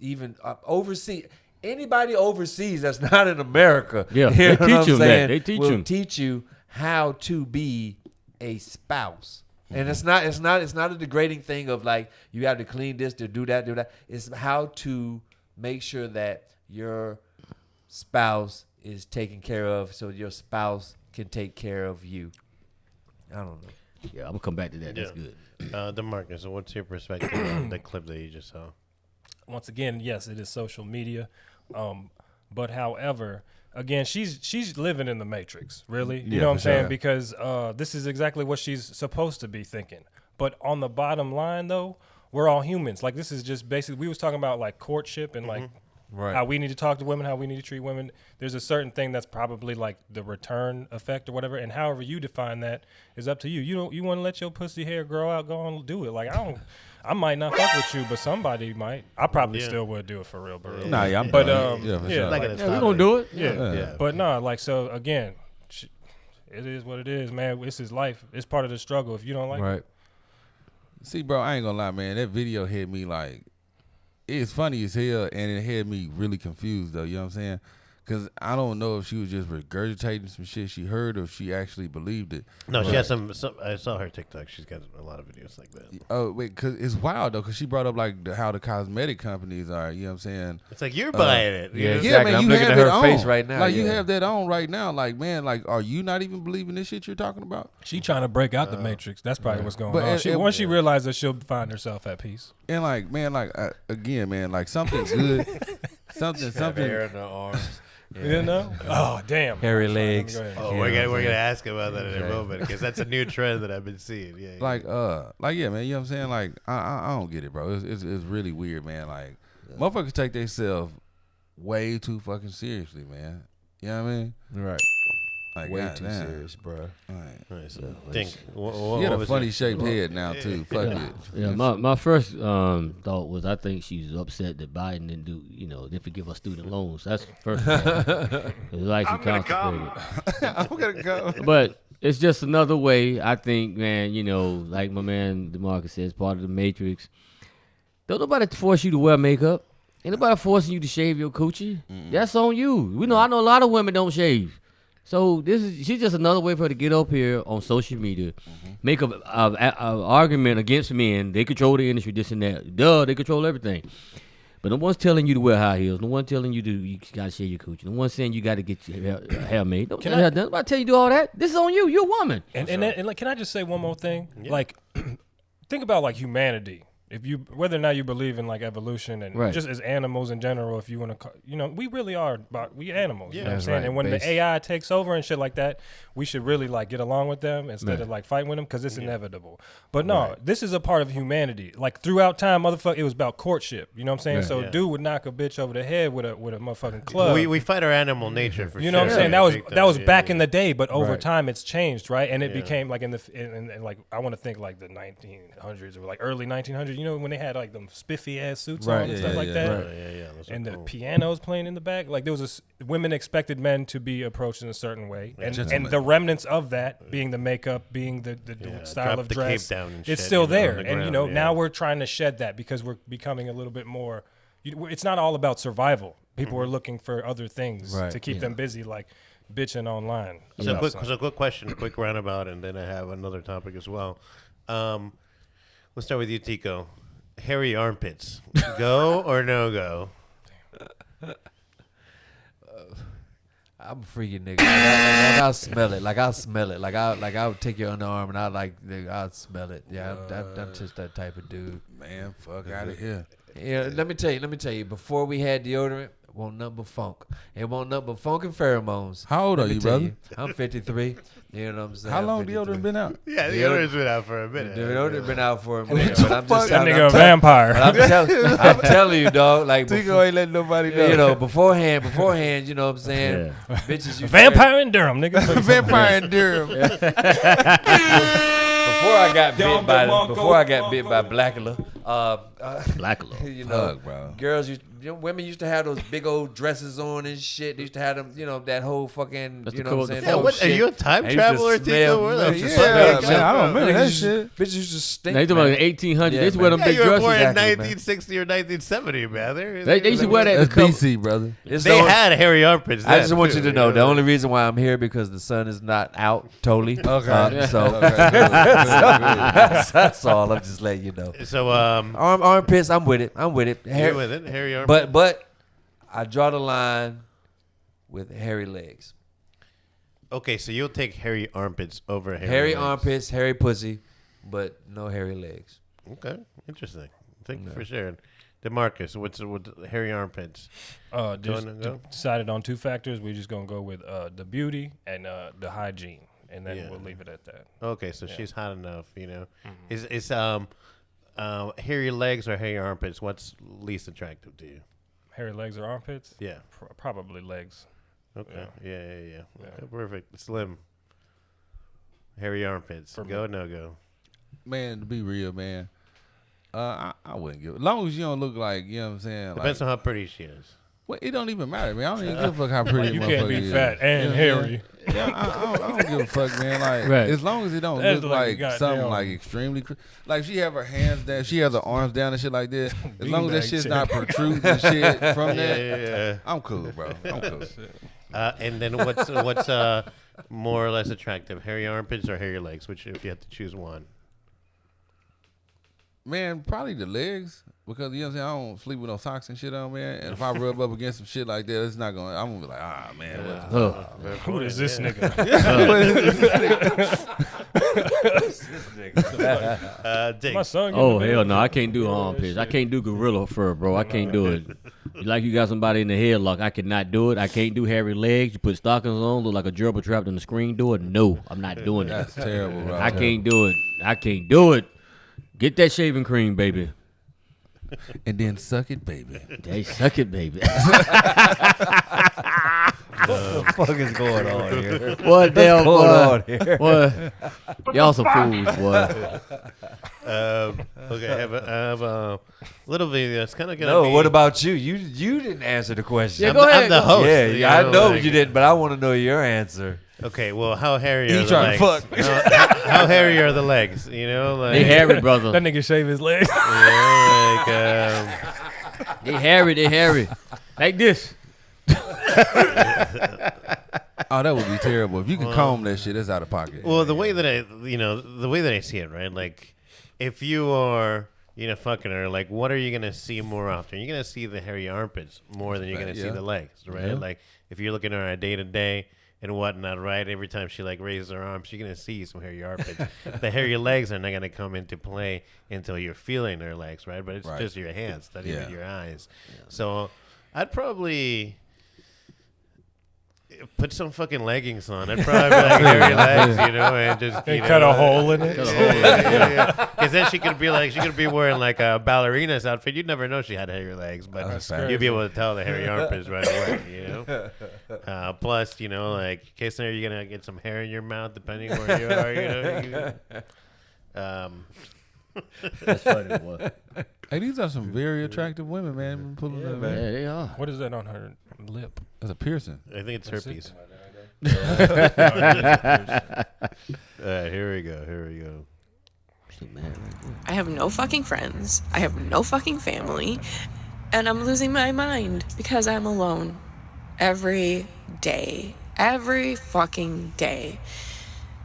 even overseas. Anybody overseas that's not in America, Yeah, you they know what teach I'm you saying, that. They teach will you. teach you how to be a spouse. And it's not a degrading thing of like you have to clean this, to do that. It's how to make sure that your spouse is taken care of, so your spouse can take care of you. I don't know. Yeah, I'm gonna come back to that. That's good. DeMarcus, so what's your perspective on the clip that you just saw? Once again, yes, it is social media, but however, again, she's living in the matrix, really. You know what I'm saying? Because this is exactly what she's supposed to be thinking. But on the bottom line, though, we're all humans. Like this is just basically we was talking about like courtship and like how we need to talk to women, how we need to treat women. There's a certain thing that's probably like the return effect or whatever, and however you define that is up to you. You want to let your pussy hair grow out, go on do it. Like I might not fuck with you, but somebody might. I probably still would do it for real, bro. Nah, yeah, but sure. like, we're gonna do it. Yeah. But no, like so again, it is what it is, man. This is life. It's part of the struggle. If you don't like it. See, bro, I ain't gonna lie, man. That video hit me like it's funny as hell, and it had me really confused though. You know what I'm saying? Because I don't know if she was just regurgitating some shit she heard or if she actually believed it. No, she has some. I saw her TikTok. She's got a lot of videos like that. Oh wait, because it's wild though. Because she brought up like how the cosmetic companies are. You know what I'm saying? It's like you're buying it. Yeah, yeah, man. I'm You looking have at her it on. face right now. Like you have that on right now. Like man, like are you not even believing this shit you're talking about? She trying to break out the matrix. That's probably what's going But on. Once she realizes she'll find herself at peace. And like man, like again, man, like something good, something. Hair in the arms. You know? Oh damn. Hairy legs. Oh, we're gonna ask about that in a moment because that's a new trend that I've been seeing. Yeah. Like yeah, man. You know what I'm saying? Like I don't get it, bro. It's really weird, man. Like motherfuckers take themselves way too fucking seriously, man. You know what I mean? Right. Like way too serious, bro. Right, so think what you got a was funny it? shaped head now too. Fuck it. Yeah, my first thought was I think she's upset that Biden didn't forgive her student loans. That's the first thought. It's like she constipated. I'm gonna go. But it's just another way. I think, man. Like my man DeMarcus says, part of the matrix. Don't nobody force you to wear makeup. Ain't nobody forcing you to shave your coochie. That's on you. I know a lot of women don't shave. So she's just another way for her to get up here on social media, make a argument against men. They control the industry, this and that. They control everything. But no one's telling you to wear high heels. No one's telling you you got to shave your coochie. No one's saying you got to get your hair made. Nobody tell you to do all that. This is on you. You're a woman. And like, can I just say one more thing? Yeah. Like, think about like humanity. Whether or not you believe in like evolution and just as animals in general, if you want to, we really are we animals. Yeah, you know what I'm saying? Right. And when the AI takes over and shit like that, we should really like get along with them instead of like fighting with them because it's inevitable. But no, this is a part of humanity. Like throughout time, motherfucker, it was about courtship. You know what I'm saying? So dude would knock a bitch over the head with a motherfucking club. We fight our animal nature for you know what I'm saying? That was back in the day, but over time it's changed, right? And it became like in like I want to think like the 1900s or like early 1900s. You know when they had like them spiffy ass suits on and stuff like that. And the pianos playing in the back. Like there was women expected men to be approached in a certain way, and the remnants of that being the makeup, being the style of dress, it's still there. And now we're trying to shed that because we're becoming a little bit more. It's not all about survival. People are looking for other things to keep them busy, like bitching online. So quick question, quick roundabout, and then I have another topic as well. Let's start with you, Tico. Hairy armpits, go or no go? I'm a freaky nigga. Like I'll smell it. Like I'll smell it. Like I'll take your underarm and I'll smell it. Yeah, I'm just that type of dude. Man, fuck out of here. Yeah, let me tell you. Before we had deodorant, it wasn't nothing but funk. It wasn't nothing but funk and pheromones. How old Let are me you, tell brother? I'm 53. You know what I'm saying? How I'm long 53. deodorant been out? Yeah, deodorant's been out for a minute. Deodorant been out for a minute. What But I'm the just fuck? That nigga a vampire. I'm telling you, dog. Like Tico ain't letting nobody know. You know, beforehand, you know what I'm saying? Yeah. Bitches used Vampire in Durham, nigga. Vampire in Durham. Before I got bit by Blackula, Blackula. you know, Fuck, bro. women used to have those big old dresses on and shit. They used to have them, you know, that whole fucking, That's you the know what code I'm of saying? the That phone. What, shit. are you a time I used to traveler, smell- Tico? Yeah, Bitches man, I don't remember that used to- shit. Bitches used to stink. Now you talking about the 1800s? Yeah, They used to wear them Yeah, big you were dresses. born in exactly, man. 1960 or 1970, man. They used to wear that. That's to cover- BC, brother. It's They the only- had hairy armpits. I just then, want too, you to know the know? only reason why I'm here because the sun is not out totally. Okay. So that's all. I'm just letting you know. So, Armpits, I'm with it. you're with it, hairy armpits. But I draw the line with hairy legs. Okay, so you'll take hairy armpits over Hairy legs. armpits, hairy pussy, but no hairy legs. Okay, interesting. Thank you for sharing. DeMarcus, what's hairy armpits? Decided on two factors. We're just gonna go with the beauty and the hygiene, and then we'll leave it at that. Okay, so she's hot enough, you know. Is hairy legs or hairy armpits? What's least attractive to you? Hairy legs or armpits? Yeah, probably legs. Okay. Yeah. Okay, perfect. Slim. Hairy armpits. Go no go. Man, to be real, man, I wouldn't give. As long as you don't look like, you know what I'm saying. Depends like, on how pretty she is. Well, it don't even matter, man. I don't even give a fuck how pretty You a can't motherfucker be is. fat and You know what I'm hairy. saying? Yeah, I don't give a fuck, man. Like, Right. as long as it don't That's look like like a something goddamn- like extremely, like she have her hands down, she has her arms down and shit like that. As long as that Beanbag shit's shit. not protruding and shit from that, Yeah. I'm cool, bro. I'm cool. And then what's more or less attractive, hairy armpits or hairy legs? Which, if you had to choose one? Man, probably the legs. Because, you know what I'm saying, I don't sleep with no socks and shit on, man. And if I rub up against some shit like that, it's not going to, I'm going to be like, man. What the fuck? Who is this nigga? Dick. My son. Oh hell no, I can't do armpits. I can't do gorilla fur, bro. I can't do it. Like you got somebody in the headlock, I cannot do it. I can't do hairy legs. You put stockings on, look like a gerbil trapped in the screen door. No, I'm not doing it. That's terrible, bro. I can't do it. I can't do it. Get that shaving cream, baby. And then suck it, baby. They suck it, baby. What the fuck is going on here? What the hell going boy? on here? What? Y'all some fools, boy. Okay, I have a little video. It's kind of gonna. No, be, what about you? You didn't answer the question. Yeah, go ahead. I'm the host. Yeah, you I know like- you didn't, but I want to know your answer. Okay, well, how hairy are He the trying legs? to fuck. How hairy are the legs? You know, like They hairy, brother. That nigga shave his legs. yeah, They hairy. Like this. Oh, that would be terrible. If you could comb that shit, that's out of pocket. well, the way that I see it, right? Like, if you are, fucking her, like, what are you gonna see more often? You're gonna see the hairy armpits more than you're gonna see Yeah. the legs, right? Yeah. Like, if you're looking at her day to day and whatnot, right? Every time she like raises her arms, you're gonna see some hairy armpits. The hairy legs are not gonna come into play until you're feeling her legs, right? But it's Right. just your hands, not Yeah. even your eyes. So I'd probably put some fucking leggings on. I'd probably be like hairy legs, and just They cut a hole in it. Because then she could be wearing like a ballerina's outfit. You'd never know she had hairy legs, but That's you'd be able to tell the hairy armpits right away. Plus, like in case you're gonna get some hair in your mouth, depending where you are. That's funny, boy. Hey, these are some very attractive women, man. Pulling Yeah, up, man. man. Yeah, they are. What is that on her lip? That's a piercing. I think it's That's herpes. it. All right, here we go. I have no fucking friends. I have no fucking family. And I'm losing my mind because I'm alone. Every day. Every fucking day.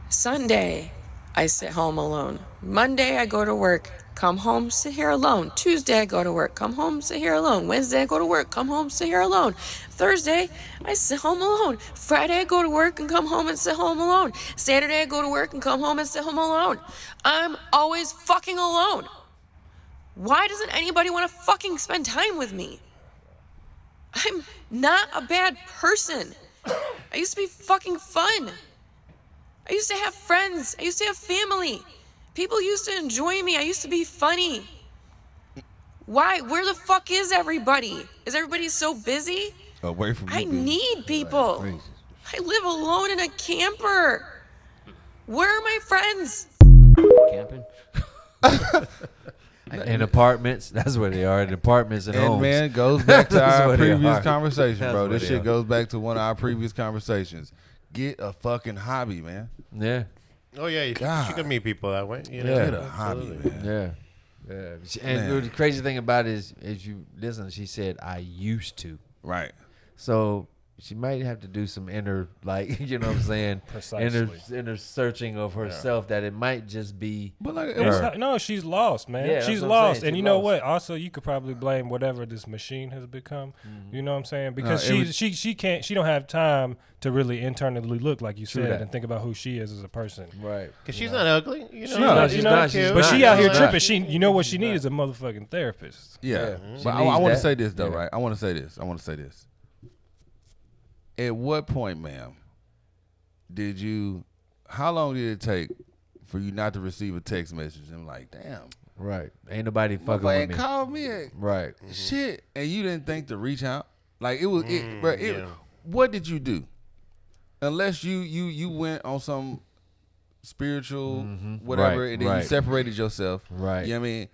Sunday, I sit home alone. Monday, I go to work. Come home, sit here alone. Tuesday, I go to work. Come home, sit here alone. Wednesday, I go to work. Come home, sit here alone. Thursday, I sit home alone. Friday, I go to work and come home and sit home alone. Saturday, I go to work and come home and sit home alone. I'm always fucking alone. Why doesn't anybody want to fucking spend time with me? I'm not a bad person. I used to be fucking fun. I used to have friends. I used to have family. People used to enjoy me. I used to be funny. Why? Where the fuck is everybody? Is everybody so busy? Away from you. I need people. I live alone in a camper. Where are my friends? Camping? In apartments, that's where they are. In apartments and homes. And man, it goes back to That's our where they previous are. conversation, That's bro. where This they shit are. goes back to one of our previous conversations. Get a fucking hobby, man. Yeah. Oh yeah, you could meet people that way. You know? Get a hobby, man. Yeah. Yeah. And the crazy thing about it is you listen, she said, I used to. Right. So she might have to do some inner, like, you know what I'm saying? Precisely. Inner searching of herself that it might just be. But like, her. no, she's lost, man. Yeah, she's that's what I'm lost, saying. and She's you know lost. what? Also, you could probably blame whatever this machine has become. You know what I'm saying? Because she don't have time to really internally look, like you True said, that. and think about who she is as a person. Right. Because she's not ugly. You know? She's not, she's not. She's but not. she out She's here not. tripping. You know what she needs is a motherfucking therapist. Yeah. She But I needs want to that. say this, though, Yeah. right? I want to say this. At what point, ma'am, how long did it take for you not to receive a text message? And I'm like, damn. Right. Ain't nobody fucking with me. Called me. Right. Shit. And you didn't think to reach out? Like, it was, what did you do? Unless you went on some spiritual whatever, Right, and then right. you separated yourself. Right. You know what I mean?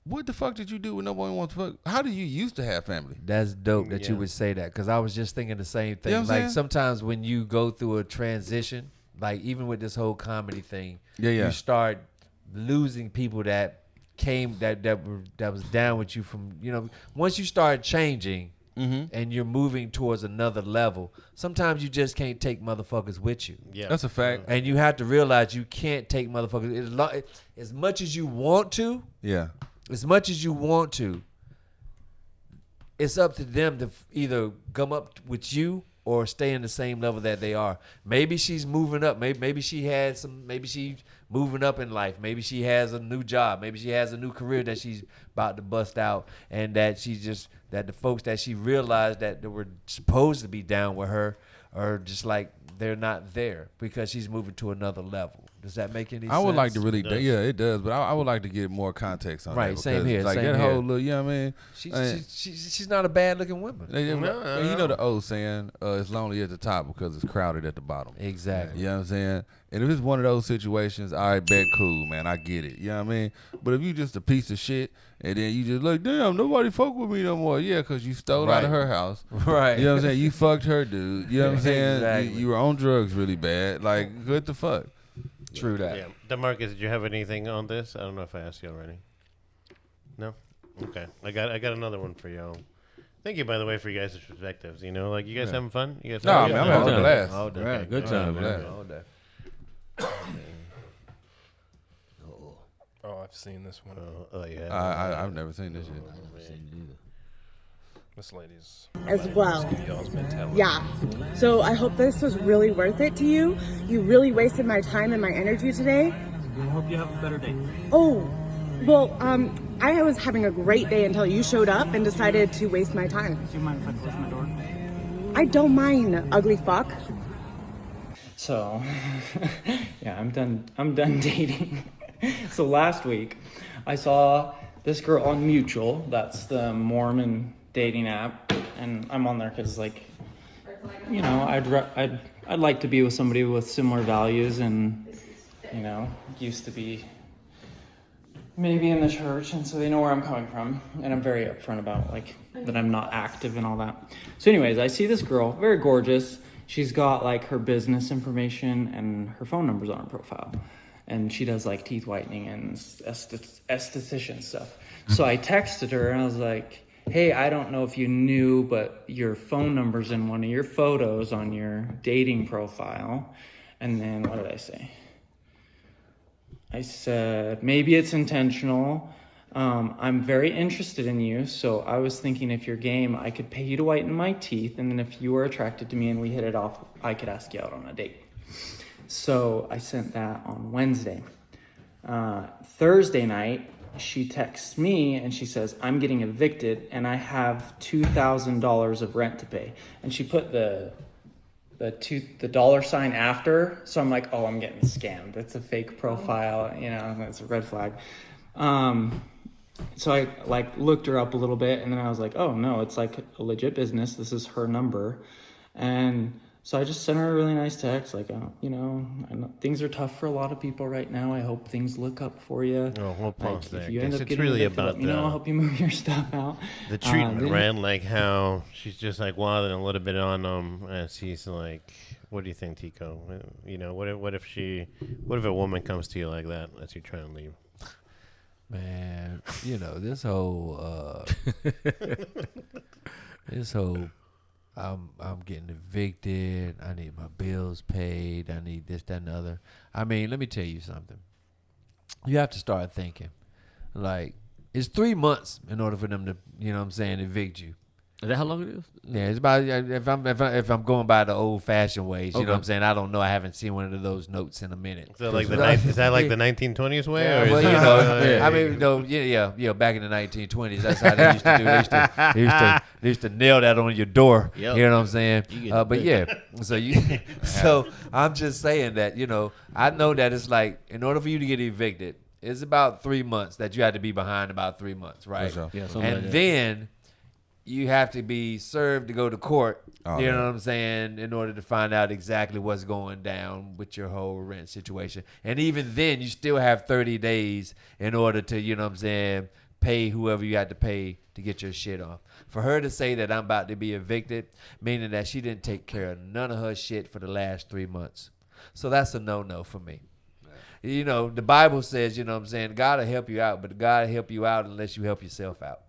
What the fuck did you do when nobody wants to fuck? How do you used to have family? That's dope that you would say that, because I was just thinking the same thing. You know what I'm Like saying? sometimes when you go through a transition, like even with this whole comedy thing, Yeah. you start losing people that came that was down with you from, you know, once you start changing and you're moving towards another level, sometimes you just can't take motherfuckers with you. Yeah. That's a fact. And you have to realize you can't take motherfuckers as much as you want to. Yeah. As much as you want to, it's up to them to either come up with you or stay in the same level that they are. Maybe she's moving up. Maybe she's moving up in life. Maybe she has a new job. Maybe she has a new career that she's about to bust out, and that the folks that she realized that they were supposed to be down with her are just like they're not there because she's moving to another level. Does that make any sense? I would like to really, it does, but I would like to get more context on that. Right, same because, here, Like same that here. whole little, you know what I mean? She's not a bad looking woman. And you know the old saying, it's lonely at the top because it's crowded at the bottom. Exactly. You know what I'm saying? And if it's one of those situations, all right, bet, cool, man, I get it. You know what I mean? But if you just a piece of shit and then you just like, damn, nobody fuck with me no more. Yeah, because you stole out of her house. Right. You know what I'm saying? You fucked her dude. You know what I'm saying? Exactly. You were on drugs really bad. Like, what the fuck? True that. Yeah. DeMarcus, did you have anything on this? I don't know if I asked you already. No? Okay. I got another one for y'all. Thank you, by the way, for you guys' perspectives. You know, like, you guys having fun? You guys No, having man, I'm fun? having a blast. All day. Right, good time, man. All day. Oh, I've seen this one. Oh, yeah. I've never seen this shit. This lady's as well. y'all's mentality. Yeah. So I hope this was really worth it to you. You really wasted my time and my energy today. I hope you have a better day. Oh, well, I was having a great day until you showed up and decided to waste my time. Do you mind if I close my door? I don't mind, ugly fuck. So, yeah, I'm done dating. So last week, I saw this girl on Mutual. That's the Mormon dating app, and I'm on there because, like, you know, I'd like to be with somebody with similar values, and, you know, used to be maybe in the church, and so they know where I'm coming from, and I'm very upfront about, like, that I'm not active and all that. So anyways, I see this girl, very gorgeous. She's got, like, her business information and her phone number's on her profile, and she does, like, teeth whitening and esthetician stuff. So I texted her, and I was like, hey, I don't know if you knew, but your phone number's in one of your photos on your dating profile. And then what did I say? I said, maybe it's intentional. I'm very interested in you, so I was thinking if you're game, I could pay you to whiten my teeth, and then if you were attracted to me and we hit it off, I could ask you out on a date. So I sent that on Wednesday. Thursday night, she texts me and she says, I'm getting evicted and I have $2,000 of rent to pay. And she put the dollar sign after. So I'm like, oh, I'm getting scammed. It's a fake profile, you know, that's a red flag. So I like looked her up a little bit and then I was like, oh no, it's like a legit business. This is her number. And so I just sent her a really nice text, like, you know, I know things are tough for a lot of people right now. I hope things look up for you. Oh, we'll pause like, there. If you end up It's getting really evicted, about let me know. I'll help you move your stuff out. the treatment, then- right? Like how she's just like wilding a little bit on him as he's like, what do you think, Tico? You know, what if a woman comes to you like that as you try and leave? Man, you know, this whole I'm getting evicted, I need my bills paid, I need this, that, and the other. I mean, let me tell you something. You have to start thinking. Like, it's 3 months in order for them to, you know what I'm saying, evict you. Is that how long it is? Yeah, it's about, if I'm going by the old fashioned ways, you Okay. know what I'm saying? I don't know. I haven't seen one of those notes in a minute. So like is that like the 1920s way? Yeah, or is well, it, you know, I mean, no, yeah, back in the 1920s, that's how they used to do. They used to nail that on your door. Yep. You know what I'm saying? But yeah, evicted. so I'm just saying that, you know, I know that it's like, in order for you to get evicted, it's about 3 months that you had to be behind about 3 months, right? sure. Yeah, something and like that. then you have to be served to go to court. Oh, you know man. what I'm saying? In order to find out exactly what's going down with your whole rent situation. And even then, you still have 30 days in order to, you know what I'm saying, pay whoever you had to pay to get your shit off. For her to say that I'm about to be evicted, meaning that she didn't take care of none of her shit for the last 3 months. So that's a no-no for me. You know, the Bible says, you know what I'm saying, God will help you out, but God will help you out unless you help yourself out.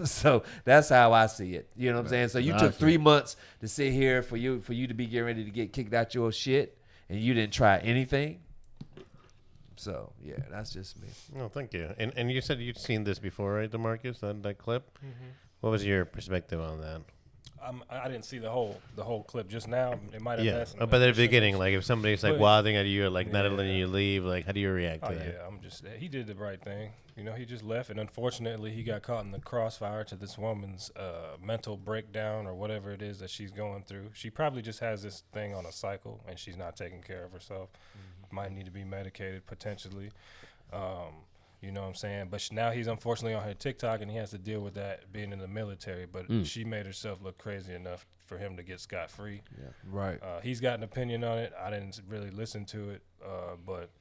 So that's how I see it. You know what I'm saying? So you took 3 months to sit here for you to be getting ready to get kicked out your shit, and you didn't try anything. So yeah, that's just me. Oh, thank you. And you said you'd seen this before, right, DeMarcus? That clip. Mhm. What was your perspective on that? I didn't see the whole clip just now. It might have Yeah, asked- but at the beginning, like if somebody's like But- wilding at you or like not Yeah. letting you leave, like how do you react to Oh that? yeah, he did the right thing. You know, he just left, and unfortunately, he got caught in the crossfire to this woman's mental breakdown or whatever it is that she's going through. She probably just has this thing on a cycle, and she's not taking care of herself. Might need to be medicated potentially. You know what I'm saying? But now he's unfortunately on her TikTok, and he has to deal with that being in the military. But she made herself look crazy enough for him to get scot-free. Yeah. Right. He's got an opinion on it. I didn't really listen to it, but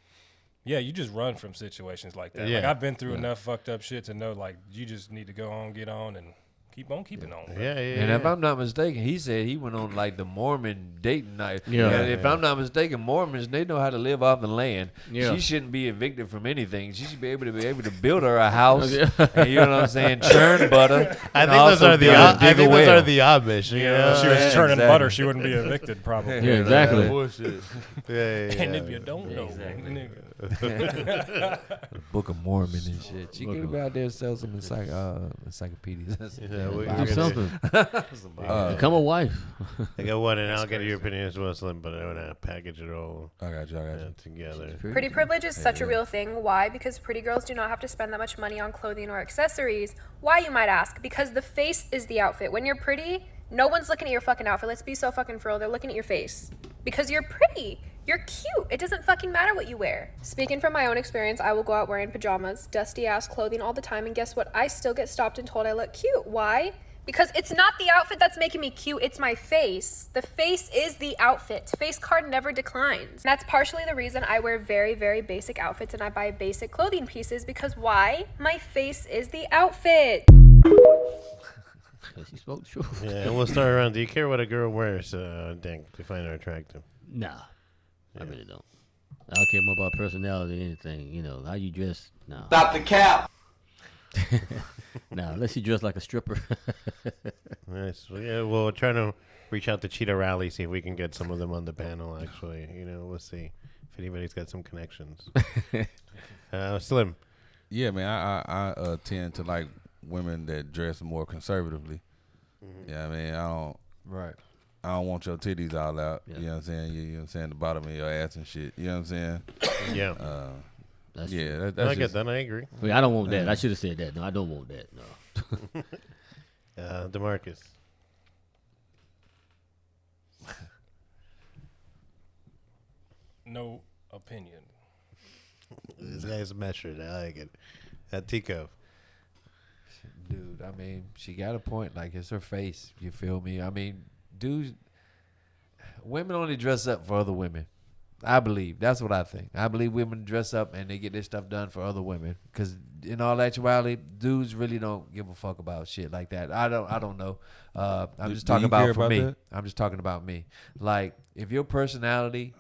yeah, you just run from situations like that. Like Yeah. I've been through enough fucked up shit to know, like, you just need to go on, get on, and keep on keeping on. bro. And if I'm not mistaken, he said he went on like the Mormon dating night. Yeah. And if I'm not mistaken, Mormons, they know how to live off the land. Yeah. She shouldn't be evicted from anything. She should be able to build her a house. Yeah. And you know what I'm saying? Churn butter. I and think those also are the dig a I think those well. are the Amish. You know? If she was Yeah, churning exactly. butter, she wouldn't be evicted, probably. Yeah, exactly. Bullshit. And if you don't know, nigga. Book of Mormon and shit. She could be out there and sell some encyclopedias. Do something. Become a wife. I got one, and I'll get your opinion as well, Slim, but I want to package it all I got you. together. Pretty privilege is such a real thing. Why? Because pretty girls do not have to spend that much money on clothing or accessories. Why, you might ask? Because the face is the outfit. When you're pretty, no one's looking at your fucking outfit. Let's be so fucking for real. They're looking at your face. Because you're pretty. You're cute. It doesn't fucking matter what you wear. Speaking from my own experience, I will go out wearing pajamas, dusty ass clothing all the time, and guess what? I still get stopped and told I look cute. Why? Because it's not the outfit that's making me cute, it's my face. The face is the outfit. Face card never declines. That's partially the reason I wear very, very basic outfits and I buy basic clothing pieces, because why? My face is the outfit. She spoke the truth. Yeah, and we'll start around. Do you care what a girl wears, Dink, to find her attractive? Nah, I really don't. I don't care more about personality than anything. You know, how you dress. Nah. Stop the cap. Nah, unless you dress like a stripper. Nice. Well, yeah, we'll try to reach out to Cheetah Rally, see if we can get some of them on the panel, actually. You know, we'll see if anybody's got some connections. Slim. Yeah, man, I tend to like women that dress more conservatively. Yeah, I mean, I don't want your titties all out. You know what I'm saying? You know what I'm saying? The bottom of your ass and shit. You know what I'm saying? Yeah. That's Yeah, true. that's I get that. I agree. I mean, I don't want that. I should have said that. No, I don't want that. No. DeMarcus. No opinion. This guy's measured. I like it. Tico. Dude, I mean, she got a point. Like, it's her face. You feel me? I mean, dudes, women only dress up for other women. I believe. That's what I think. I believe women dress up and they get their stuff done for other women. Because in all actuality, dudes really don't give a fuck about shit like that. I don't know. I'm just talking about for me. I'm just talking about me. Like, if your personality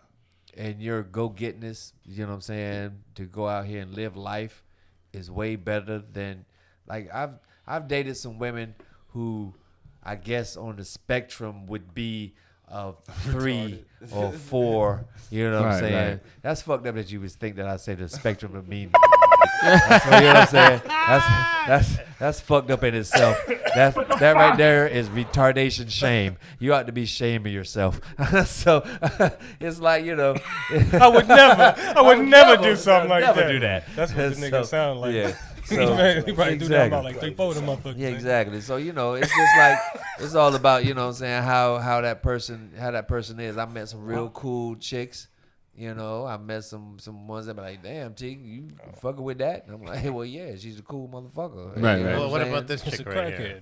and your go-getness, you know what I'm saying, to go out here and live life is way better than, like, I've dated some women who I guess on the spectrum would be of 3 or 4. You know what I'm saying? Right. That's fucked up that you would think that I say the spectrum would mean. That's what, you know what I'm saying? That's fucked up in itself. That right there is retardation shame. You ought to be shaming yourself. So it's like, you know, I would never do something like that. Never do that. That's what the nigga sound like. Yeah. So, he probably do that about like 3-4 of them motherfuckers. Yeah, exactly. So, you know, it's just like, it's all about, you know what I'm saying, how that person is. I met some real cool chicks. You know, I met some ones that be like, damn, T, you fucking with that? And I'm like, hey, well, yeah, she's a cool motherfucker. Right, you know right. Well, what saying? about this chick right here?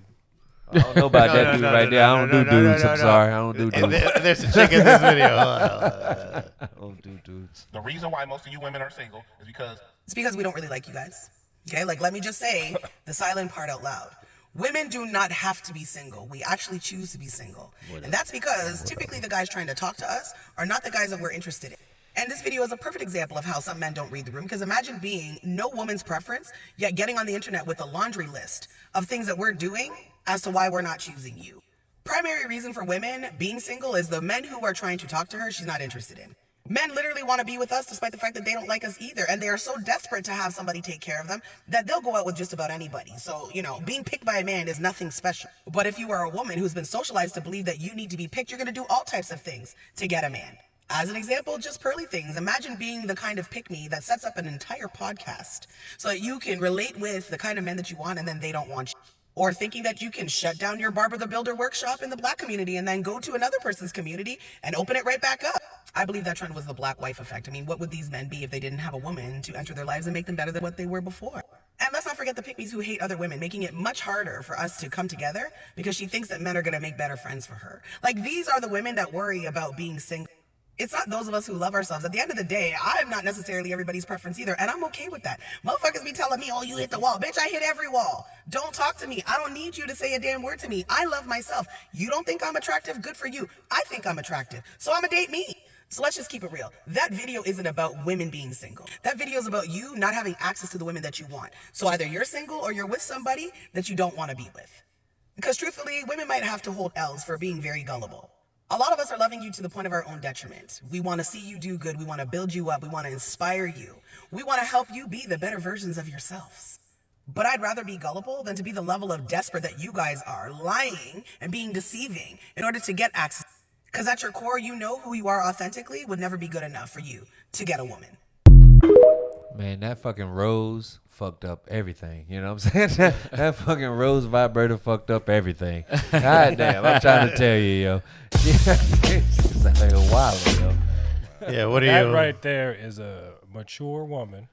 I don't know about that dude right there. I don't do dudes. I'm sorry. I don't do dudes. There's a chick in this video. I don't do dudes. The reason why most of you women are single is because... It's because we don't really like you guys. Okay, like, let me just say the silent part out loud. Women do not have to be single. We actually choose to be single. And that's because typically the guys trying to talk to us are not the guys that we're interested in. And this video is a perfect example of how some men don't read the room, because imagine being no woman's preference, yet getting on the internet with a laundry list of things that we're doing as to why we're not choosing you. Primary reason for women being single is the men who are trying to talk to her, she's not interested in. Men literally want to be with us despite the fact that they don't like us either. And they are so desperate to have somebody take care of them that they'll go out with just about anybody. So, you know, being picked by a man is nothing special. But if you are a woman who's been socialized to believe that you need to be picked, you're going to do all types of things to get a man. As an example, just pearly things. Imagine being the kind of pick-me that sets up an entire podcast so that you can relate with the kind of men that you want and then they don't want you. Or thinking that you can shut down your Barber the Builder workshop in the black community and then go to another person's community and open it right back up. I believe that trend was the black wife effect. I mean, what would these men be if they didn't have a woman to enter their lives and make them better than what they were before? And let's not forget the pick-me's who hate other women, making it much harder for us to come together because she thinks that men are going to make better friends for her. Like, these are the women that worry about being single. It's not those of us who love ourselves. At the end of the day, I'm not necessarily everybody's preference either, and I'm okay with that. Motherfuckers be telling me, oh, you hit the wall. Bitch, I hit every wall. Don't talk to me. I don't need you to say a damn word to me. I love myself. You don't think I'm attractive? Good for you. I think I'm attractive, so I'm gonna date me. So let's just keep it real. That video isn't about women being single. That video is about you not having access to the women that you want. So either you're single or you're with somebody that you don't want to be with. Because truthfully, women might have to hold L's for being very gullible. A lot of us are loving you to the point of our own detriment. We want to see you do good. We want to build you up. We want to inspire you. We want to help you be the better versions of yourselves. But I'd rather be gullible than to be the level of desperate that you guys are, lying and being deceiving in order to get access. Because at your core, you know who you are authentically would never be good enough for you to get a woman. Man, that fucking rose fucked up everything. You know what I'm saying? that fucking rose vibrator fucked up everything. God damn, I'm trying to tell you, yo. It's like a while, yo. Yeah, what are you? That right there is a mature woman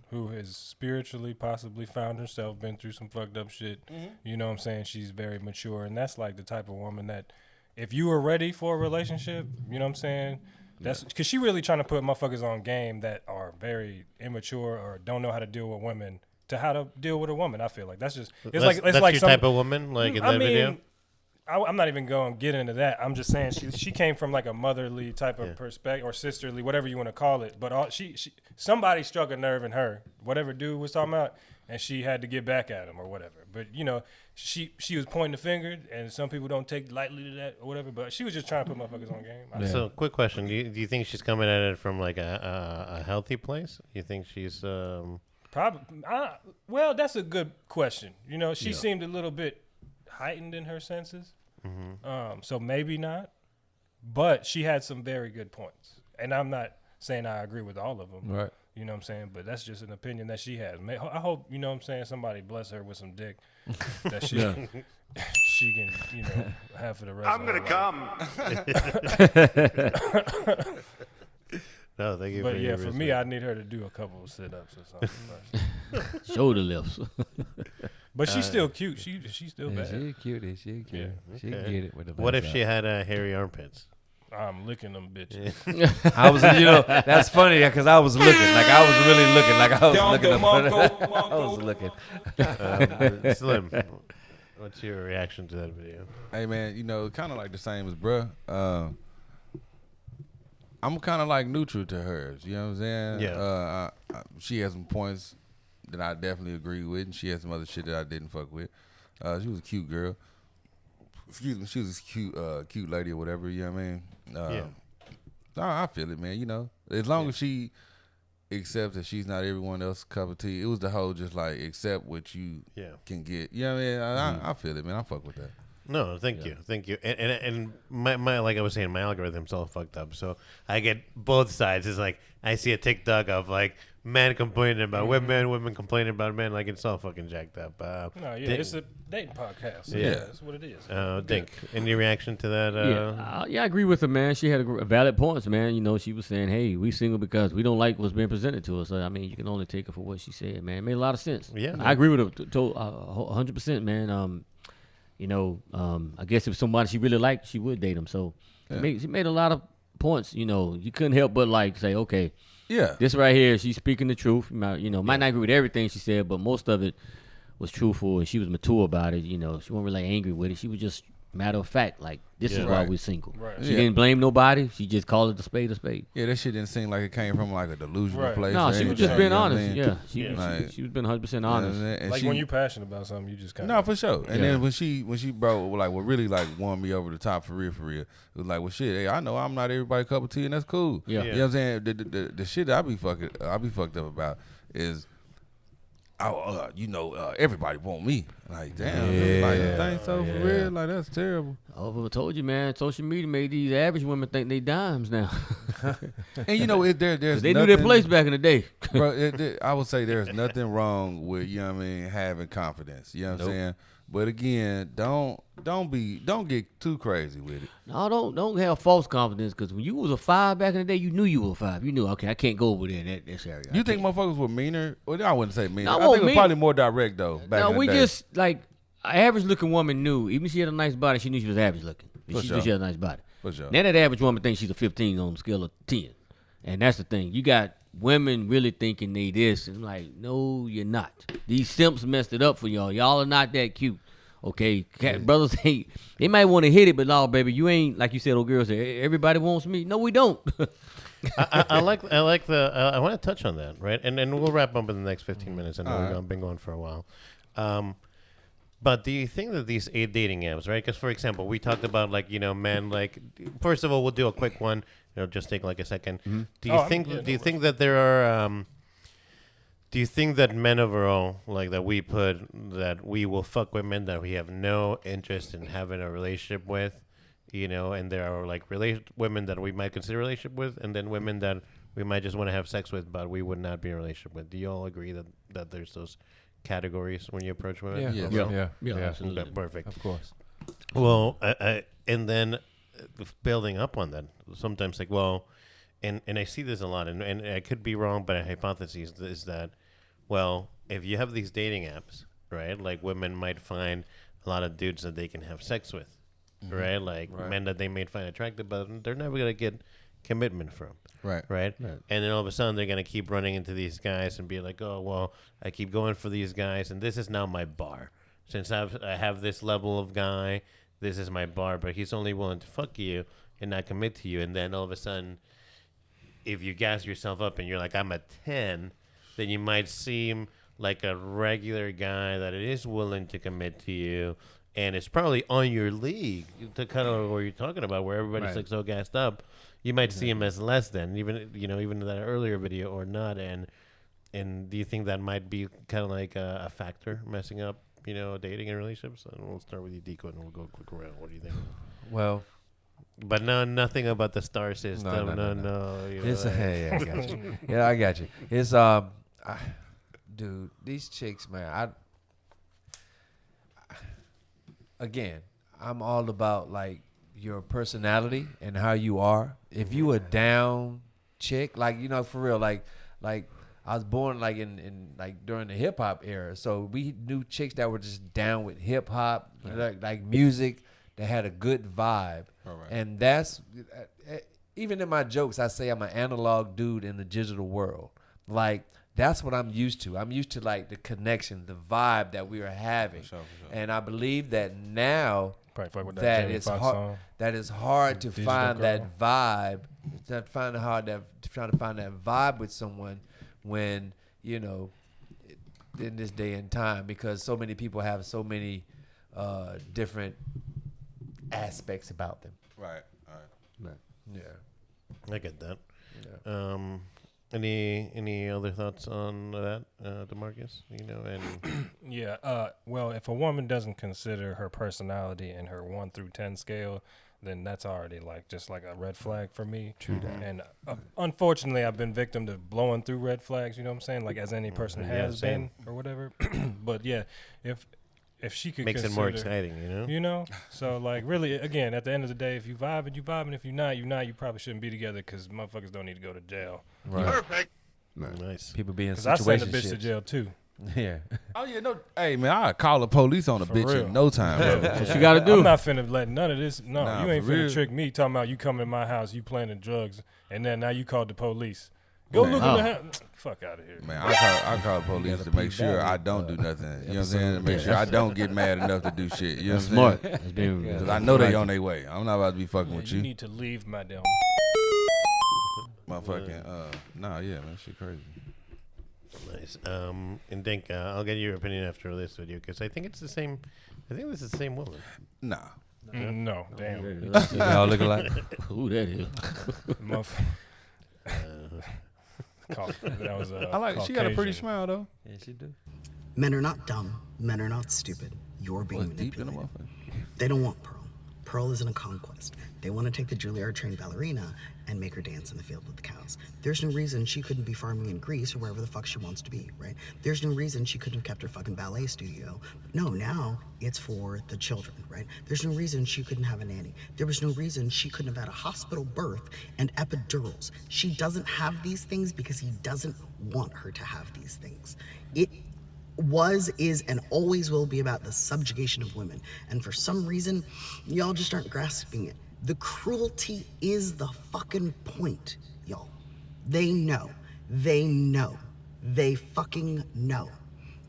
who has spiritually possibly found herself, been through some fucked up shit. You know what I'm saying? She's very mature, and that's like the type of woman that if you are ready for a relationship, you know what I'm saying? That's because she really trying to put motherfuckers on game that are very immature or don't know how to deal with women to how to deal with a woman. I feel like that's just it's like your type of woman, like in that video. I'm not even going to get into that. I'm just saying she came from like a motherly type of perspective or sisterly, whatever you want to call it. But somebody struck a nerve in her, whatever dude was talking about, and she had to get back at him or whatever. But you know, she was pointing the finger, and some people don't take lightly to that or whatever. But she was just trying to put motherfuckers on game. Yeah. So, quick question: do you think she's coming at it from like a healthy place? You think she's probably? Well, that's a good question. You know, she seemed a little bit heightened in her senses. So maybe not, but she had some very good points, and I'm not saying I agree with all of them. Right. You know what I'm saying? But that's just an opinion that she has. I hope, you know what I'm saying, somebody bless her with some dick that she she can, you know, have for the rest of her life. No, thank you. But yeah, for me, I need her to do a couple of sit-ups or something. Shoulder lifts. But she's still cute. She's still bad. She's cute. She's cute. Yeah, She can get it with the. What if best she out. had hairy armpits? I'm licking them bitches. I was, you know, that's funny because I was looking, like I was really looking, like I was looking. I was looking. Slim, what's your reaction to that video? Hey man, you know, kind of like the same as bruh. I'm kind of like neutral to hers. You know what I'm saying? Yeah. She has some points that I definitely agree with, and she has some other shit that I didn't fuck with. She was a cute girl. Excuse me, she was a cute lady or whatever. You know what I mean? I feel it, man. You know, as long as she accepts that she's not everyone else's cup of tea. It was the whole just like accept what you can get. You know what I mean? I feel it, man. I fuck with that. No, thank you. And my like I was saying, my algorithm's all fucked up. So I get both sides. It's like I see a TikTok of like men complaining about women complaining about men. Like it's all fucking jacked up. It's a dating podcast. So yeah, that's what it is. Dink, any reaction to that? I agree with her, man. She had a valid points, man. You know, she was saying, "Hey, we single because we don't like what's being presented to us." So, I mean, you can only take her for what she said, man. It made a lot of sense. Yeah, I agree with her 100%, man. You know, I guess if somebody she really liked, she would date him. So she made a lot of points. You know, you couldn't help but like say, okay, this right here, she's speaking the truth. You know, might not agree with everything she said, but most of it was truthful, and she was mature about it. You know, she wasn't really angry with it. She was just matter of fact, like this is why we're single. Right. She didn't blame nobody. She just called it a spade a spade. Yeah, that shit didn't seem like it came from like a delusional place. No, she was just being honest. Yeah, she was being 100% honest. And like when you're passionate about something, you just kind of for sure. And then when she brought like what really like won me over the top for real, it was like, well shit, hey, I know I'm not everybody's cup of tea, and that's cool. Yeah. You know what I'm saying? The shit that I be fucked up about is everybody want me. Like, damn, like, you think so for real? Like, that's terrible. Oh, I told you, man. Social media made these average women think they dimes now. And you know, there's they knew their place back in the day. Bro, I would say there's nothing wrong with, you know what I mean, having confidence. You know what I'm saying? But again, don't get too crazy with it. No, don't have false confidence, because when you was a 5 back in the day, you knew you were a 5. You knew, okay, I can't go over there in this area. You think motherfuckers were meaner? Well, I wouldn't say meaner. No, I think it was probably more direct though. Back in the day. Just like an average looking woman knew, even if she had a nice body, she knew she was average looking. For She sure. knew she had a nice body. For sure. Now that average woman thinks she's a 15 on the scale of 10, and that's the thing. You got women really thinking they this, and like, no, you're not. These simps messed it up for y'all. Y'all are not that cute. Okay, brothers, they might want to hit it, but no, baby, you ain't, like you said, old girl said, everybody wants me. No, we don't. I like the. I want to touch on that, right? And we'll wrap up in the next 15 minutes. I know we've been going for a while. But do you think that these dating apps, right? Because, for example, we talked about, like, you know, men, like, first of all, we'll do a quick one. You know, just take like a second. Mm-hmm. Do you think that there are? Do you think that men overall, like that we will fuck women that we have no interest in having a relationship with, you know, and there are like women that we might consider a relationship with, and then women that we might just want to have sex with, but we would not be in a relationship with. Do you all agree that there's those categories when you approach women? Yeah, absolutely. Perfect. Of course. Well, and then building up on that, sometimes like, well, and I see this a lot, and I could be wrong, but a hypothesis is that, well, if you have these dating apps, right, like women might find a lot of dudes that they can have sex with, right? Like men that they may find attractive, but they're never going to get commitment from. Right. And then all of a sudden they're going to keep running into these guys and be like, oh, well, I keep going for these guys, and this is now my bar. Since I have this level of guy, this is my bar, but he's only willing to fuck you and not commit to you. And then all of a sudden, if you gas yourself up and you're like, I'm a 10, then you might seem like a regular guy that is willing to commit to you, and it's probably on your league to kind of what you're talking about, where everybody's like so gassed up. You might see him as less than, even in that earlier video or not. And do you think that might be kind of like a factor messing up, dating and relationships? And we'll start with you, Deco, and we'll go quick around. What do you think? Well, But no, nothing about the star system. No. It's hey, I got you. Yeah, I got you. It's dude, these chicks, man. Again, I'm all about like your personality and how you are. If you a down chick, like for real, like I was born like in like during the hip hop era, so we knew chicks that were just down with hip hop, like music that had a good vibe, and that's even in my jokes. I say I'm an analog dude in the digital world, like. That's what I'm used to. I'm used to like the connection, the vibe that we are having, for sure. And I believe that now that it's hard. That is hard to find that vibe. It's trying to find that vibe with someone when in this day and time, because so many people have so many different aspects about them. Right. Yeah. I get that. Yeah. Any other thoughts on that, DeMarcus? And yeah. Well, if a woman doesn't consider her personality in her 1 through 10 scale, then that's already just like a red flag for me. True that. And unfortunately, I've been victim to blowing through red flags. You know what I'm saying? Like as any person has been or whatever. But yeah, if she could makes it more exciting, So like really, again, at the end of the day, if you vibe, you vibe, and if you're not, you probably shouldn't be together because motherfuckers don't need to go to jail. Right. Perfect. Nice. People be in situationships. I send a bitch to situationships. jail too. Yeah. Oh yeah, no. Hey man, I call the police on a For bitch real. in no time. Bro. That's what you gotta do. I'm not finna let none of this. No, Nah, you ain't for finna real. trick me. Talking about you coming to my house, you planting drugs, and then now you called the police. Go look in the house. Fuck out of here. Man, I call the police to make sure I don't do nothing. You know what I'm saying? To make sure I don't get mad enough to do shit. You know what I'm Smart. saying? That's being- Because I know they on their way. I'm not about to be fucking with You you. need to leave, madam. Motherfucking, man, shit crazy. Nice. And Dink, I'll get your opinion after this video because I think it's the same. I think this is the same woman. Nah. No, damn. Y'all look alike. Who that is? That was I like. She got a pretty smile though. Yeah, she do. Men are not dumb. Men are not stupid. You're being Deep in the manipulated. motherfucker. They don't want Pearl. Pearl isn't a conquest. They want to take the Juilliard-trained ballerina and make her dance in the field with the cows. There's no reason she couldn't be farming in Greece or wherever the fuck she wants to be, right? There's no reason she couldn't have kept her fucking ballet studio. No, now it's for the children, right? There's no reason she couldn't have a nanny. There was no reason she couldn't have had a hospital birth and epidurals. She doesn't have these things because he doesn't want her to have these things. It was, is, and always will be about the subjugation of women. And for some reason, y'all just aren't grasping it. The cruelty is the fucking point, y'all. They know. They know. They fucking know.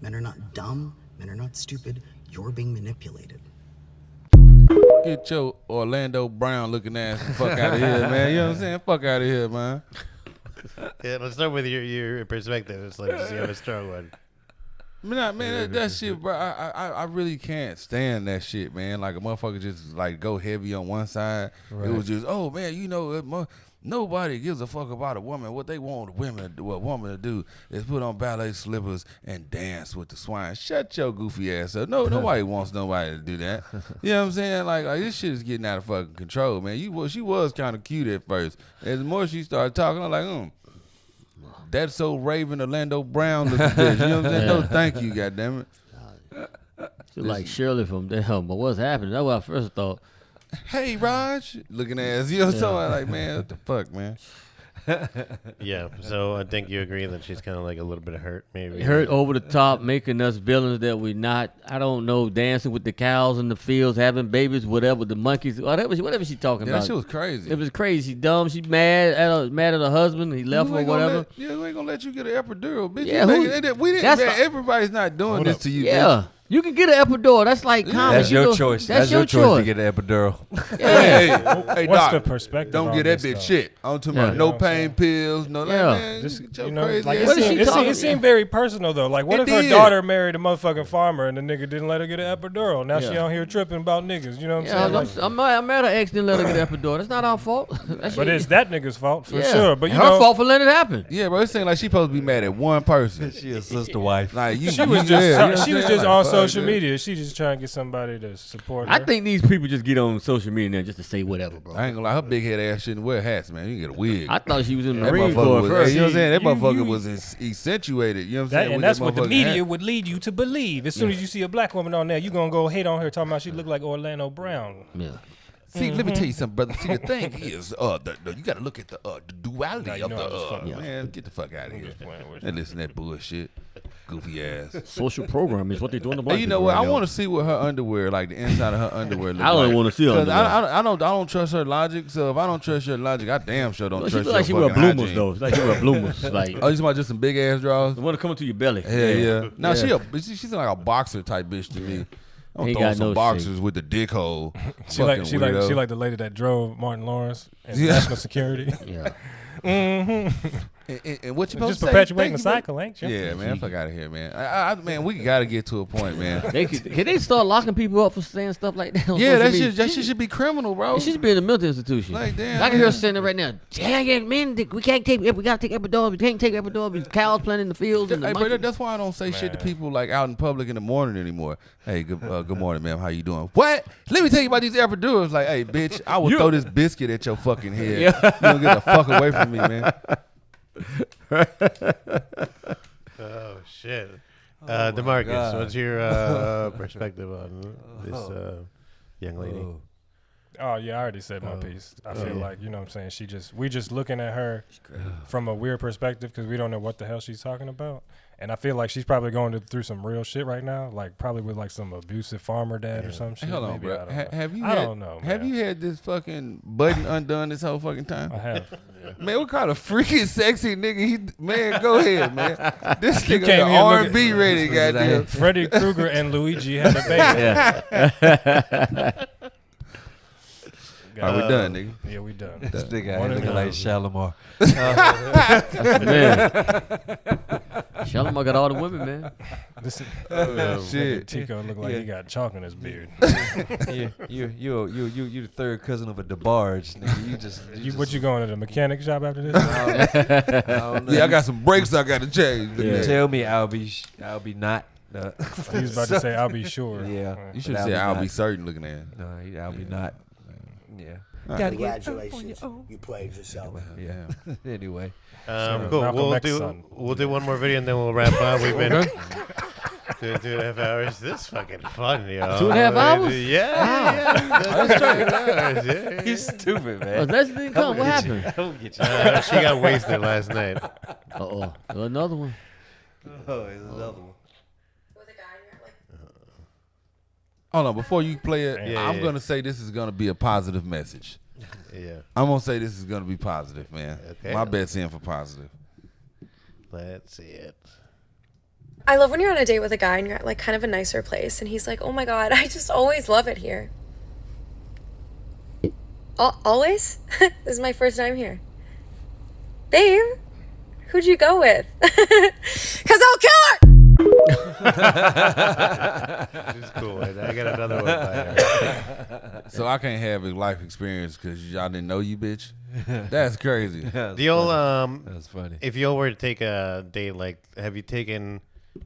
Men are not dumb. Men are not stupid. You're being manipulated. Get your Orlando Brown looking ass the fuck out of here, man. You know what I'm saying? Fuck out of here, man. Yeah, let's start with your perspective. It's like to see how a strong one. Man, that shit, bro. I really can't stand that shit, man. Like a motherfucker just like go heavy on one side. Right. It was just, oh man, nobody gives a fuck about a woman. What they want a woman to do is put on ballet slippers and dance with the swine. Shut your goofy ass up. No, nobody wants nobody to do that. You know what I'm saying? Like this shit is getting out of fucking control, man. She was kind of cute at first. As the more she started talking, I'm like, that's so Raven Orlando Brown looking bitch. You know what I'm saying? No, thank you, goddammit. She's like Shirley from Damn, but what's happening? That's what I first thought. Hey, Raj. Looking ass. You know what I'm talking about? Like, man, what the fuck, man? Yeah, so I think you agree that she's kind of like a little bit hurt, maybe. Hurt over the top, making us villains that we not. I don't know, dancing with the cows in the fields, having babies, whatever, the monkeys, whatever she talking about. That shit was crazy. It was crazy. She dumb. She mad at her husband. He left her or whatever. We ain't gonna let you get an epidural, bitch. Yeah, Everybody's not doing this to you, yeah. bitch. You can get an epidural. That's like common. That's your choice. That's your choice to get an epidural. Hey, What's doc, the perspective don't on get that this, bitch though? shit. I'm talking about no pain pills, no man. Just, Get your you know, crazy like ass. it seemed very personal though. Like, what It if her did. daughter married a motherfucking farmer and the nigga didn't let her get an epidural? Now she Yeah. out here tripping about niggas. You know what I'm saying? Like, I'm mad her ex didn't let her get an epidural. That's not our fault. but it's that nigga's fault for Yeah. sure. But you her know, fault for letting it happen. Yeah, bro, it seems like she supposed to be mad at one person. She a sister wife. Like you, she was you- yeah, you know what she I'm was saying? just Like, also social media. She just trying to get somebody to support her. I think these people just get on social media now just to say whatever, bro. I ain't gonna lie, her big head ass shouldn't wear hats, man. You can get a wig. I thought she was in the That Marine motherfucker Corps was- first. You know what I'm saying? That motherfucker was accentuated. You know what I'm That, saying? and With that's that what the motherfucking media hat. would lead you to believe. As soon as you see a black woman on there, you gonna go hate on her, talking about she look like Orlando Brown. Yeah. See, let me tell you something, brother. See, the thing is, you got to look at the duality Nah, you of know I was fucking the with man. Get the fuck out of here. just playing with And listen to that bullshit, goofy ass. Social program is what they doing to black Hey, you know people what? right I now. want to see what her underwear, like the inside of her underwear, look I don't like. wanna see her 'Cause underwear. I don't trust her logic. So if I don't trust your logic, I damn sure don't Well, she trust look your like she wear fucking bloomers hygiene. though. It's like she wear bloomers. Like Oh, you talking about just some big ass drawers? the one coming to your belly. Yeah. Now Yeah. she's like a boxer type bitch to me. I'm Ain't throwing got some no boxers with the dick hole. She like the lady that drove Martin Lawrence and national security. Yeah. And what you supposed Just to say? perpetuating Thank the you, cycle, ain't you? Yeah, man, fuck out of here, man. Man, we got to get to a point, man. Can they start locking people up for saying stuff like that? On Yeah, social that media? shit should be criminal, bro. She should be in a mental institution. Like, damn, I can hear her man. saying that right now. Damn, man, we gotta take epidurals. We can't take epidurals. There's cows planting in the fields. And the Hey, bro, monkeys. that's why I don't say shit to people like out in public in the morning anymore. Hey, good morning, ma'am. How you doing? What? Let me tell you about these epidurals. Like, hey, bitch, I will throw this biscuit at your fucking head. Yeah. You don't get the fuck away from me, man. Oh shit. Oh, DeMarcus, God. what's your perspective on this young lady? Oh yeah, I already said my piece. I feel like, you know what I'm saying, we just looking at her from a weird perspective because we don't know what the hell she's talking about. And I feel like she's probably going through some real shit right now, like probably with like some abusive farmer dad or some shit. Hey, hold on, Maybe, bro. I don't know. Have you? I don't know, Have man. you had this fucking button undone this whole fucking time? I have. Man, what kind of freaking sexy nigga man, go ahead, man. This You nigga came the here looking- R&B ready, goddamn. Freddy Krueger and Luigi had a baby. All right, we done, nigga. Yeah, we done. This nigga One ain't and looking like done. Shalimar. Man. Shalimar got all the women, man. This Shit. Tico look like Yeah. he got chalk in his beard. You the third cousin of a DeBarge, nigga. You just What you going to the mechanic shop after this? I don't know. Yeah, I got some brakes I got to change. You tell me I'll be not. He was about to say, "I'll be sure." Yeah, You should say I'll be certain looking at. No, I'll be not. Yeah. Congratulations, you played yourself. Yeah. Anyway. Cool. Malcolm We'll do one more video and then we'll wrap up. We've been 2.5 hours. This is fucking fun, yo. 2.5 hours? Yeah. That's right. 2.5 hours, yeah. You stupid, man. Oh, Leslie didn't come. What happened? She got wasted last night. Uh-oh. Another one. Oh, there's another one. Hold on, before you play it, Yeah, I'm yeah. gonna say this is gonna be a positive message. Yeah. I'm gonna say this is gonna be positive, man. Okay. My bet's in for positive. Let's see it. I love when you're on a date with a guy and you're at like kind of a nicer place and he's like, "Oh my God, I just always love it here." Always? This is my first time here. Babe, who'd you go with? 'Cause I'll kill her! It's cool. I got another one by her. So I can't have a life experience because y'all didn't know you, bitch. That's crazy. The old That's funny. If you were to take a date, like, have you taken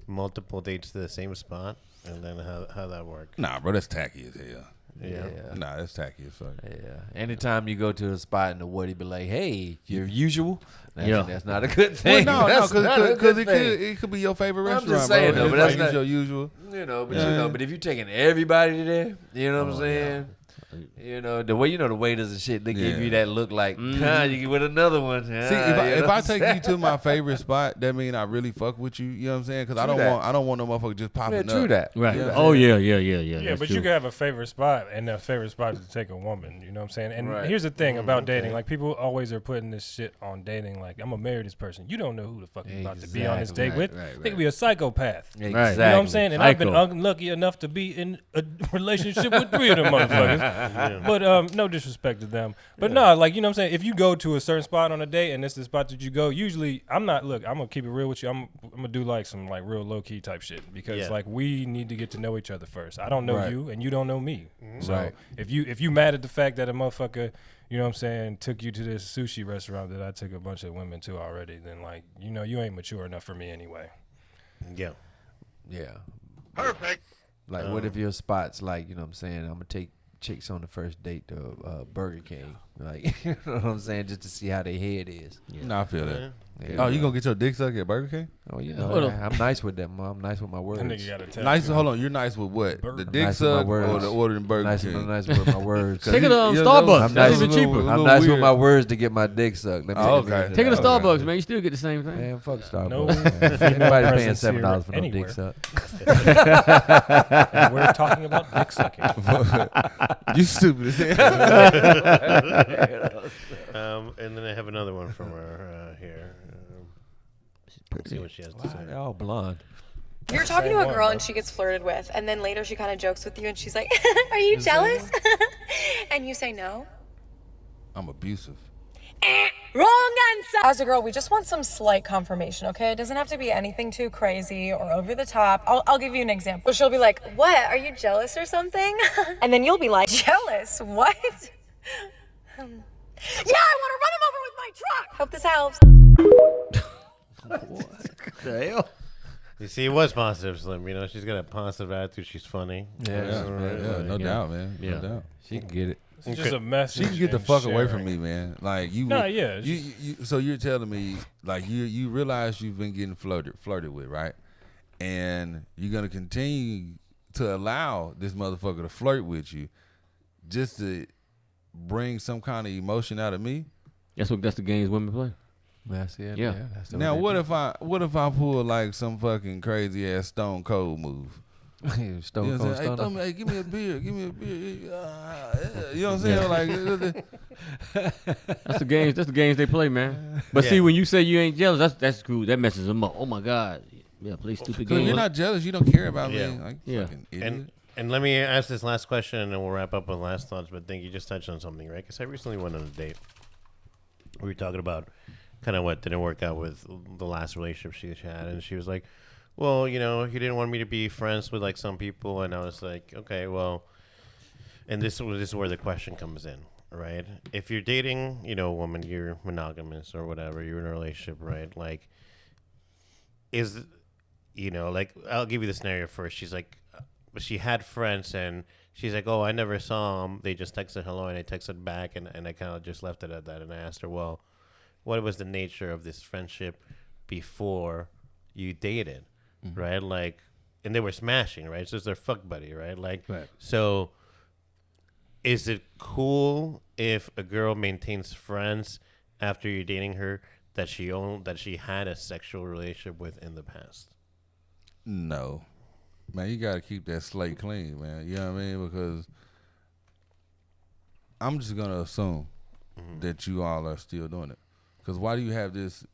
multiple dates to the same spot, and then how that work? Nah, bro, that's tacky as hell. Yeah. Nah, that's tacky as fuck. Yeah. Anytime you go to a spot and the woody be like, "Hey, your usual," Yeah. that's not a good Well, thing. no, That's not a because good it thing. could be your favorite I'm restaurant. just saying, bro. though, but It's that's like it's not your usual. But if you're taking everybody there, you know what I'm saying? You know the way the waiters and shit, they give you that look like, you get with another one. See, if I take you to my favorite spot, that mean I really fuck with you. You know what I'm saying? Because I don't want no motherfucker just popping up. true that. Right. You know what I'm Oh, saying? yeah. Yeah, That's but true. you can have a favorite spot, and that favorite spot is to take a woman. You know what I'm saying? And Right. here's the thing about dating: like people always are putting this shit on dating. Like, I'm gonna marry this person. You don't know who the fuck you're about to be on this date with. They could be a psychopath. Exactly. You know what I'm saying? And I've been Psycho. unlucky enough to be in a relationship with 3 of them motherfuckers. But no disrespect to them. But no, like, you know what I'm saying? If you go to a certain spot on a date and it's the spot that you go, usually I'm gonna keep it real with you. I'm gonna do like some like real low key type shit because like we need to get to know each other first. I don't know Right. you and you don't know me. So Right. if you mad at the fact that a motherfucker, you know what I'm saying, took you to this sushi restaurant that I took a bunch of women to already, then like, you know, you ain't mature enough for me anyway. Yeah. Yeah. Perfect. Like, what if your spot's like, you know what I'm saying, I'm gonna take chicks on the first date to Burger King, like, you know what I'm saying, just to see how their head is. No, I feel that. Yeah. Oh, you gonna get your dick sucked at Burger King? Oh, you know, I'm nice with that, I'm nice with my words. Nice. Hold on, you're nice with what? The dick nice with my suck or words. the ordering Burger nice, King? I'm nice with my words. Take it to Starbucks. I'm That's nice, even cheaper. I'm nice with my words to get my dick sucked. Okay. Take it to Starbucks, man. You still get the same thing. Man, fuck Starbucks. No man. Anybody paying $7 for no anywhere. dick suck? And we're talking about dick sucking. You stupid as hell. And then I have another one from her here. Let's see what she has to say. They're all blonde. You're talking to a girl and she gets flirted with, and then later she kind of jokes with you and she's like, "Are you jealous?" And you say no. I'm abusive. Wrong answer. As a girl, we just want some slight confirmation, okay? It doesn't have to be anything too crazy or over the top. I'll give you an example. She'll be like, "What? Are you jealous or something?" And then you'll be like, "Jealous? What?" Yeah, I want to run him over with my truck. Hope this helps. What the hell? You see, it was positive, Slim. You know, she's got a positive attitude. She's funny. Yeah, no doubt, man. No doubt. She can get it. It's just a message. She can get the and fuck away from sharing. me, man. Like you. Nah, yeah, You, so you're telling me, like you realize you've been getting flirted with, right? And you're gonna continue to allow this motherfucker to flirt with you, just to bring some kind of emotion out of me. That's the games women play. That's it. Yeah. That's Now what if I pull like some fucking crazy ass Stone Cold move? Stone You know what I'm Cold saying? Hey, Stunner. throw me, hey, give me a beer. You know what I'm saying? Like That's the games. That's the games they play, man. But see, when you say you ain't jealous, that's cool. That messes them up. Oh my God. Yeah, play stupid games. You're not jealous. You don't care about Yeah. me. Like, Yeah. fucking idiot. And let me ask this last question, and then we'll wrap up with last thoughts. But I think you just touched on something, right? Because I recently went on a date. We were talking about kind of what didn't work out with the last relationship she had, and she was like, "Well, you know, he didn't want me to be friends with like some people," and I was like, "Okay, well," and this is where the question comes in, right? If you're dating, you know, a woman, you're monogamous or whatever, you're in a relationship, right? Like, you know, like I'll give you the scenario first. She's like, she had friends and she's like, "Oh, I never saw them. They just texted hello," and I texted back, and I kind of just left it at that. And I asked her, "Well, what was the nature of this friendship before you dated?" Right? Like, and they were smashing, right? So it's their fuck buddy, right? Like, so is it cool if a girl maintains friends after you're dating her that she had a sexual relationship with in the past? No. Man, you gotta keep that slate clean, man. You know what I mean? Because I'm just gonna assume that you all are still doing it. Because why do you have this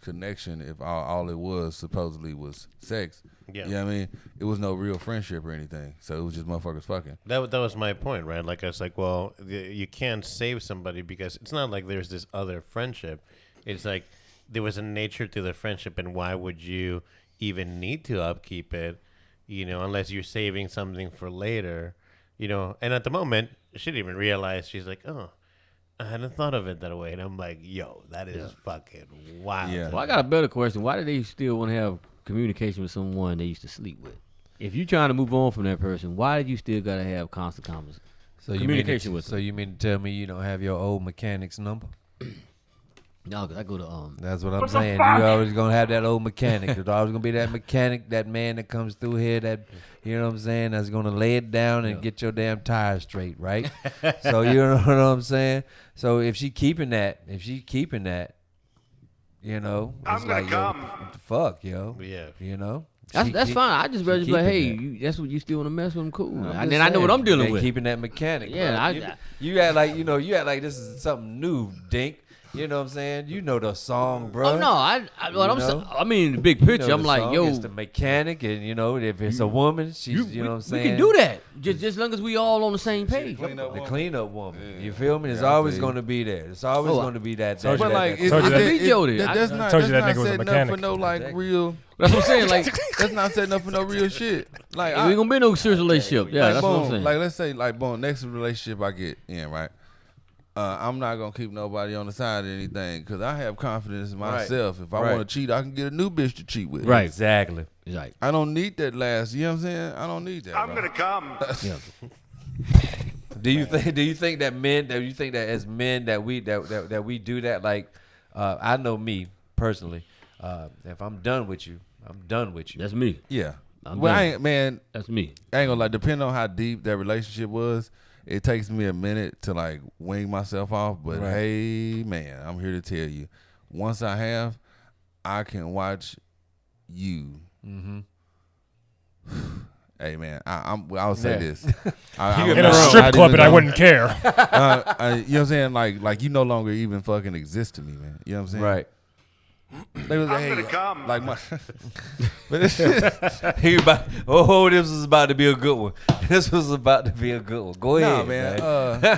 connection if all it was supposedly was sex? Yeah. You know what I mean? It was no real friendship or anything. So it was just motherfuckers fucking. That was my point, right? Like, I was like, well, you can't save somebody because it's not like there's this other friendship. It's like there was a nature to the friendship, and why would you even need to upkeep it, you know, unless you're saving something for later, you know? And at the moment, she didn't even realize. She's like, "Oh, I hadn't thought of it that way." And I'm like, yo, that is fucking wild. Well, I got a better question. Why do they still want to have communication with someone they used to sleep with? If you're trying to move on from that person, why do you still got to have constant communication with them? So you mean to tell me you don't have your old mechanic's number? No, because I go to That's what I'm saying. You always gonna have that old mechanic. There's always gonna be that mechanic, that man that comes through here, that, you know what I'm saying, that's gonna lay it down and get your damn tires straight, right? So you know what I'm saying. So if she keeping that, you know, it's like, yo, what the fuck, yo? Yeah. You know. That's fine. I just rather be like, hey, that's what you still want to mess with them, cool. And then I know what I'm dealing with. Keeping that mechanic. Yeah, bro. You act like this is something new, Dink. You know what I'm saying? You know the song, bro. Oh no, I mean the big picture. You know I'm the like, song. yo, It's the mechanic, and you know if it's a woman, she's you know what I'm saying. we can do that just as long as we all on the same page. The cleanup woman. You feel me? It's always going to be there. It's always going to be that. But like, that's not setting up for no like real. That's what I'm saying. Like, that's not setting up for no real shit. Like, we ain't gonna be no serious relationship. Yeah, like, that's boom, what I'm saying. Like, let's say, like, boom, next relationship I get in, right? I'm not gonna keep nobody on the side of anything because I have confidence in myself. If I want to cheat, I can get a new bitch to cheat with. Right. Exactly. Right. I don't need that last. You know what I'm saying? I don't need that. I'm gonna come. Do you think that men? Do you think that as men that we do that? Like, I know me personally. If I'm done with you, I'm done with you. That's me. Yeah. I'm Well, done. That's me. I ain't gonna lie. Depending on how deep that relationship was, it takes me a minute to like wing myself off. But hey, man, I'm here to tell you, once I can watch you. Mm-hmm. Hey man, I'll say this. In a strip club, and I wouldn't care. You know what I'm saying? Like you no longer even fucking exist to me, man. You know what I'm saying? Right. They was I'm gonna come. Like my. This was about to be a good one. This was about to be a good one. Go ahead, man.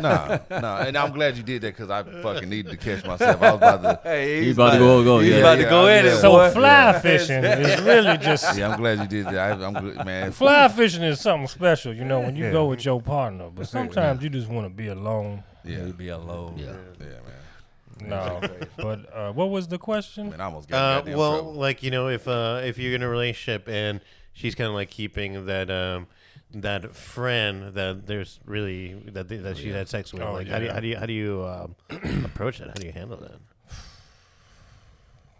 Nah. And I'm glad you did that because I fucking needed to catch myself. I was about to. He's about to go. He's about to go in it. So fly fishing is really just. Yeah, I'm glad you did that. I'm good, man. Fly fishing is something special, you know, when you go with your partner. But sometimes you just want to be alone. Yeah, be alone. Yeah, man. No, but what was the question? Man, I almost got well, trouble. like if you're in a relationship and she's kind of like keeping that friend that there's really that she had sex with, how do you approach that? How do you handle that?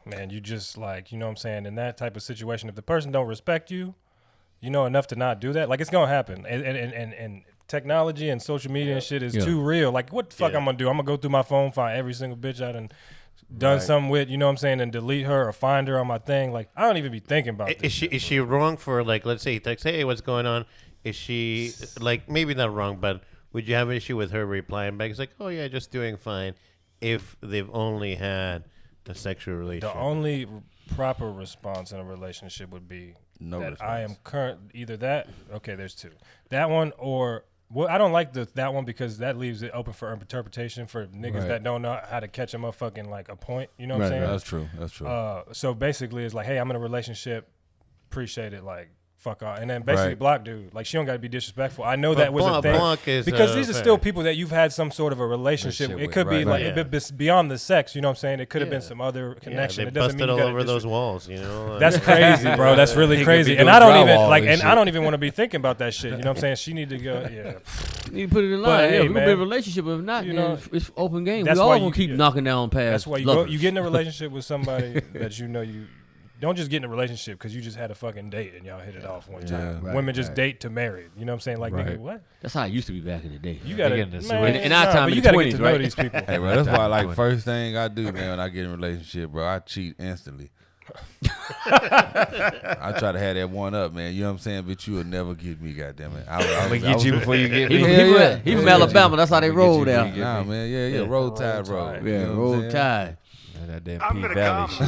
Man, you just like, you know what I'm saying, in that type of situation, if the person don't respect you, you know enough to not do that, like it's gonna happen. And technology and social media and shit is too real. Like, what the fuck I'm gonna do? I'm gonna go through my phone, find every single bitch I done something with, you know what I'm saying, and delete her or find her on my thing. Like, I don't even be thinking about this. Is she wrong for, like, let's say he texts, hey, what's going on? Is she, like, maybe not wrong, but would you have an issue with her replying back? It's like, oh yeah, just doing fine, if they've only had a sexual relationship? The only proper response in a relationship would be I am either that. Okay, there's two. That one or. Well, I don't like that one because that leaves it open for interpretation for niggas that don't know how to catch a motherfucking like a point. You know what I'm saying? That's true. That's true. So basically, it's like, hey, I'm in a relationship. Appreciate it. Like, fuck off. And then basically block dude. Like, she don't got to be disrespectful. I know that was a thing. Because these are still people that you've had some sort of a relationship. It could be beyond the sex. You know what I'm saying? It could have been some other connection. They it doesn't mean busted you all over those walls. You know, that's crazy, bro. That's really crazy. And I don't even want to be thinking about that shit. You know what I'm saying? She need to go. Yeah. You put it in line. Hey, we can be in a relationship. If not, you know, it's open game. We That's all why gonna keep knocking down past. That's why you get in a relationship with somebody that you know you. Don't just get in a relationship because you just had a fucking date and y'all hit it off one time. Women just date to marry. You know what I'm saying? Like, nigga, what? That's how it used to be back in the day. You gotta, in our time, you in the gotta 20s, get to know right? these people. Hey, bro, that's why, like, first thing I do, man, when I get in a relationship, bro, I cheat instantly. I try to have that one up, man. You know what I'm saying? But you will never get me, goddammit. I'm gonna get you before you get me. He from Alabama. That's how they roll down. Nah, man. Yeah. Roll Tide, bro. Yeah, Roll Tide. That damn P Valley shit.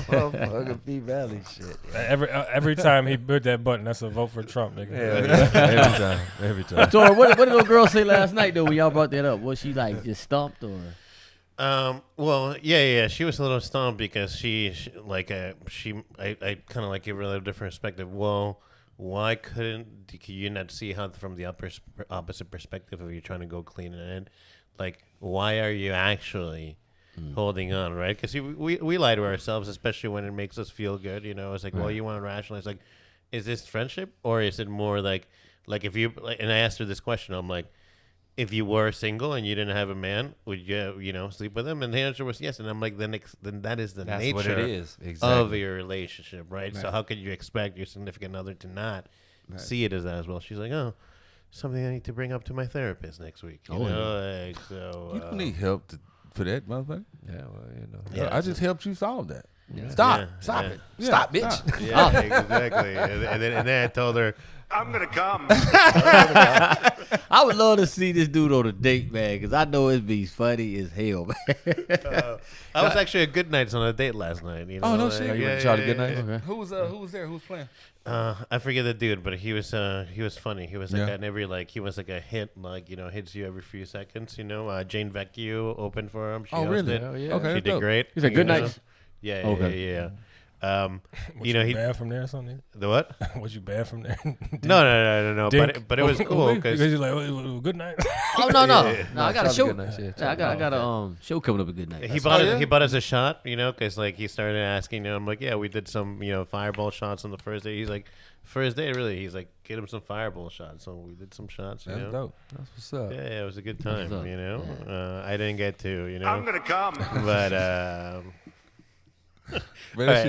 Motherfucking P Valley shit. Every time he put that button, that's a vote for Trump, nigga. Every time. So what did the girl say last night though when y'all brought that up? Was she like just stumped or? Well, yeah. She was a little stumped because I kind of like give her a little different perspective. Well, why could you not see how from the opposite perspective if you're trying to go clean and like, why are you actually holding on, right? Because we lie to ourselves, especially when it makes us feel good. You know, it's like, well, you want to rationalize, like, is this friendship or is it more like if you and I asked her this question, I'm like, if you were single and you didn't have a man, would you sleep with him? And the answer was yes. And I'm like, then that is the nature what it is. of your relationship, right? So how could you expect your significant other to not see it as that as well? She's like, oh, something I need to bring up to my therapist next week. You don't need help for that, motherfucker. Yeah, well, you know. Yeah, I just helped you solve that. Yeah. Stop it. Yeah. Stop, bitch. Yeah, exactly. And then I told her, I'm gonna come. I would love to see this dude on a date, man, because I know it'd be funny as hell, man. I was actually at Good Nights on a date last night. You know, oh no shit! You went to Charlie Good Nights? Okay. Who was there? Who was playing? I forget the dude, but he was funny. He was like an every he was like a hit, hits you every few seconds. You know, Jane Vecchio opened for him. She really? hosted. Okay, she did great. He's like Good Nights. Yeah, Okay. yeah. Was you banned from there or something? The what? Was you banned from there? No. But it was cool because you're like, good night. Oh no, I got a show. I got a show coming up a good night. He bought us a shot, because like he started asking, I'm like, yeah, we did some, fireball shots on the first day. He's like, first day, really? He's like, get him some fireball shots. So we did some shots. That's dope. That's what's up. Yeah, it was a good time. Yeah. I didn't get to, I'm gonna come. But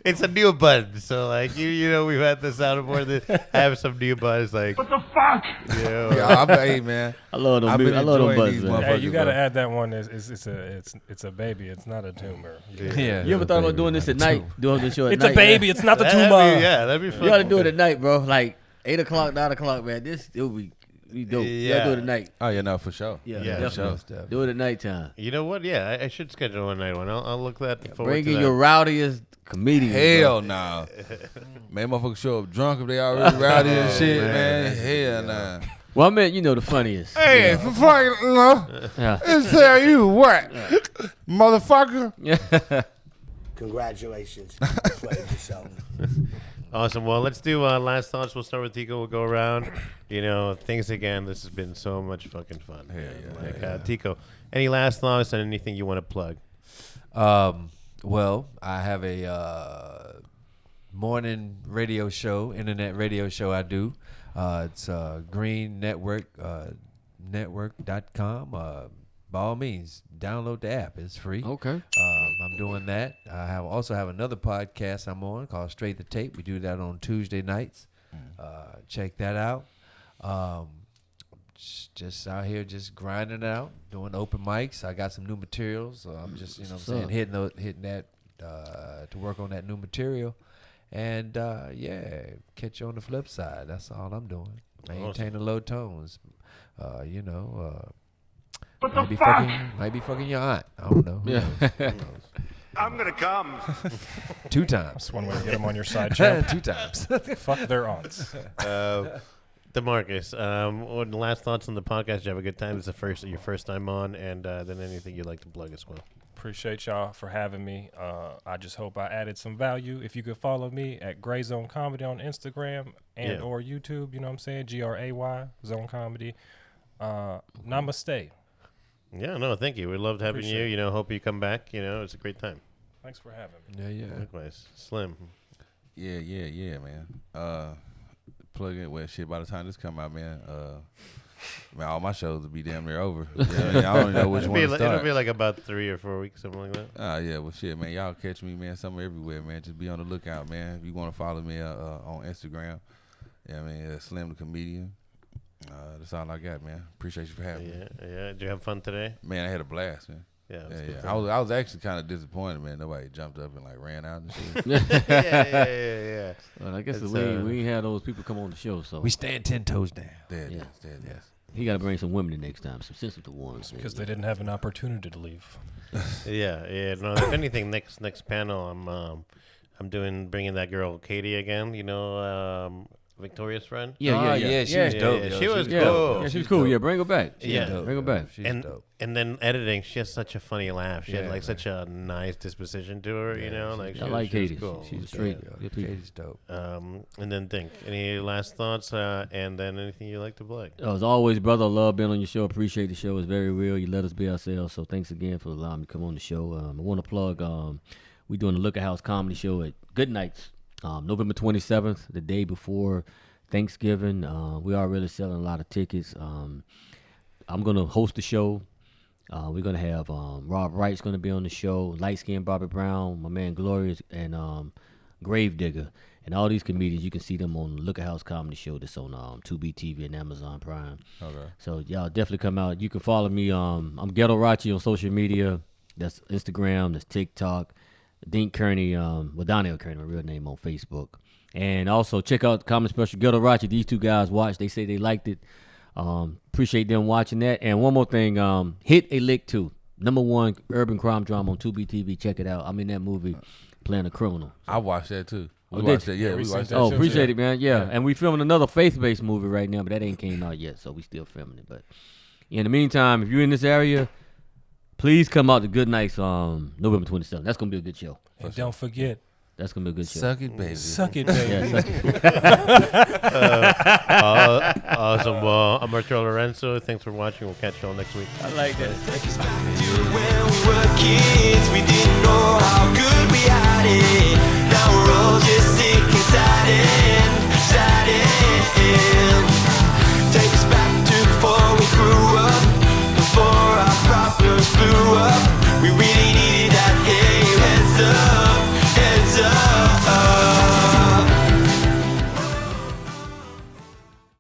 it's a new button, so like we've had the soundboard. I have some new buttons. Like what the fuck? Hey man, I love them. I love them buttons. Hey, you gotta add that one. It's a baby. It's not a tumor. Yeah. You ever thought about doing this at night? Doing the show at night? It's a baby. It's not the tumor. That'd be fun. You ought to do it at night, bro. Like 8 o'clock, 9 o'clock, man. It'll be dope. Yeah, do it at night. Oh yeah, no, for sure. Yeah, for sure. Do it at nighttime. You know what? Yeah, I should schedule a night one. I'll look that forward Bring to in that. your rowdiest comedians. Hell no. Man, motherfuckers show up drunk if they already rowdy and shit, man. Hell nah. Well, I meant, the funniest. Hey, for fucking, it's tell you what, motherfucker. Congratulations. You played yourself. Awesome. Well, let's do last thoughts. We'll start with Tico. We'll go around. Thanks again. This has been so much fucking fun. Tico, any last thoughts and anything you want to plug? Well, I have a morning radio show, internet radio show I do. It's Green Network, network.com. By all means, download the app. It's free. Okay. I'm doing that. I also have another podcast I'm on called Straight the Tape. We do that on Tuesday nights. Check that out. Just out here, just grinding it out, doing open mics. I got some new materials. So I'm just, hitting that to work on that new material. And catch you on the flip side. That's all I'm doing. Maintain the low tones. What the might be fucking your aunt. I don't know. Yeah. I'm gonna come. 2 times. That's one way to get them on your side jump. 2 times. Fuck their aunts. DeMarcus, what last thoughts on the podcast? Did you have a good time? This is your first time on, and then anything you'd like to plug as well. Appreciate y'all for having me. I just hope I added some value. If you could follow me at Gray Zone Comedy on Instagram and or YouTube, you know what I'm saying? GRAY Zone Comedy. Namaste. Yeah, no, thank you. We loved having you. Hope you come back. It's a great time. Thanks for having me. Yeah. Likewise. Slim. Yeah, man. Plug in. Well, shit, by the time this come out, man, all my shows will be damn near over. I don't even know which one to start. It'll be like about 3 or 4 weeks, something like that. Yeah, well, shit, man. Y'all catch me, man, somewhere everywhere, man. Just be on the lookout, man. If you want to follow me on Instagram, Slim the Comedian. That's all I got, man. Appreciate you for having me. Yeah. Did you have fun today? Man, I had a blast, man. Yeah. I was actually kind of disappointed, man. Nobody jumped up and ran out and shit. Yeah. Well, I guess we ain't had those people come on the show, so we stand 10 toes down. Yes. He got to bring some women in next time, some sensitive ones. Because they didn't have an opportunity to leave. Yeah. No, if anything, next panel, I'm bringing that girl Katie again. Victoria's friend. Yeah. She was dope. She was cool. Yeah, she was cool. Yeah, bring her back. Bring her back. She's dope. And then editing, she has such a funny laugh. She had such a nice disposition to her. I like Katie. Cool. She's straight. Katie's dope. And then any last thoughts? And then anything you like to plug? As always, brother, I love being on your show. Appreciate the show. It's very real. You let us be ourselves. So thanks again for allowing me to come on the show. I want to plug. We're doing the Looker House Comedy Show at Good Nights, November 27th, the day before Thanksgiving. We are really selling a lot of tickets. I'm gonna host the show. We're gonna have Rob Wright's gonna be on the show. Light Skin Bobby Brown, my man Glorious, and Gravedigger, and all these comedians. You can see them on the Looker House Comedy Show that's on Tubi TV and Amazon Prime. Okay. So y'all definitely come out. You can follow me. I'm Ghetto Rachi on social media. That's Instagram. That's TikTok. Dink Kearney, Donnell Kearney, my real name, on Facebook. And also check out the comedy special Ghetto Rachi. These 2 guys watched. They say they liked it. Appreciate them watching that. And one more thing, Hit a Lick 2, #1 urban crime drama on Tubi TV. Check it out. I'm in that movie playing a criminal. I watched that too. We watched that. Yeah, we watched that. Oh, appreciate it, man. Yeah, and we filming another faith-based movie right now, but that ain't came out yet, so we still filming it. But in the meantime, if you're in this area, Please come out to Good Nights November 27th. That's gonna be a good show. And don't forget. That's gonna be a good show. Suck it, baby. Suck it, baby. Yeah, suck it. Awesome. Well, I'm Arturo Lorenzo. Thanks for watching. We'll catch you all next week. I like that. When we were kids, we didn't know